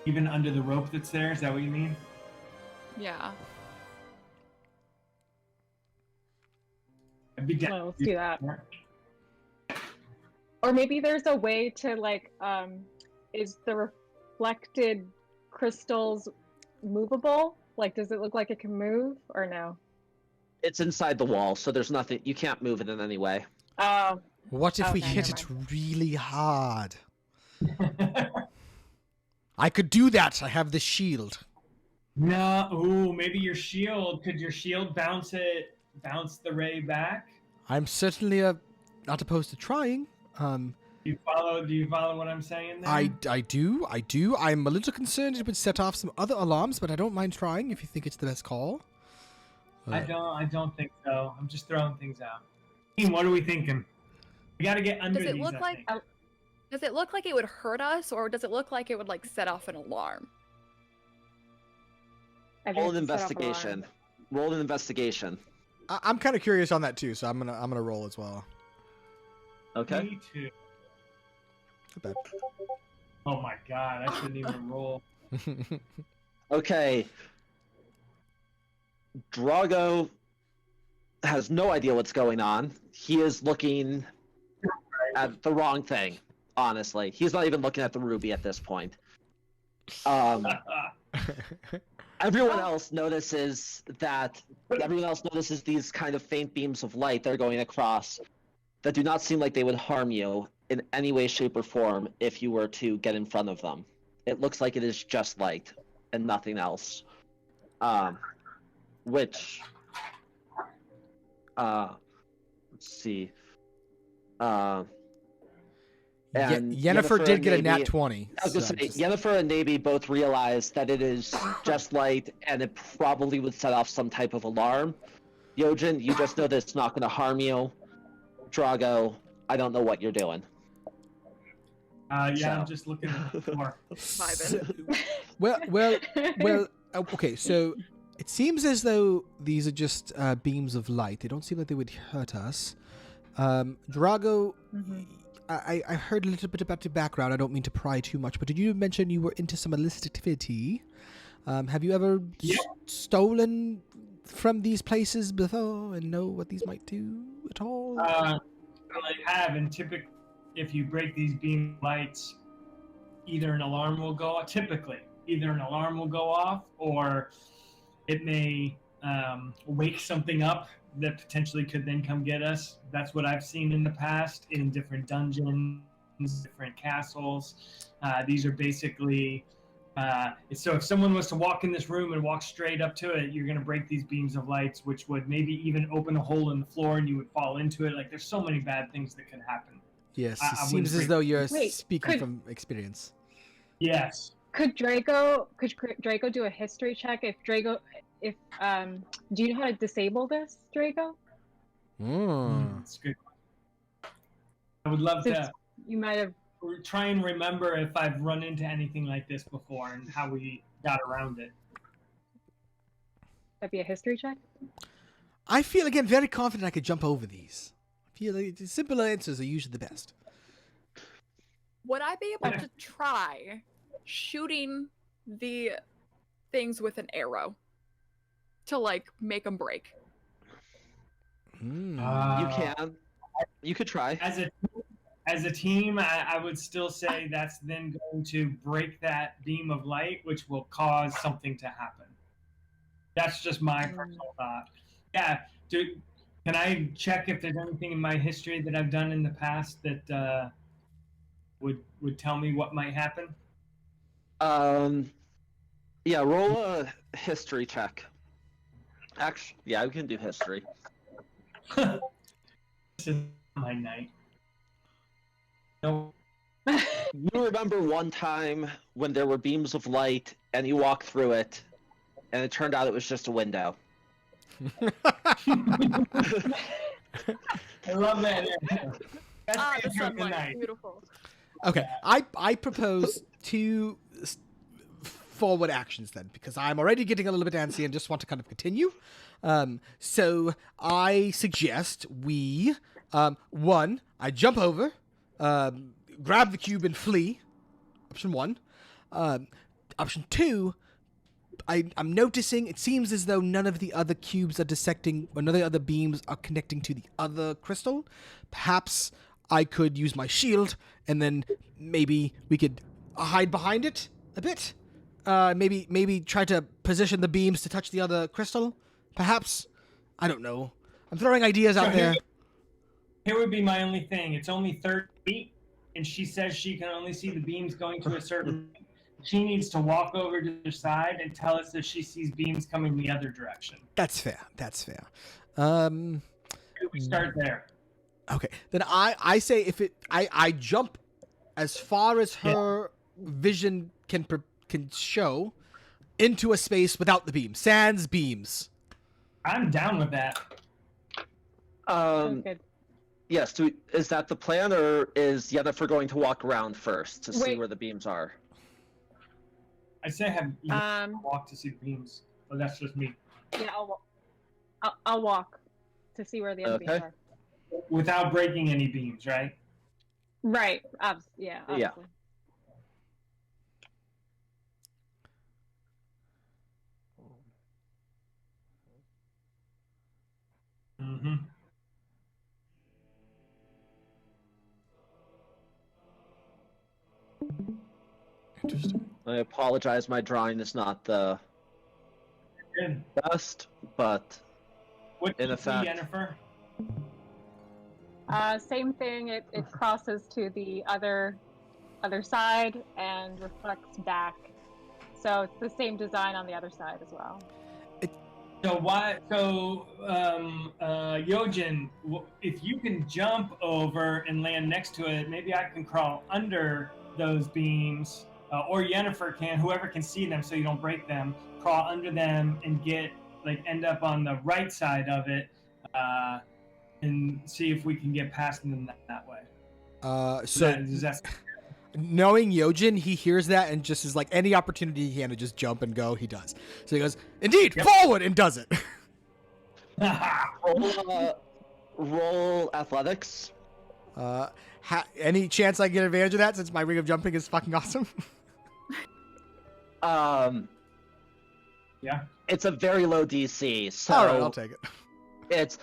Even under the rope that's there? Is that what you mean? Yeah. I'd be down. Well, let's do that. Or maybe there's a way to is the reflected crystals movable? Like, does it look like it can move or no? It's inside the wall, so there's nothing. You can't move it in any way. Oh. What if we Okay, hit never it really hard? I could do that. I have this shield. No. Ooh, maybe your shield. Could your shield bounce the ray back? I'm certainly not opposed to trying. Do you follow what I'm saying there? I do. I'm a little concerned it would set off some other alarms, but I don't mind trying if you think it's the best call. I don't think so. I'm just throwing things out. Team, what are we thinking? We got to get under Does it these. look like? Does it look like it would hurt us, or does it look like it would like set off an alarm? Roll an investigation. Roll an investigation. I'm kind of curious on that too, so I'm gonna roll as well. Okay. Me too. Not bad. Oh my god, I shouldn't even roll. Okay. Drago has no idea what's going on. He is looking at the wrong thing, honestly. He's not even looking at the ruby at this point. Everyone else notices these kind of faint beams of light that are going across that do not seem like they would harm you in any way, shape, or form if you were to get in front of them. It looks like it is just light and nothing else. Which, let's see. And Yennefer did get a nat Nabi- 20. I was gonna so say, just- Yennefer and Nabi both realize that it is just light and it probably would set off some type of alarm. Yojin, you just know that it's not going to harm you. Drago, I don't know what you're doing. Yeah, So. I'm just looking for. Vibing. Well, okay, so it seems as though these are just beams of light. They don't seem like they would hurt us. Drago, Mhm. I heard a little bit about your background. I don't mean to pry too much, but did you mention you were into some illicit activity? Have you ever stolen from these places before and know what these might do at all? I have, and typically, if you break these beam lights, either an alarm will go off. Typically, either an alarm will go off, or it may wake something up that potentially could then come get us. That's what I've seen in the past in different dungeons, different castles. These are basically. So if someone was to walk in this room and walk straight up to it, you're going to break these beams of lights, which would maybe even open a hole in the floor and you would fall into it. Like, there's so many bad things that could happen. Yes, I it seems as wouldn't though you're Wait, speaking could- from experience. Yes. Could Draco do a history check? Do you know how to disable this, Draco? That's good. I would love Since to you might have. try and remember if I've run into anything like this before and how we got around it. That'd be a history check. I feel, again, very confident I could jump over these. I feel like the simple answers are usually the best. Would I be able to try shooting the things with an arrow to like make them break? Hmm. You can. You could try. As a team, I would still say that's then going to break that beam of light, which will cause something to happen. That's just my personal thought. Yeah, can I check if there's anything in my history that I've done in the past that would tell me what might happen? Yeah, roll a history check. Actually, yeah, we can do history. This is my night. No. You remember one time when there were beams of light and you walked through it, and it turned out it was just a window. I love that. That's The a good sunlight, night. beautiful. Okay, I propose two forward actions then, because I'm already getting a little bit antsy and just want to kind of continue. So I suggest we, one, I jump over, grab the cube and flee. Option one. Option two, I'm noticing it seems as though none of the other cubes are dissecting, or none of the other beams are connecting to the other crystal. Perhaps I could use my shield, and then maybe we could hide behind it a bit. Maybe try to position the beams to touch the other crystal. Perhaps. I don't know. I'm throwing ideas out there. Here would be my only thing. It's only 30 feet, and she says she can only see the beams going to a certain. She needs to walk over to the side and tell us if she sees beams coming the other direction. That's fair. That's fair. We start there. Okay. Then I say if it I jump as far as her vision can show into a space without the beam. Sans beams. I'm down with that. Sounds good. Yes, is that the plan, or is Yennefer going to walk around first to see Wait. where the beams are? I say have you walk to see the beams, but that's just me. Yeah, I'll walk to see where the other beams Okay. are. Without breaking any beams, right? Right. Yeah. Obviously. Yeah. Mm-hmm. Interesting. I apologize, my drawing is not the Good. best, but What In do you see, effect. Yennefer? Same thing. It crosses to the other side and reflects back. So it's the same design on the other side as well. Yojin, if you can jump over and land next to it, maybe I can crawl under those beams, or Yennefer can, whoever can see them so you don't break them, crawl under them and end up on the right side of it, and see if we can get past them that way. Knowing Yojin, he hears that and just is like, any opportunity he can to just jump and go, he does. roll athletics. Any chance I can get advantage of that since my ring of jumping is fucking awesome? Yeah. It's a very low DC, so All right, I'll take it. it's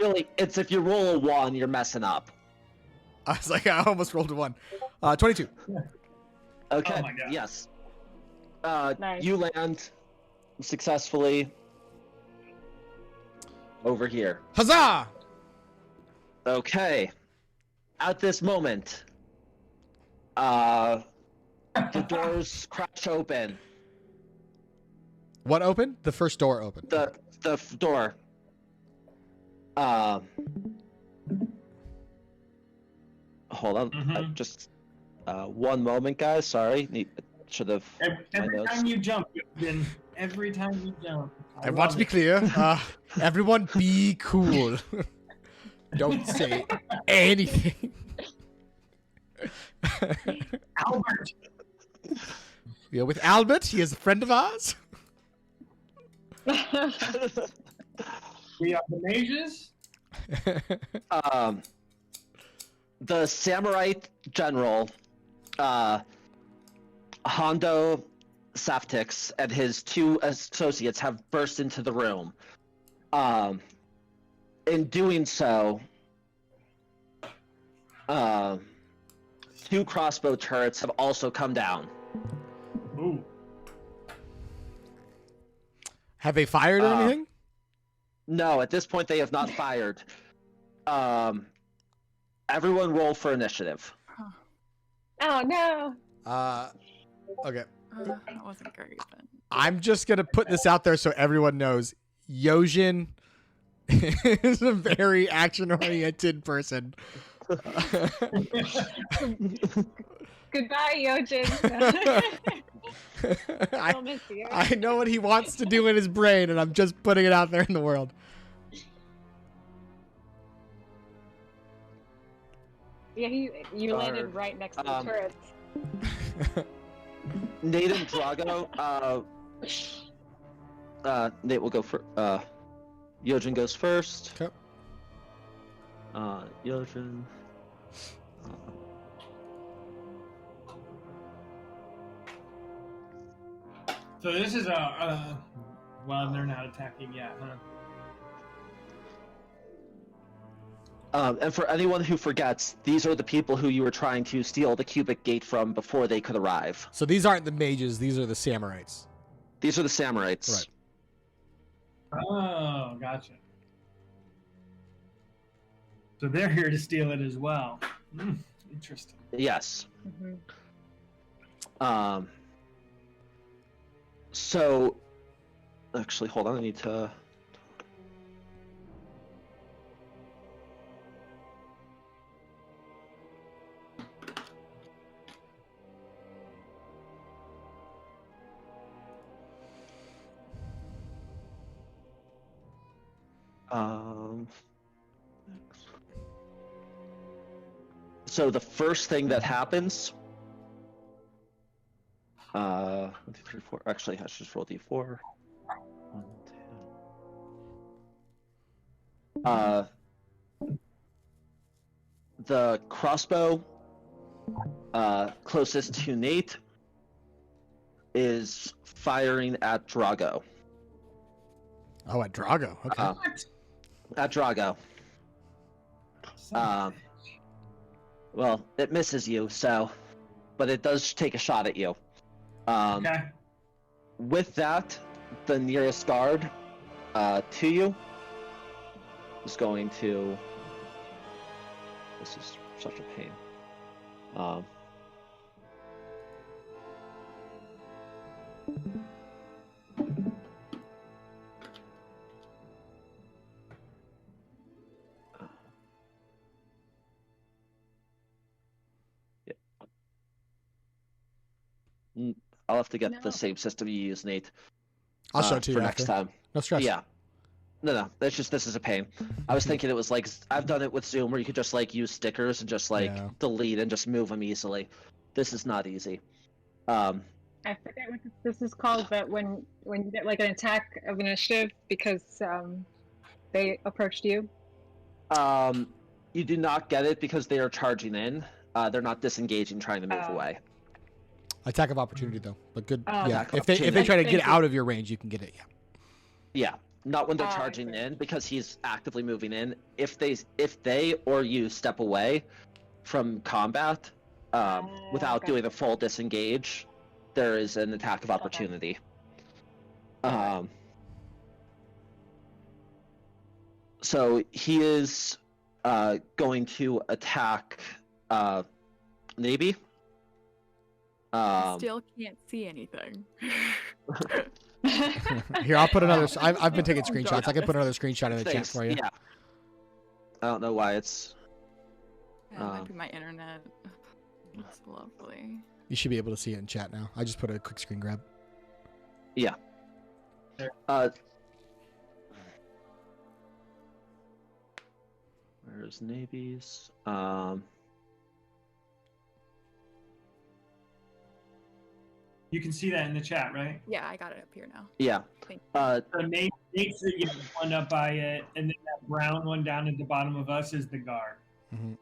really if you roll a 1, you're messing up. I was like, I almost rolled a 1. 22. Okay. Oh my God. Yes. Nice. You land successfully over here. Huzzah! Okay. At this moment, the doors crash open. What opened? The first door opened. The door. Hold on. Mhm. Just one moment, guys. Sorry. Should have. Every notes. time you jump, then every time you jump. I want to be clear. Everyone be cool. Don't say anything. Albert. We are with Albert. He is a friend of ours. We are the mages. The samurai general, Hondo Saftix, and his 2 associates have burst into the room. In doing so, 2 crossbow turrets have also come down. Ooh. Have they fired or anything? No, at this point they have not fired. Everyone roll for initiative. Oh no. Okay. That wasn't great. But... I'm just gonna put this out there so everyone knows. Yojin is a very action-oriented person. Goodbye, Yojin. I'll miss you. I know what he wants to do in his brain, and I'm just putting it out there in the world. Yeah, you landed right next to the turrets. Nate and Drago. Nate will go for. Yojin goes first. Okay. Yojin. So this is well, they're not attacking yet, huh? And for anyone who forgets, these are the people who you were trying to steal the cubic gate from before they could arrive. So these aren't the mages; these are the samurais. These are the samuraites. Right. Oh, gotcha. So they're here to steal it as well. Interesting. Yes. Mm-hmm. So, actually, hold on. I need to. So the first thing that happens, 1, 2, 3, 4. Actually, I should just roll D4. 1, 2. The crossbow closest to Nate is firing at Drago. Oh, at Drago. Okay. At Drago. Well, it misses you, so, but it does take a shot at you. Okay. With that, the nearest guard to you is going to. This is such a pain. I'll have to get the same system you use, Nate. I'll show it to you for after. next time. No stress. Yeah. No. That's just this is a pain. I was thinking it was like I've done it with Zoom where you could just like use stickers and just like delete and just move them easily. This is not easy. I forget what this is called, but when you get like an attack of initiative because they approached you. You do not get it because they are charging in. They're not disengaging, trying to move away. Attack of opportunity though, but good. Oh. Yeah, Attack of if they opportunity. try to Thank get you. out of your range, you can get it. Yeah. Yeah, not when they're Oh, I charging see. in because he's actively moving in. If they or you step away from combat without Okay. doing a full disengage, there is an attack of opportunity. So he is going to attack Nabi. I still can't see anything. Here, I'll put another. I've been taking screenshots. I can put another screenshot in the chat Thanks, for you. Yeah. I don't know why it's. That might be my internet. It's lovely. You should be able to see it in chat now. I just put a quick screen grab. Yeah. There. Where's Navy's? You can see that in the chat, right? Yeah, I got it up here now. Yeah. Thank So Nate's the one up by it, and then that brown one down at the bottom of us is the guard. Mm-hmm.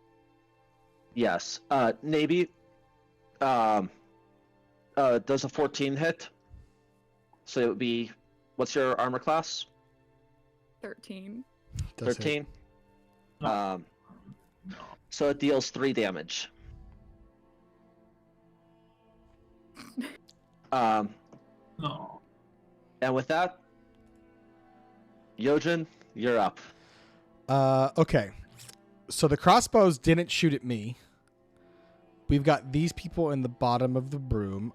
Yes. Navy. Does a 14 hit? So it would be. What's your armor class? 13. 13. No. So it deals 3 damage. No. And with that, Yojin, you're up. Okay. So the crossbows didn't shoot at me. We've got these people in the bottom of the room.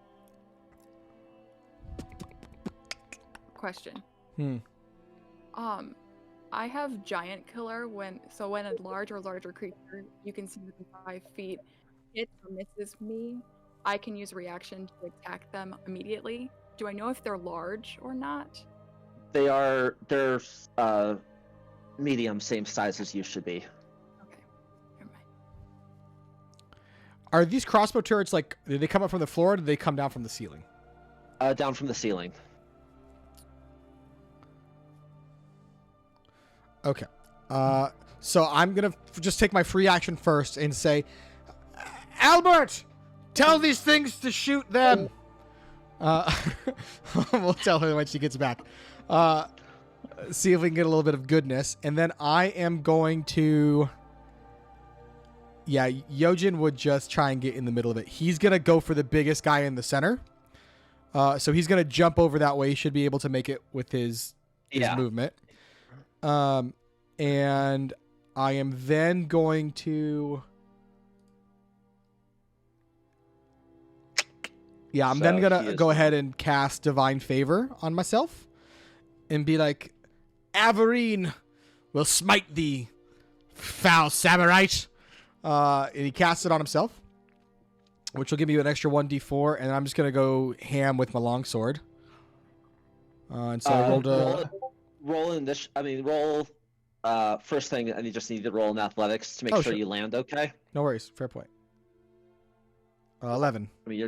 Question. Hmm. I have giant killer when a large or larger creature you can see within 5 feet hits or misses me, I can use a reaction to attack them immediately. Do I know if they're large or not? They're medium, same size as you should be. Okay. Never mind. Are these crossbow turrets like? Did they come up from the floor? Or did they come down from the ceiling? Down from the ceiling. Okay. So I'm gonna just take my free action first and say, Albert, tell these things to shoot them. We'll tell her when she gets back. See if we can get a little bit of goodness, and then I am going to. Yeah, Yojin would just try and get in the middle of it. He's gonna go for the biggest guy in the center. So he's gonna jump over that way. He should be able to make it with his movement. And I am then going to. Yeah, I'm then gonna go ahead and cast Divine Favor on myself, and be like, Averine will smite thee, foul Samurite. And he casts it on himself, which will give me an extra 1d4, and I'm just gonna go ham with my longsword. And so I rolled a. Roll first thing, and you just need to roll in athletics to make sure you land okay. No worries, fair point. 11. I mean,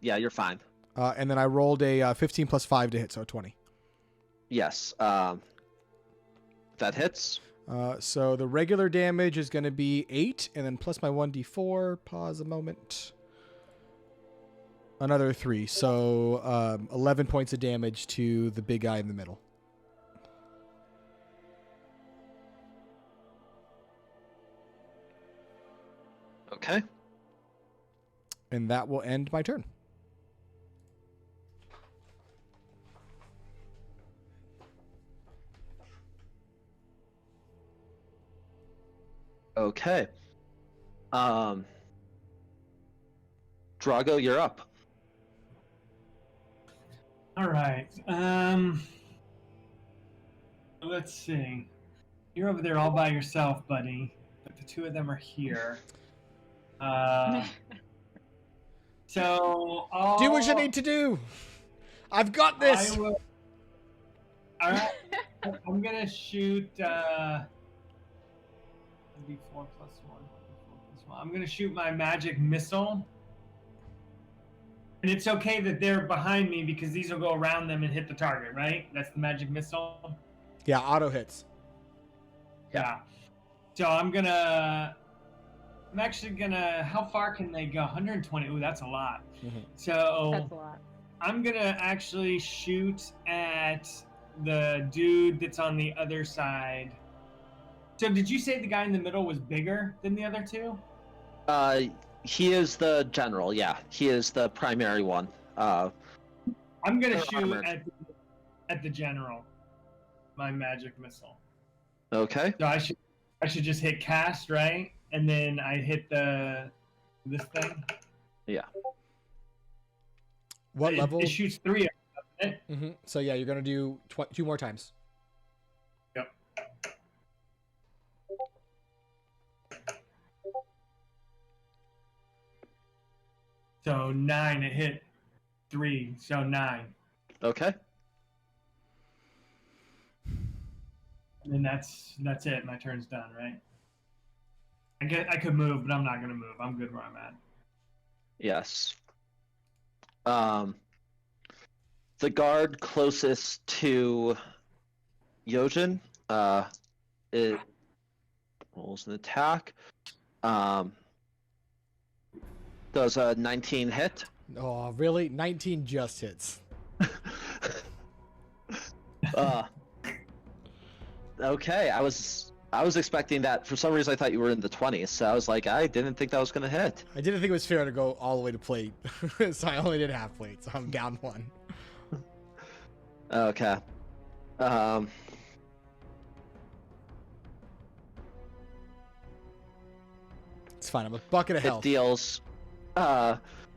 you're fine. And then I rolled a 15 plus 5 to hit, so 20. Yes. That hits. So the regular damage is going to be 8, and then plus my 1d4. Pause a moment. Another 3. So 11 points of damage to the big guy in the middle. Okay. And that will end my turn. Okay. Drago, you're up. All right. Let's see. You're over there all by yourself, buddy. But the two of them are here. So I'll... Do what you need to do. I've got this. I will... All right. I'm gonna shoot. D4 plus 1. I'm gonna shoot my magic missile. And it's okay that they're behind me because these will go around them and hit the target, right? That's the magic missile. Yeah, auto hits. Yeah. So I'm actually gonna. How far can they go? 120. Ooh, that's a lot. Mhm. So That's a lot. I'm gonna actually shoot at the dude that's on the other side. So did you say the guy in the middle was bigger than the other two? He is the general. Yeah, he is the primary one. I'm gonna They're shoot armored. at the general. My magic missile. Okay. So I should just hit cast, right? And then I hit this thing. Yeah. What level? It shoots 3 of them, doesn't it? Mm-hmm. So yeah, you're gonna do 2 more times. Yep. So 9, it hit 3, so 9. Okay. And that's it. My turn's done, right? I could move, but I'm not gonna move. I'm good where I'm at. Yes. The guard closest to Yojin, it rolls an attack. Does a 19 hit? Oh, really? 19 just hits. Okay, I was expecting that. For some reason, I thought you were in the 20s, so I was like, I didn't think that was gonna hit. I didn't think it was fair to go all the way to plate, so I only did half plate, so I'm down 1. Okay. It's fine. I'm a bucket of It health. deals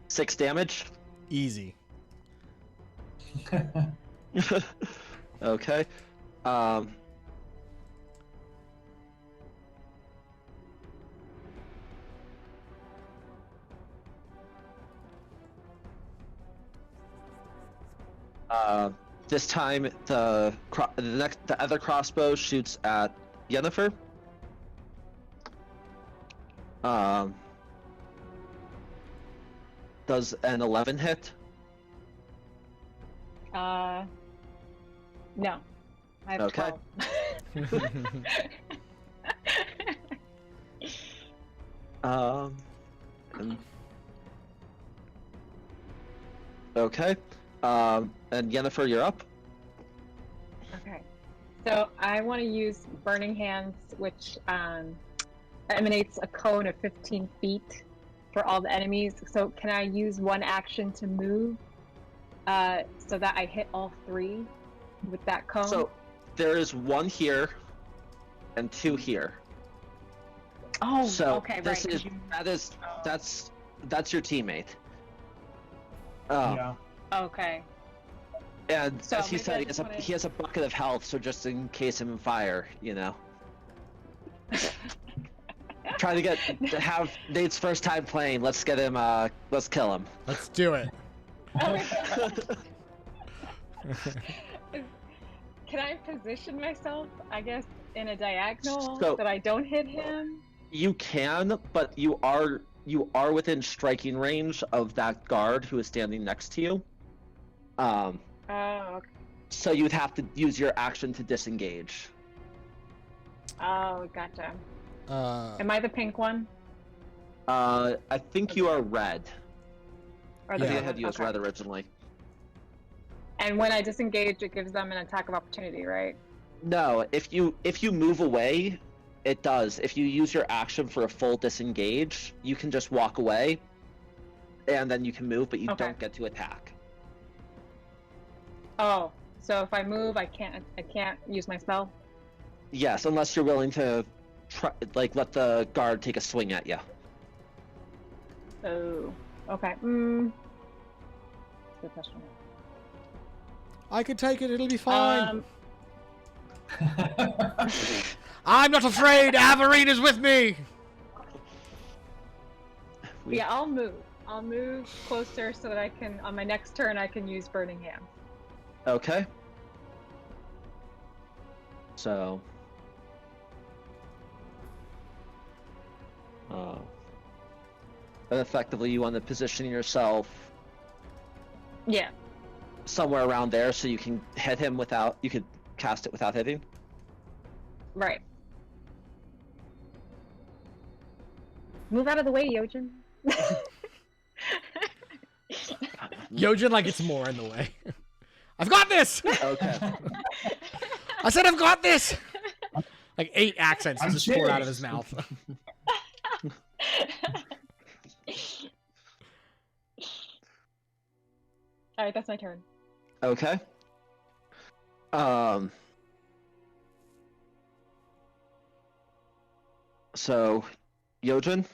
6 damage. Easy. Okay. This time the other crossbow shoots at Yennefer. Does an 11 hit? No. I have Okay. 12. And- okay. And Yennefer, you're up. Okay. So I want to use Burning Hands, which emanates a cone of 15 feet for all the enemies. So can I use one action to move so that I hit all 3 with that cone? So there is 1 here and 2 here. oh, So okay, this right. is that's your teammate. Yeah. Okay. And So as he maybe said, I just wanna- he has a bucket of health, so just in case of fire, you know. Try to have Nate's first time playing. Let's get him. Let's kill him. Let's do it. Can I position myself, I guess, in a diagonal So- that I don't hit him? You can, but you are within striking range of that guard who is standing next to you. Oh, okay. So you'd have to use your action to disengage. Oh, gotcha. Uh, Am I the pink one? I think you are red. Or I the think I blue had one? you as Okay. red originally. And when I disengage, it gives them an attack of opportunity, right? No, if you move away, it does. If you use your action for a full disengage, you can just walk away, and then you can move, but you Okay. don't get to attack. Oh, so if I move, I can't use my spell. Yes, unless you're willing to let the guard take a swing at you. Oh, okay. Good question. I could take it. It'll be fine. Um, I'm not afraid. Averine is with me. yeah, I'll move. I'll move closer so that I can, on my next turn, I can use Burning Hand. Okay. So. And effectively, you want to position yourself Yeah. somewhere around there so you can hit him without. You could cast it without hitting. Right. Move out of the way, Yojin. Yojin, like it's more in the way. I've got this. Okay. I said I've got this. Like 8 accents I'm just poured out of serious. his mouth. All right, that's my turn. Okay. So, Yojin,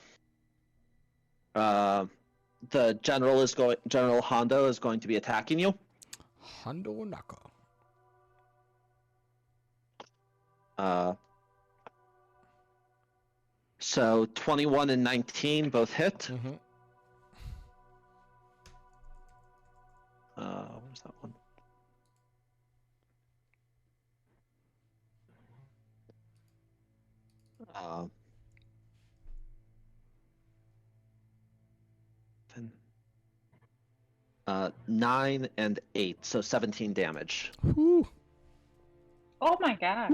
the General Hondo is going to be attacking you. Hondo Naka. So 21 and 19 both hit. Mm-hmm. Where's that one? Then, 9 and 8, so 17 damage. Whew. Oh my god.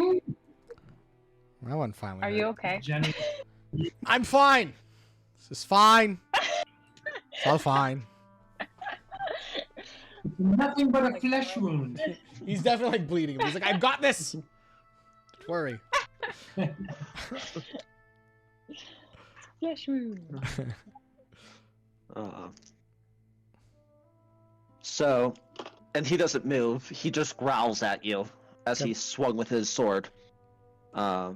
That one finally. Are hurt. you okay? Jenny, I'm fine. This is fine. It's all fine. nothing but a flesh wound. He's definitely like bleeding. He's like, I've got this. Don't worry. Flesh wound. So, and he doesn't move. He just growls at you as he swung with his sword. 19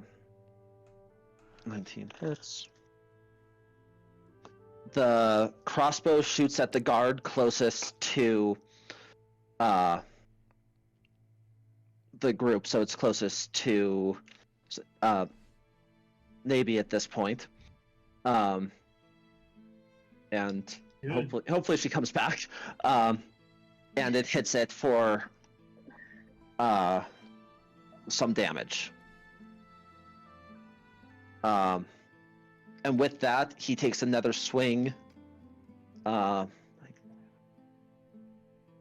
hits. The crossbow shoots at the guard closest to the group, so it's closest to Nabi at this point. And Good. hopefully she comes back. And it hits it for some damage. And with that, he takes another swing. I'm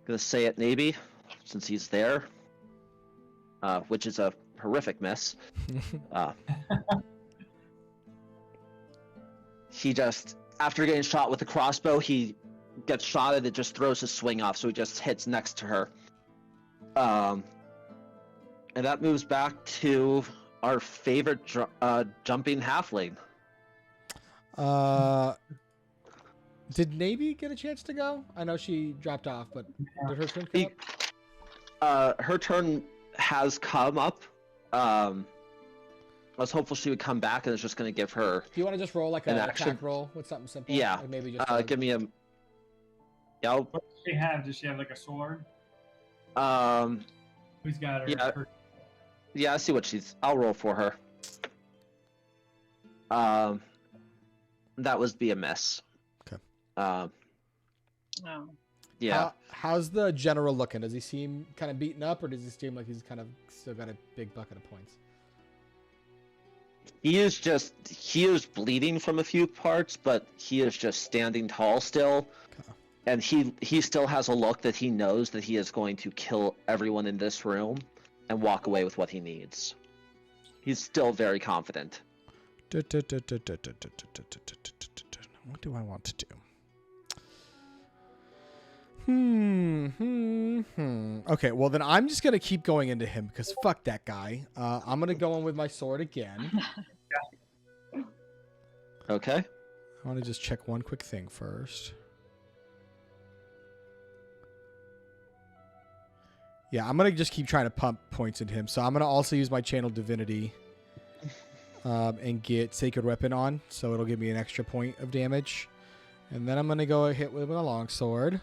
gonna say at Nabi, since he's there, which is a horrific miss. He just, after getting shot with the crossbow, he gets shot and it just throws his swing off, so he just hits next to her. And that moves back to our favorite jumping halfling. Did Nabi get a chance to go? I know she dropped off, but did her turn come up? Her turn has come up. I was hopeful she would come back, and it's just going to give her. Do you want to just roll like an an action? attack roll with something simple? Yeah. Like maybe just Give me a. Yeah. What does she have? Does she have like a sword? Who's got her? Yeah. Yeah, I see what she's. I'll roll for her. That was be a miss. Okay. Oh. Yeah. How's the general looking? Does he seem kind of beaten up, or does he seem like he's kind of still got a big bucket of points? He is bleeding from a few parts, but he is just standing tall still. Okay. And he still has a look that he knows that he is going to kill everyone in this room and walk away with what he needs. He's still very confident. What do I want to do? Okay, well then I'm just gonna keep going into him because fuck that guy. I'm gonna go in with my sword again. Okay. I want to just check one quick thing first. Yeah, I'm gonna just keep trying to pump points into him. So I'm gonna also use my channel divinity and get sacred weapon on, so it'll give me an extra point of damage. And then I'm gonna go hit with a longsword.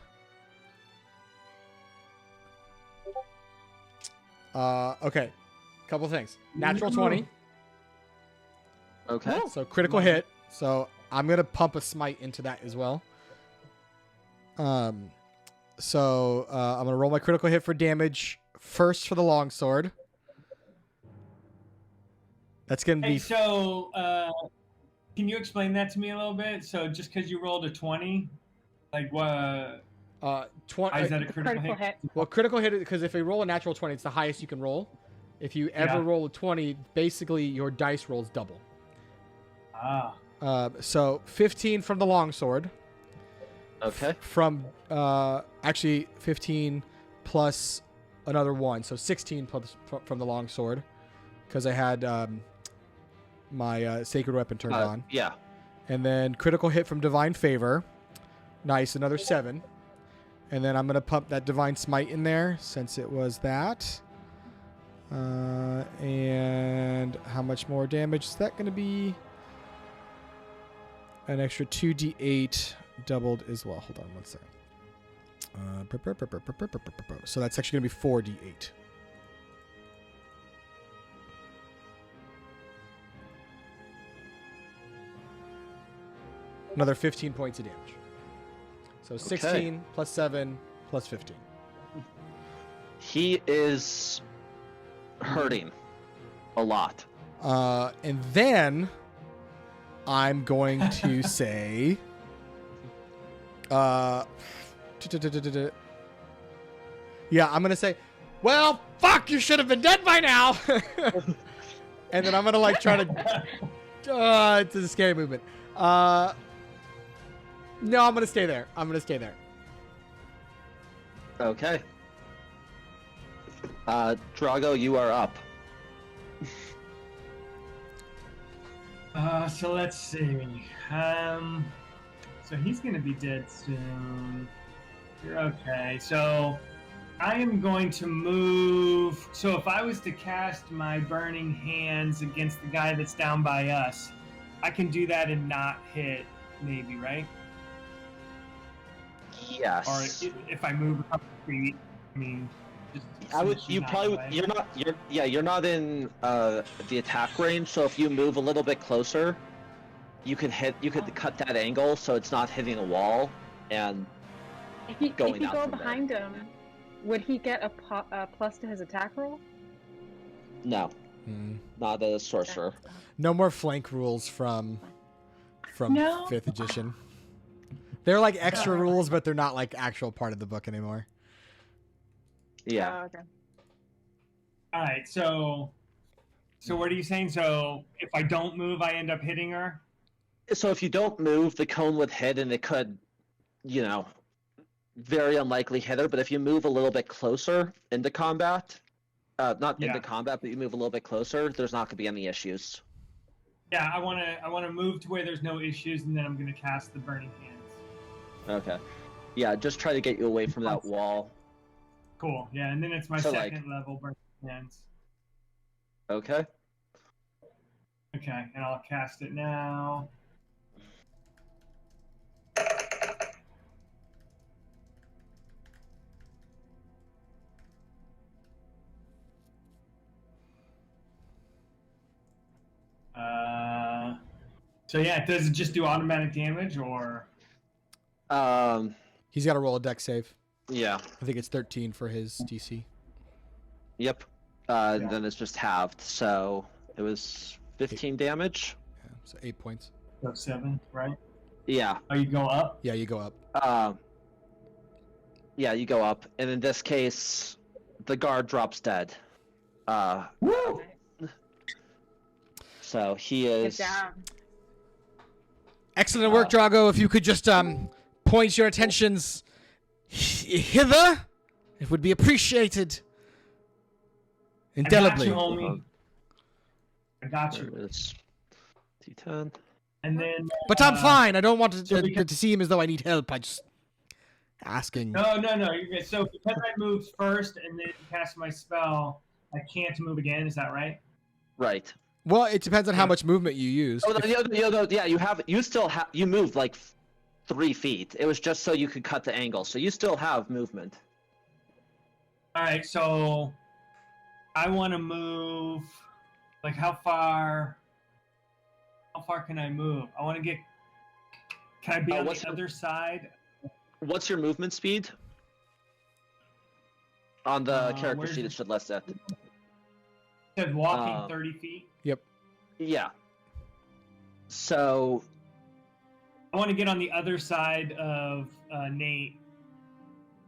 Okay, couple things. Natural 20. Okay. So critical hit. So I'm gonna pump a smite into that as well. So I'm gonna roll my critical hit for damage first for the longsword. That's gonna Hey, be. so can you explain that to me a little bit? So just because you rolled a 20, like what? 20. Is that a critical hit? Well, critical hit, because if you roll a natural 20, it's the highest you can roll. If you ever Yeah. roll a 20, basically your dice rolls double. Ah. So 15 from the longsword. Okay. From actually 15 plus another 1, so 16 plus from the longsword, because I had my sacred weapon turned on. Yeah. And then critical hit from divine favor. Nice, another 7. And then I'm gonna pump that divine smite in there since it was that. And how much more damage is that gonna be? An extra 2d8 doubled as well. Hold on one second. So that's actually going to be 4d8. Another 15 points of damage. So 16 plus 7 plus 15. He is hurting a lot. And then I'm going to say... yeah, I'm going to say, well, fuck, you should have been dead by now. And then I'm going to like try to... it's a scary movement. No, I'm going to stay there. Okay. Drago, you are up. So let's see. So he's gonna be dead soon. You're okay. So I am going to move. So if I was to cast my burning hands against the guy that's down by us, I can do that and not hit, maybe, right? Yes. Or if I move a couple feet, I mean, I would. You probably. You're not. You're not in the attack range. So if you move a little bit closer, you could hit. You could cut that angle so it's not hitting a wall and If you going out go from there. behind him, would he get a plus to his attack roll? No, not a sorcerer. No more flank rules from No. 5th edition. They're like extra rules, but they're not like actual part of the book anymore. Yeah. Oh, okay. All right. So what are you saying? So if I don't move, I end up hitting her. So if you don't move, the cone would hit, and it could, very unlikely hit her. But if you move a little bit closer into combat, not into combat, but you move a little bit closer, there's not going to be any issues. Yeah, I want to move to where there's no issues, and then I'm going to cast the burning hands. Okay. Yeah, just try to get you away from that wall. Cool. Yeah, and then it's my second level burning hands. Okay. Okay, and I'll cast it now. So yeah, does it just do automatic damage or? He's got to roll a dex save. Yeah. I think it's 13 for his DC. Yep. And then it's just halved, so it was 15 damage. Yeah, so 8 points. So 7, right? Yeah. Oh, you go up? Yeah, you go up. Yeah, you go up, and in this case, the guard drops dead. Woo! So he is. Good job. Excellent work, Drago. If you could just point your attentions hither, it would be appreciated. Indelibly. I got you, homie. I got you. It's D10. And then. But I'm fine. I don't want to seem as though I need help. I just asking. No, you're good. So because I moved first and then cast my spell, I can't move again. Is that right? Right. Well, it depends on how much movement you use. Oh, yeah, you moved like 3 feet. It was just so you could cut the angle. So you still have movement. All right, so I want to move. Like, how far can I move? I want to get. Can I be on the other side? What's your movement speed? On the character sheet, it? it should list that. It said walking 30 feet. Yep. Yeah. So. I want to get on the other side of Nate,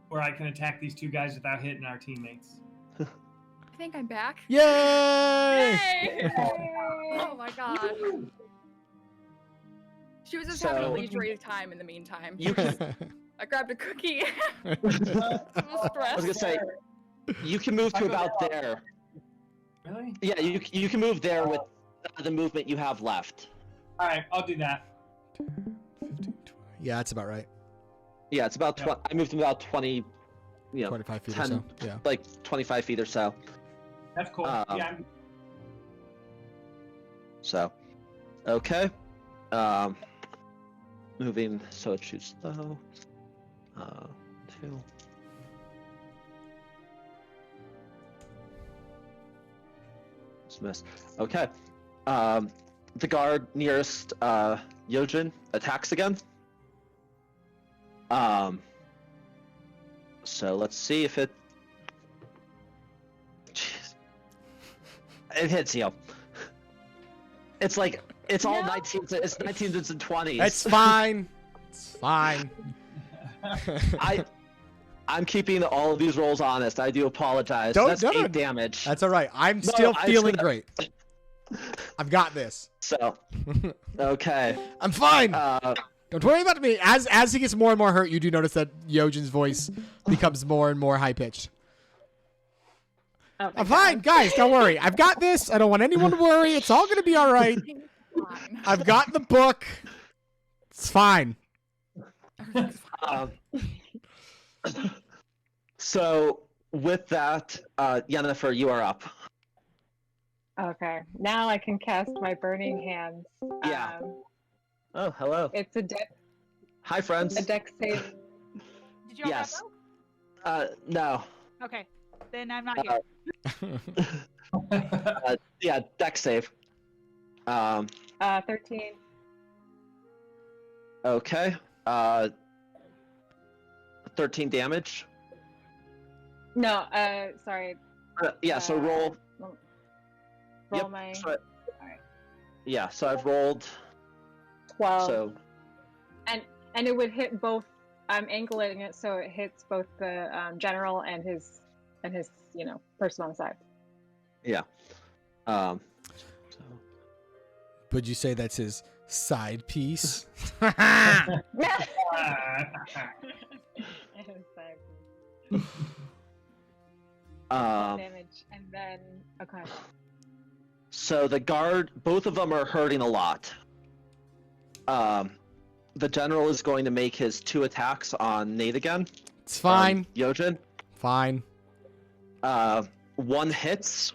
where I can attack these 2 guys without hitting our teammates. I think I'm back. Yay! Yay! Oh my god. She was just having a So- leisurely time in the meantime. You can, I grabbed a cookie. I'm I was stressed. gonna say, you can move to about there. Really? Yeah, you can move there with the movement you have left. All right, I'll do that. 15, 20. Yeah, that's about right. Yeah, it's about Yeah. I moved him about 20, 25 feet 10, or so. Yeah. like 25 feet or so. That's cool. Um, Yeah. So, okay. Moving, so it shoots low. 2. Just missed. Okay. The guard nearest Yojin attacks again. So let's see if it. Jeez. It hits you. It's like it's all No. 19s. It's 19s and 20s. It's fine. It's fine. I'm keeping all of these rolls honest. I do apologize. That's 8 damage. That's all right. I'm No, still I was feeling gonna- great. I've got this. So, okay. I'm fine. Uh, Don't worry about me. As he gets more and more hurt, you do notice that Yojin's voice becomes more and more high pitched. Oh my I'm fine, guys. Don't worry. I've got this. I don't want anyone to worry. It's all gonna be all right. Fine. I've got the book. It's fine. Everything's fine. So with that, Yennefer, you are up. Okay, now I can cast my burning hands. Yeah. Oh, hello. It's a deck Hi, friends. save. Did you all Yes. have No. those? Okay, then I'm not here. Yeah, deck save. 13. Okay. 13 damage. No, sorry. Yeah, so roll. Roll Yep, my so Alright. Yeah, so I've rolled. 12. So And it would hit both. I'm angling it so it hits both the general and his person on the side. yeah. So, Would you say that's his side piece? Damage, and then okay. So the guard, both of them are hurting a lot. The general is going to make his 2 attacks on Nate again. It's fine. Yojin. Fine. 1 hits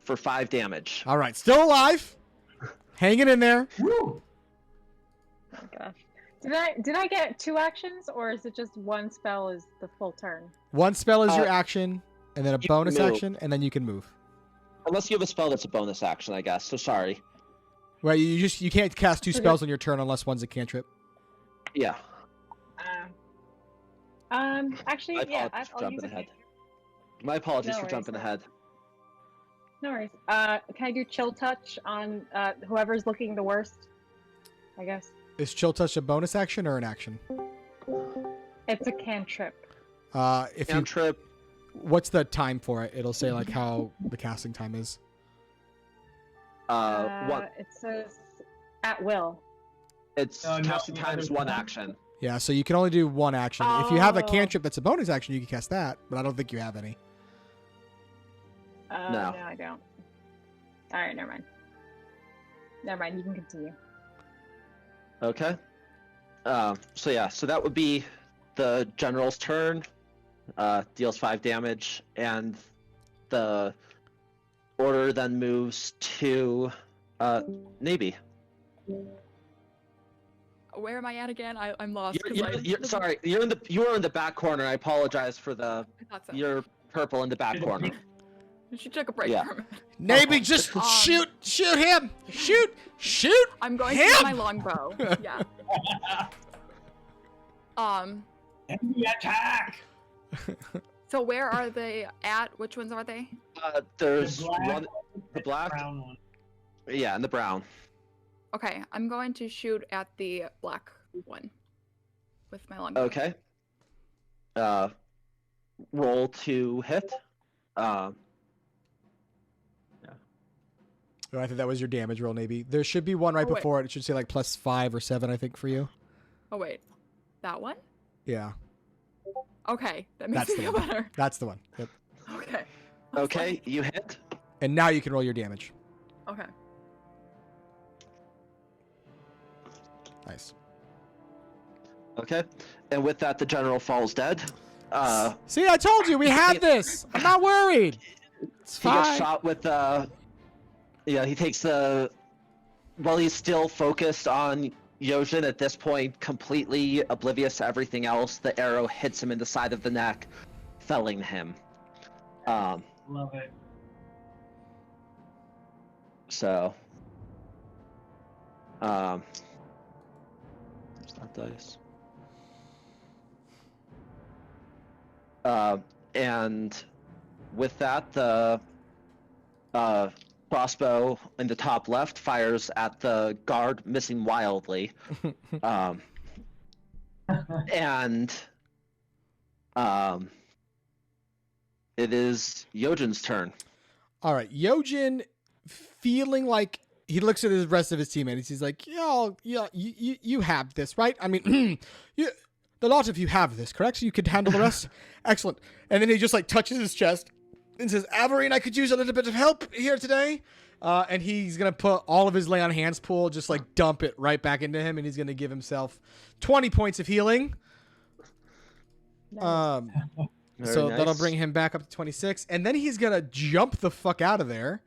for 5 damage. All right. Still alive. Hanging in there. Woo! Oh my gosh. Did I get 2 actions, or is it just 1 spell is the full turn? One spell is your action, and then a you bonus move. action, and then you can move. Unless you have a spell that's a bonus action, I guess. So sorry. Right. You can't cast 2 spells on your turn unless one's a cantrip. Yeah. Actually, My yeah, apologies for I'll use jumping it. ahead. My apologies No for worries, jumping no ahead. No worries. Can I do chill touch on whoever's looking the worst? I guess Is chill touch a bonus action or an action? it's a cantrip. If you, Cantrip. what's the time for it? It'll say like how the casting time is. One. It says at will. It's No, casting the time is other 1 one. action. Yeah, so you can only do 1 action. If you have a Oh. cantrip that's a bonus action, you can cast that, but I don't think you have any. No. No, I don't. All right, never mind. Never mind. You can continue. Okay. So yeah, so that would be the general's turn. Deals 5 damage, and the order then moves to Navy. Where am I at again? I'm lost. 'cause Sorry, you are in the back corner. I apologize for the. I thought so. You're purple in the back corner. She took a break Yeah. from it. Maybe just shoot him. Shoot. I'm going Him! to use my longbow. Yeah. Enemy attack! So where are they at? Which ones are they? There's The black- one, the black, Brown one. yeah, and the brown. Okay, I'm going to shoot at the black one with my longbow. Okay. Roll to hit. So I think that was your damage roll, maybe. There should be one right Oh, wait. before it. It should say like +5 or 7, I think, for you. Oh wait, that one? Yeah, Okay, that makes That's me the feel one. better. that's the one. Yep. Okay. Okay, you hit. And now you can roll your damage. Okay. Nice. Okay, and with that, the general falls dead. See, I told you we had this. I'm not worried. It's He gets fine. shot with the. Yeah, he takes the. While he's still focused on Yojin at this point, completely oblivious to everything else, the arrow hits him in the side of the neck, felling him. Love it. So. There's that dice. And with that, the crossbow in the top left fires at the guard, missing wildly. And it is Yojin's turn. All right, Yojin, feeling like he looks at the rest of his teammates. He's like, you have this, right? I mean, the lot of you have this, correct? So you could handle the rest. Excellent. And then he just like touches his chest and says, Averine, I could use a little bit of help here today. And he's gonna put all of his lay on hands pool, just like dump it right back into him, and he's gonna give himself 20 points of healing. Very So that'll nice. bring him back up to 26, and then he's gonna jump the fuck out of there.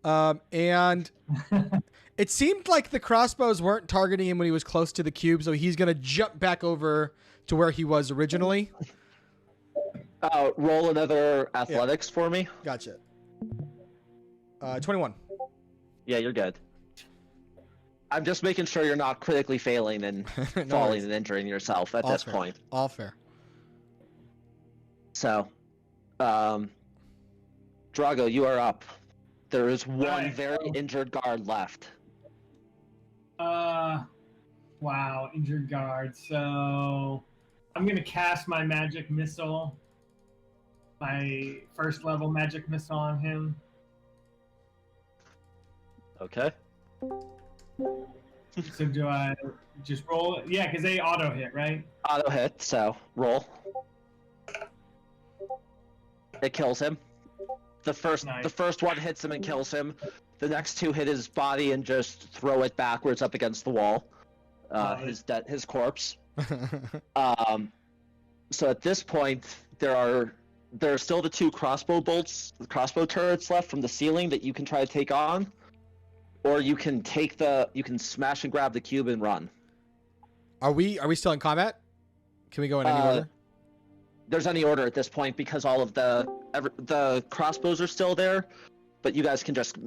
And it seemed like the crossbows weren't targeting him when he was close to the cube, so he's gonna jump back over to where he was originally. Roll another athletics for me. Gotcha. 21. Yeah, you're good. I'm just making sure you're not critically failing and No falling worries. and injuring yourself at All this fair. point. All fair. So, Drago, you are up. There is one Alright. very injured guard left. Wow, injured guard. So I'm gonna cast my magic missile, my first level magic missile on him. Okay. So do I just roll it? Yeah, because they auto hit, right? Auto hit, so roll. It kills him. The first one hits him and kills him. The next two hit his body and just throw it backwards up against the wall. His corpse. So at this point, there are still the two crossbow turrets left from the ceiling that you can try to take on, or you can smash and grab the cube and run. Are we still in combat? Can we go in any order? There's any order at this point because all of the crossbows are still there, but you guys can just,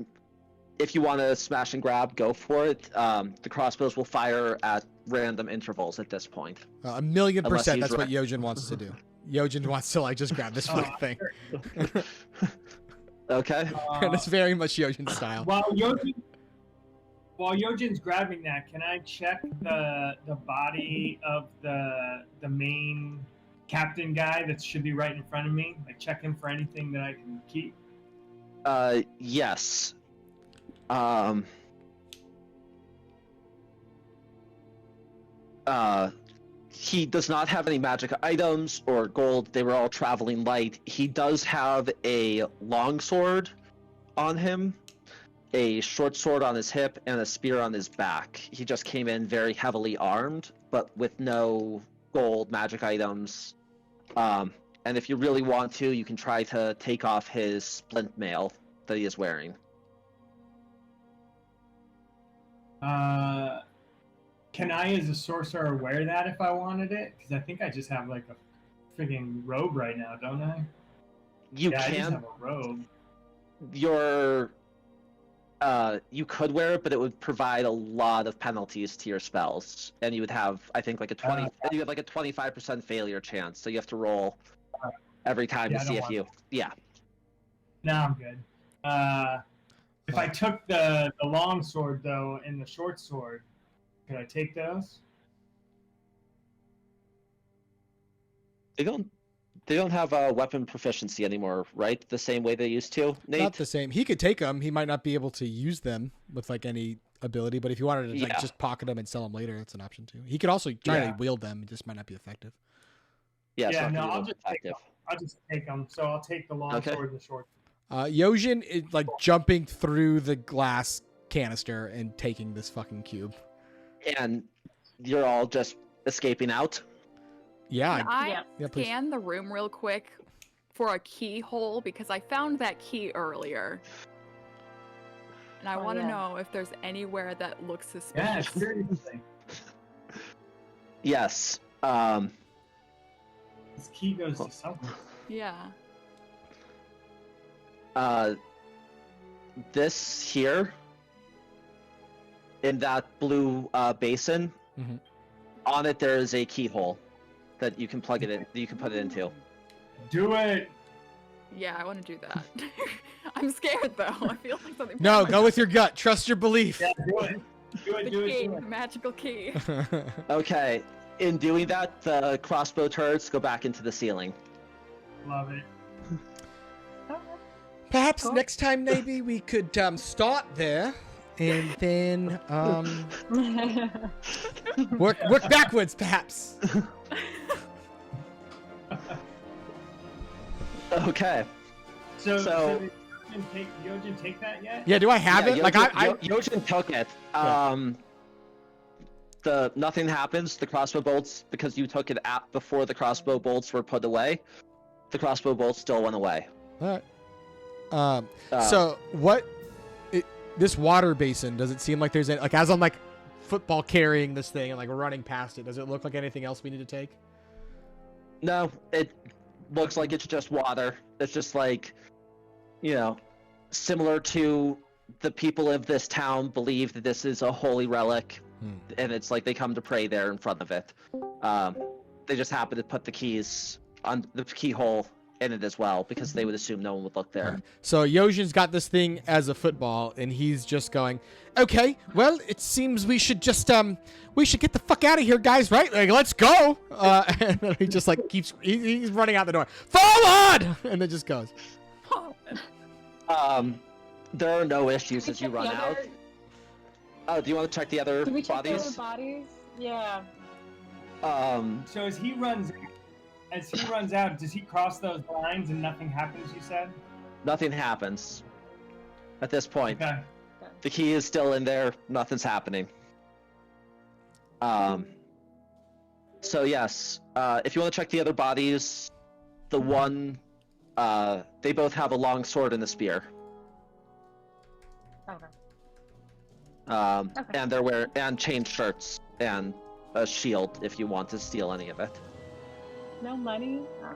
if you want to smash and grab, go for it. The crossbows will fire at random intervals at this point. 1,000,000%. Unless That's he's what right. Yojin wants to do. Yojin wants to like just grab this fucking thing. Okay. And it's very much Yojin style. While Yojin's grabbing that, can I check the body of the main captain guy that should be right in front of me? Like check him for anything that I can keep. Yes. He does not have any magic items or gold. They were all traveling light. He does have a long sword on him, a short sword on his hip, and a spear on his back. He just came in very heavily armed, but with no gold magic items. And if you really want to, you can try to take off his splint mail that he is wearing. Can I, as a sorcerer, wear that if I wanted it? Because I think I just have like a friggin' robe right now, don't I? You I just can. have a robe. You could wear it, but it would provide a lot of penalties to your spells, and you would have, I think, like a 25% failure chance. So you have to roll every time to see if you. Yeah. No, I'm good. If I took the long sword though and the short sword, could I take those? They They don't have weapon proficiency anymore, right? The same way they used to, Nate? Not the same. He could take them. He might not be able to use them with like any ability, but if you wanted to like, just pocket them and sell them later, that's an option too. He could also try to wield them. It just might not be effective. Yeah, Yeah, no, I'll just take them. So I'll take the long sword and the short. Yojin is like jumping through the glass canister and taking this fucking cube. And you're all just escaping out? Yeah. Can I please. scan the room real quick for a keyhole because I found that key earlier. And I want to know if there's anywhere that looks suspicious. Yeah, seriously. Yes. This key goes to something. Yeah. This here, in that blue basin, on it there is a keyhole that you can plug it in. You can put it into. Do it. Yeah, I want to do that. I'm scared though. I feel like something. No, go with your gut. Trust your belief. Yeah, do it. Do it. The Do key, it. Do it. magical key. Okay. In doing that, the crossbow turrets go back into the ceiling. Love it. Perhaps next time, maybe we could start there and then work backwards, perhaps. Okay. So did Yojin take that yet? Yeah. Do I have it? Yojin took it. Nothing happens. The crossbow bolts, because you took it before the crossbow bolts were put away, the crossbow bolts still went away. All right. So what? This water basin, does it seem like there's like as I'm like football carrying this thing and like running past it, does it look like anything else we need to take? No, it looks like it's just water. It's just like, similar to the people of this town believe that this is a holy relic, and it's like they come to pray there in front of it. They just happen to put the keys on the keyhole in it as well because they would assume no one would look there. So Yojin's got this thing as a football, and he's just going, okay, well, it seems we should just we should get the fuck out of here, guys, right? Like, let's go. And then he just like keeps he's running out the door. Forward! And then just goes. There are no issues as you run out. Oh, do you want to check the other Do we check bodies? the other bodies? Yeah. So as he runs out, does he cross those lines and nothing happens, you said? Nothing happens at this point. Okay. The key is still in there. Nothing's happening. So yes, if you want to check the other bodies, the one, they both have a long sword and a spear. Okay. And they're and chain shirts and a shield if you want to steal any of it. No money? Oh,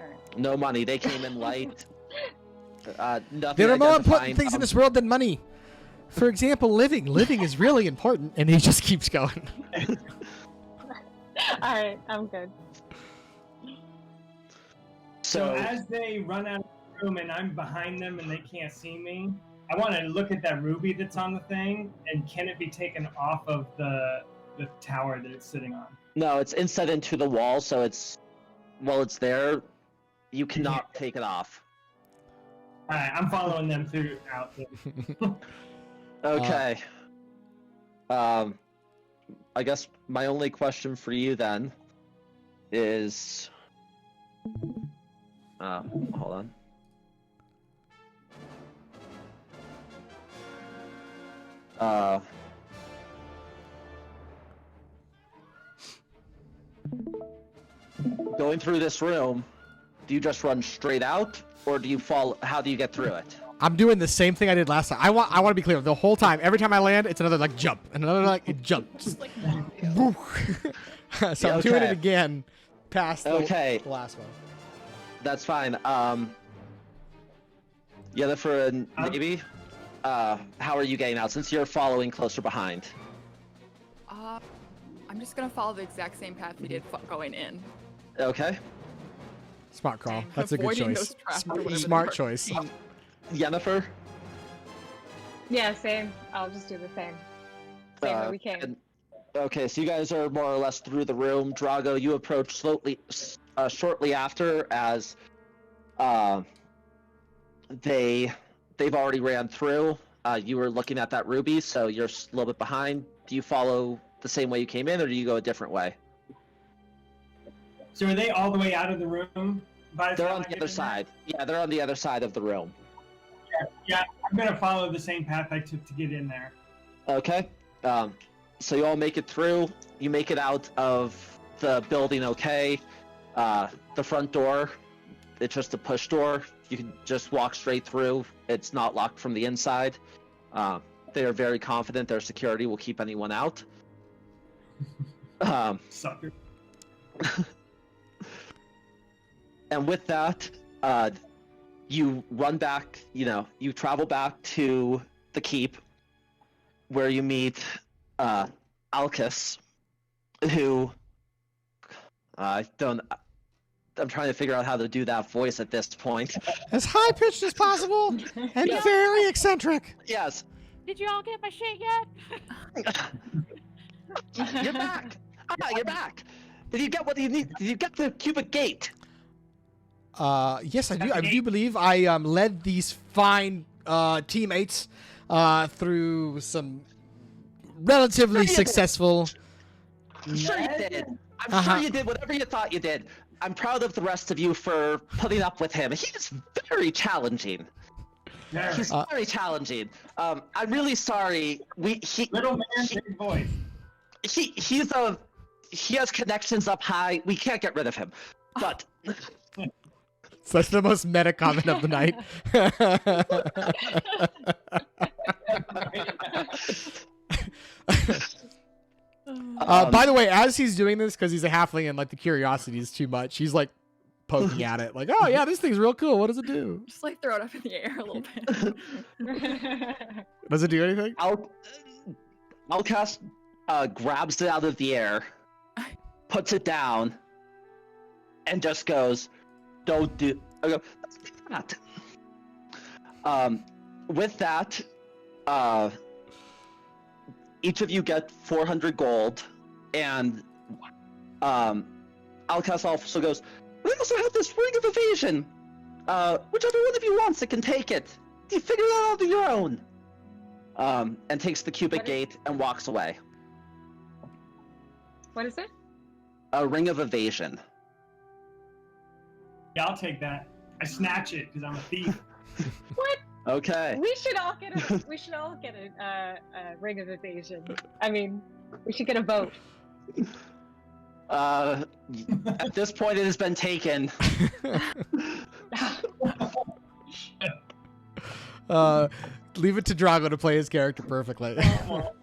alright. No money. They came in light. Nothing. There are more important identifying things in this world than money. For example, living. Living is really important, and he just keeps going. Alright, I'm good. So as they run out of the room and I'm behind them and they can't see me, I want to look at that ruby that's on the thing, and can it be taken off of the tower that it's sitting on? No, it's inset into the wall, so it's while it's there, you cannot take it off. All right, I'm following them throughout. Okay. I guess my only question for you then is, hold on. Going through this room, do you just run straight out, or do you fall? How do you get through it? I'm doing the same thing I did last time. I want to be clear. The whole time, every time I land, it's another like jump, and another like jump. Just like so I'm doing it again, past the last one. That's fine. Yennefer and maybe. How are you getting out since you're following closer behind? I'm just gonna follow the exact same path we did going in. Okay. Smart call. Dang, That's a good avoiding choice. those traps or whatever they Smart are. choice. Yennefer? Yeah, same. I'll just do the same. Same way we came. Okay, so you guys are more or less through the room. Drago, you approach shortly after, as they've already ran through. You were looking at that ruby, so you're a little bit behind. Do you follow the same way you came in, or do you go a different way? So are they all the way out of the room? They're on the other side. Yeah, they're on the other side of the room. Yeah, I'm gonna follow the same path I took to get in there. Okay. So you all make it through. You make it out of the building okay. The front door, it's just a push door. You can just walk straight through. It's not locked from the inside. They are very confident their security will keep anyone out. Sucker. And with that, you run back, you travel back to the keep where you meet Alcus, who I'm trying to figure out how to do that voice at this point. As high pitched as possible and very eccentric. Yes. Did you all get my shit yet? You're back. You're back. Did you get what you need? Did you get the cubic gate? Yes, I do. I do believe I led these fine teammates through some relatively successful. Sure you did. I'm sure you did whatever you thought you did. I'm proud of the rest of you for putting up with him. He's very challenging. He's very challenging. I'm really sorry. Little man, big voice. He has connections up high. We can't get rid of him. But So that's the most meta comment of the night. By the way, as he's doing this, because he's a halfling and like the curiosity is too much, he's like poking at it, like, "Oh yeah, this thing's real cool. What does it do? Just like throw it up in the air a little bit. Does it do anything?" Outcast grabs it out of the air, puts it down, and just goes, "Don't do." I go, "Not." With that, each of you get 400 gold, and Outcast also goes, "We also have this ring of evasion. Whichever one of you wants it can take it. You figure that out on your own." And takes the cubic gate and walks away. What is it? A ring of evasion. Yeah, I'll take that. I snatch it because I'm a thief. What? Okay. We should all get a ring of evasion. I mean, we should get a vote. At this point, it has been taken. Leave it to Drago to play his character perfectly.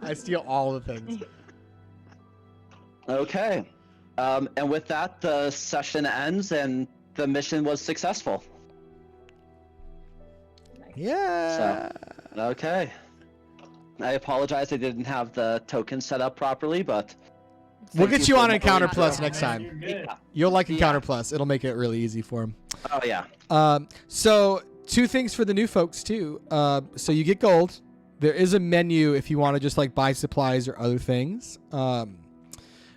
I steal all the things. Okay. And with that, the session ends and the mission was successful. Yeah. So, okay. I apologize I didn't have the token set up properly, but We'll get you on for Encounter playing. Plus next You're time. good. You'll like Encounter Plus. It'll make it really easy for him. Oh yeah. So two things for the new folks too. So you get gold. There is a menu if you want to just like buy supplies or other things.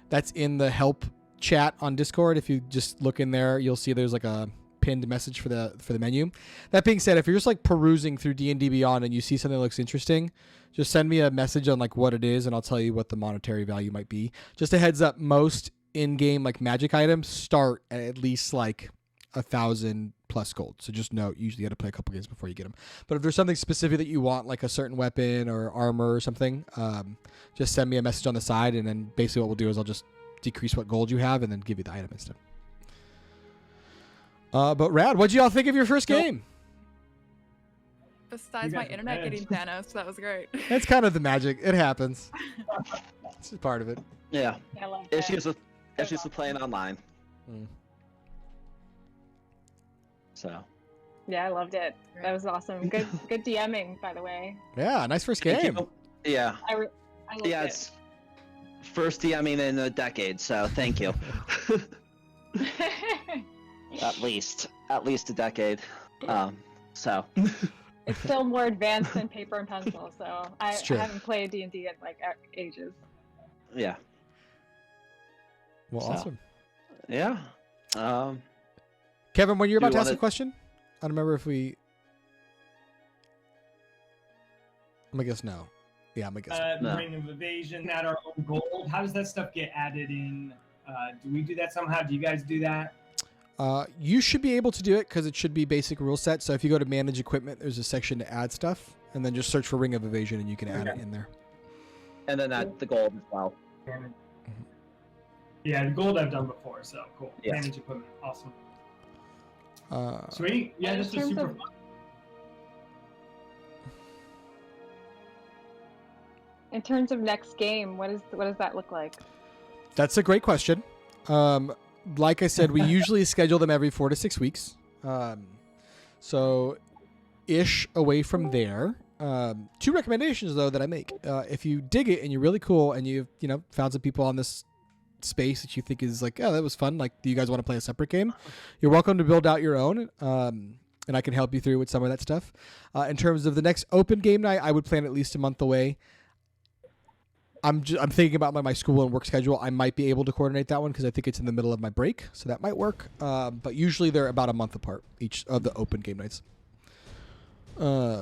That's in the help chat on Discord. If you just look in there, you'll see there's like a pinned message for the menu. That being said, if you're just like perusing through D&D Beyond and you see something that looks interesting, just send me a message on like what it is and I'll tell you what the monetary value might be. Just a heads up, most in-game like magic items start at least like 1,000 plus gold. So just note, usually you got to play a couple games before you get them. But if there's something specific that you want, like a certain weapon or armor or something, just send me a message on the side, and then basically what we'll do is I'll just decrease what gold you have and then give you the item instead. But rad, what'd you all think of your first game? Besides my internet getting Thanos, that was great. That's kind of the magic. It happens. It's just part of it. Yeah. I love that. Issues with playing online. Mm. So. Yeah, I loved it. That was awesome. Good DMing, by the way. Yeah, nice first Thank game. you. Yeah. I loved it. It's first DMing in a decade, so thank you. At least a decade. So. It's still more advanced than paper and pencil, so I true. haven't played D&D in like ages. Yeah. Well, So. awesome. Yeah. Kevin, when you're Do about you to ask a wanna- question, I don't remember if we. I'm gonna guess no. Yeah, I'm gonna guess. No. Ring of Evasion, add our own gold. How does that stuff get added in? Do we do that somehow? Do you guys do that? You should be able to do it because it should be basic rule set. So if you go to manage equipment, there's a section to add stuff, and then just search for Ring of Evasion, and you can add it in there. And then add the gold as well. Yeah, the gold I've done before, so cool. Yes. Manage equipment, awesome. Uh, Sweet. Yeah, In this was terms super of- fun. In terms of next game, what does that look like? That's a great question. Like I said, we usually schedule them every 4 to 6 weeks. So ish away from there. 2 recommendations though that I make. If you dig it and you're really cool and you've found some people on this space that you think is like, oh, that was fun. Like, do you guys want to play a separate game? You're welcome to build out your own. And I can help you through with some of that stuff. In terms of the next open game night, I would plan at least a month away. I'm thinking about my school and work schedule. I might be able to coordinate that one because I think it's in the middle of my break, so that might work. But usually they're about a month apart, each of the open game nights. Yeah,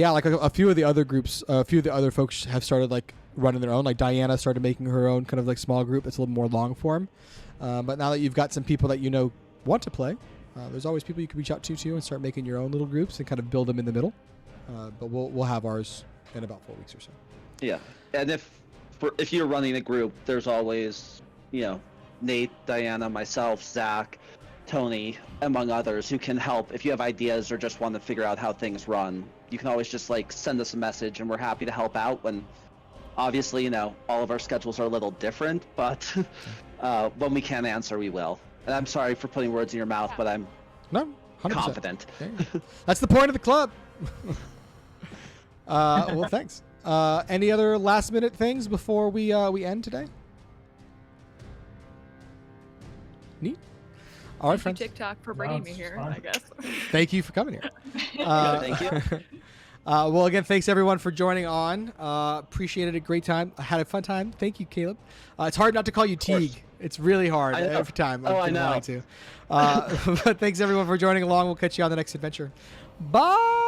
like a few of the other groups, a few of the other folks have started like running their own. Like Diana started making her own kind of like small group. It's a little more long form. But now that you've got some people that want to play, there's always people you can reach out to too and start making your own little groups and kind of build them in the middle. But we'll have ours in about 4 weeks or so. Yeah, and if you're running a group, there's always, Nate, Diana, myself, Zach, Tony, among others, who can help. If you have ideas or just want to figure out how things run, you can always just send us a message, and we're happy to help out. When obviously, all of our schedules are a little different, but when we can answer, we will. And I'm sorry for putting words in your mouth, but I'm 100%. confident. That's the point of the club. Well, thanks. Any other last minute things before we end today? Neat. All right, Thank friends. you, TikTok, for No, bringing me it's here, fun. I guess. Thank you for coming here. Thank you. Well, again, thanks everyone for joining on. Appreciated it. Great time. I had a fun time. Thank you, Caleb. It's hard not to call you Teague. It's really hard I know. every time. Oh, I've I been know. wanting to. But thanks everyone for joining along. We'll catch you on the next adventure. Bye.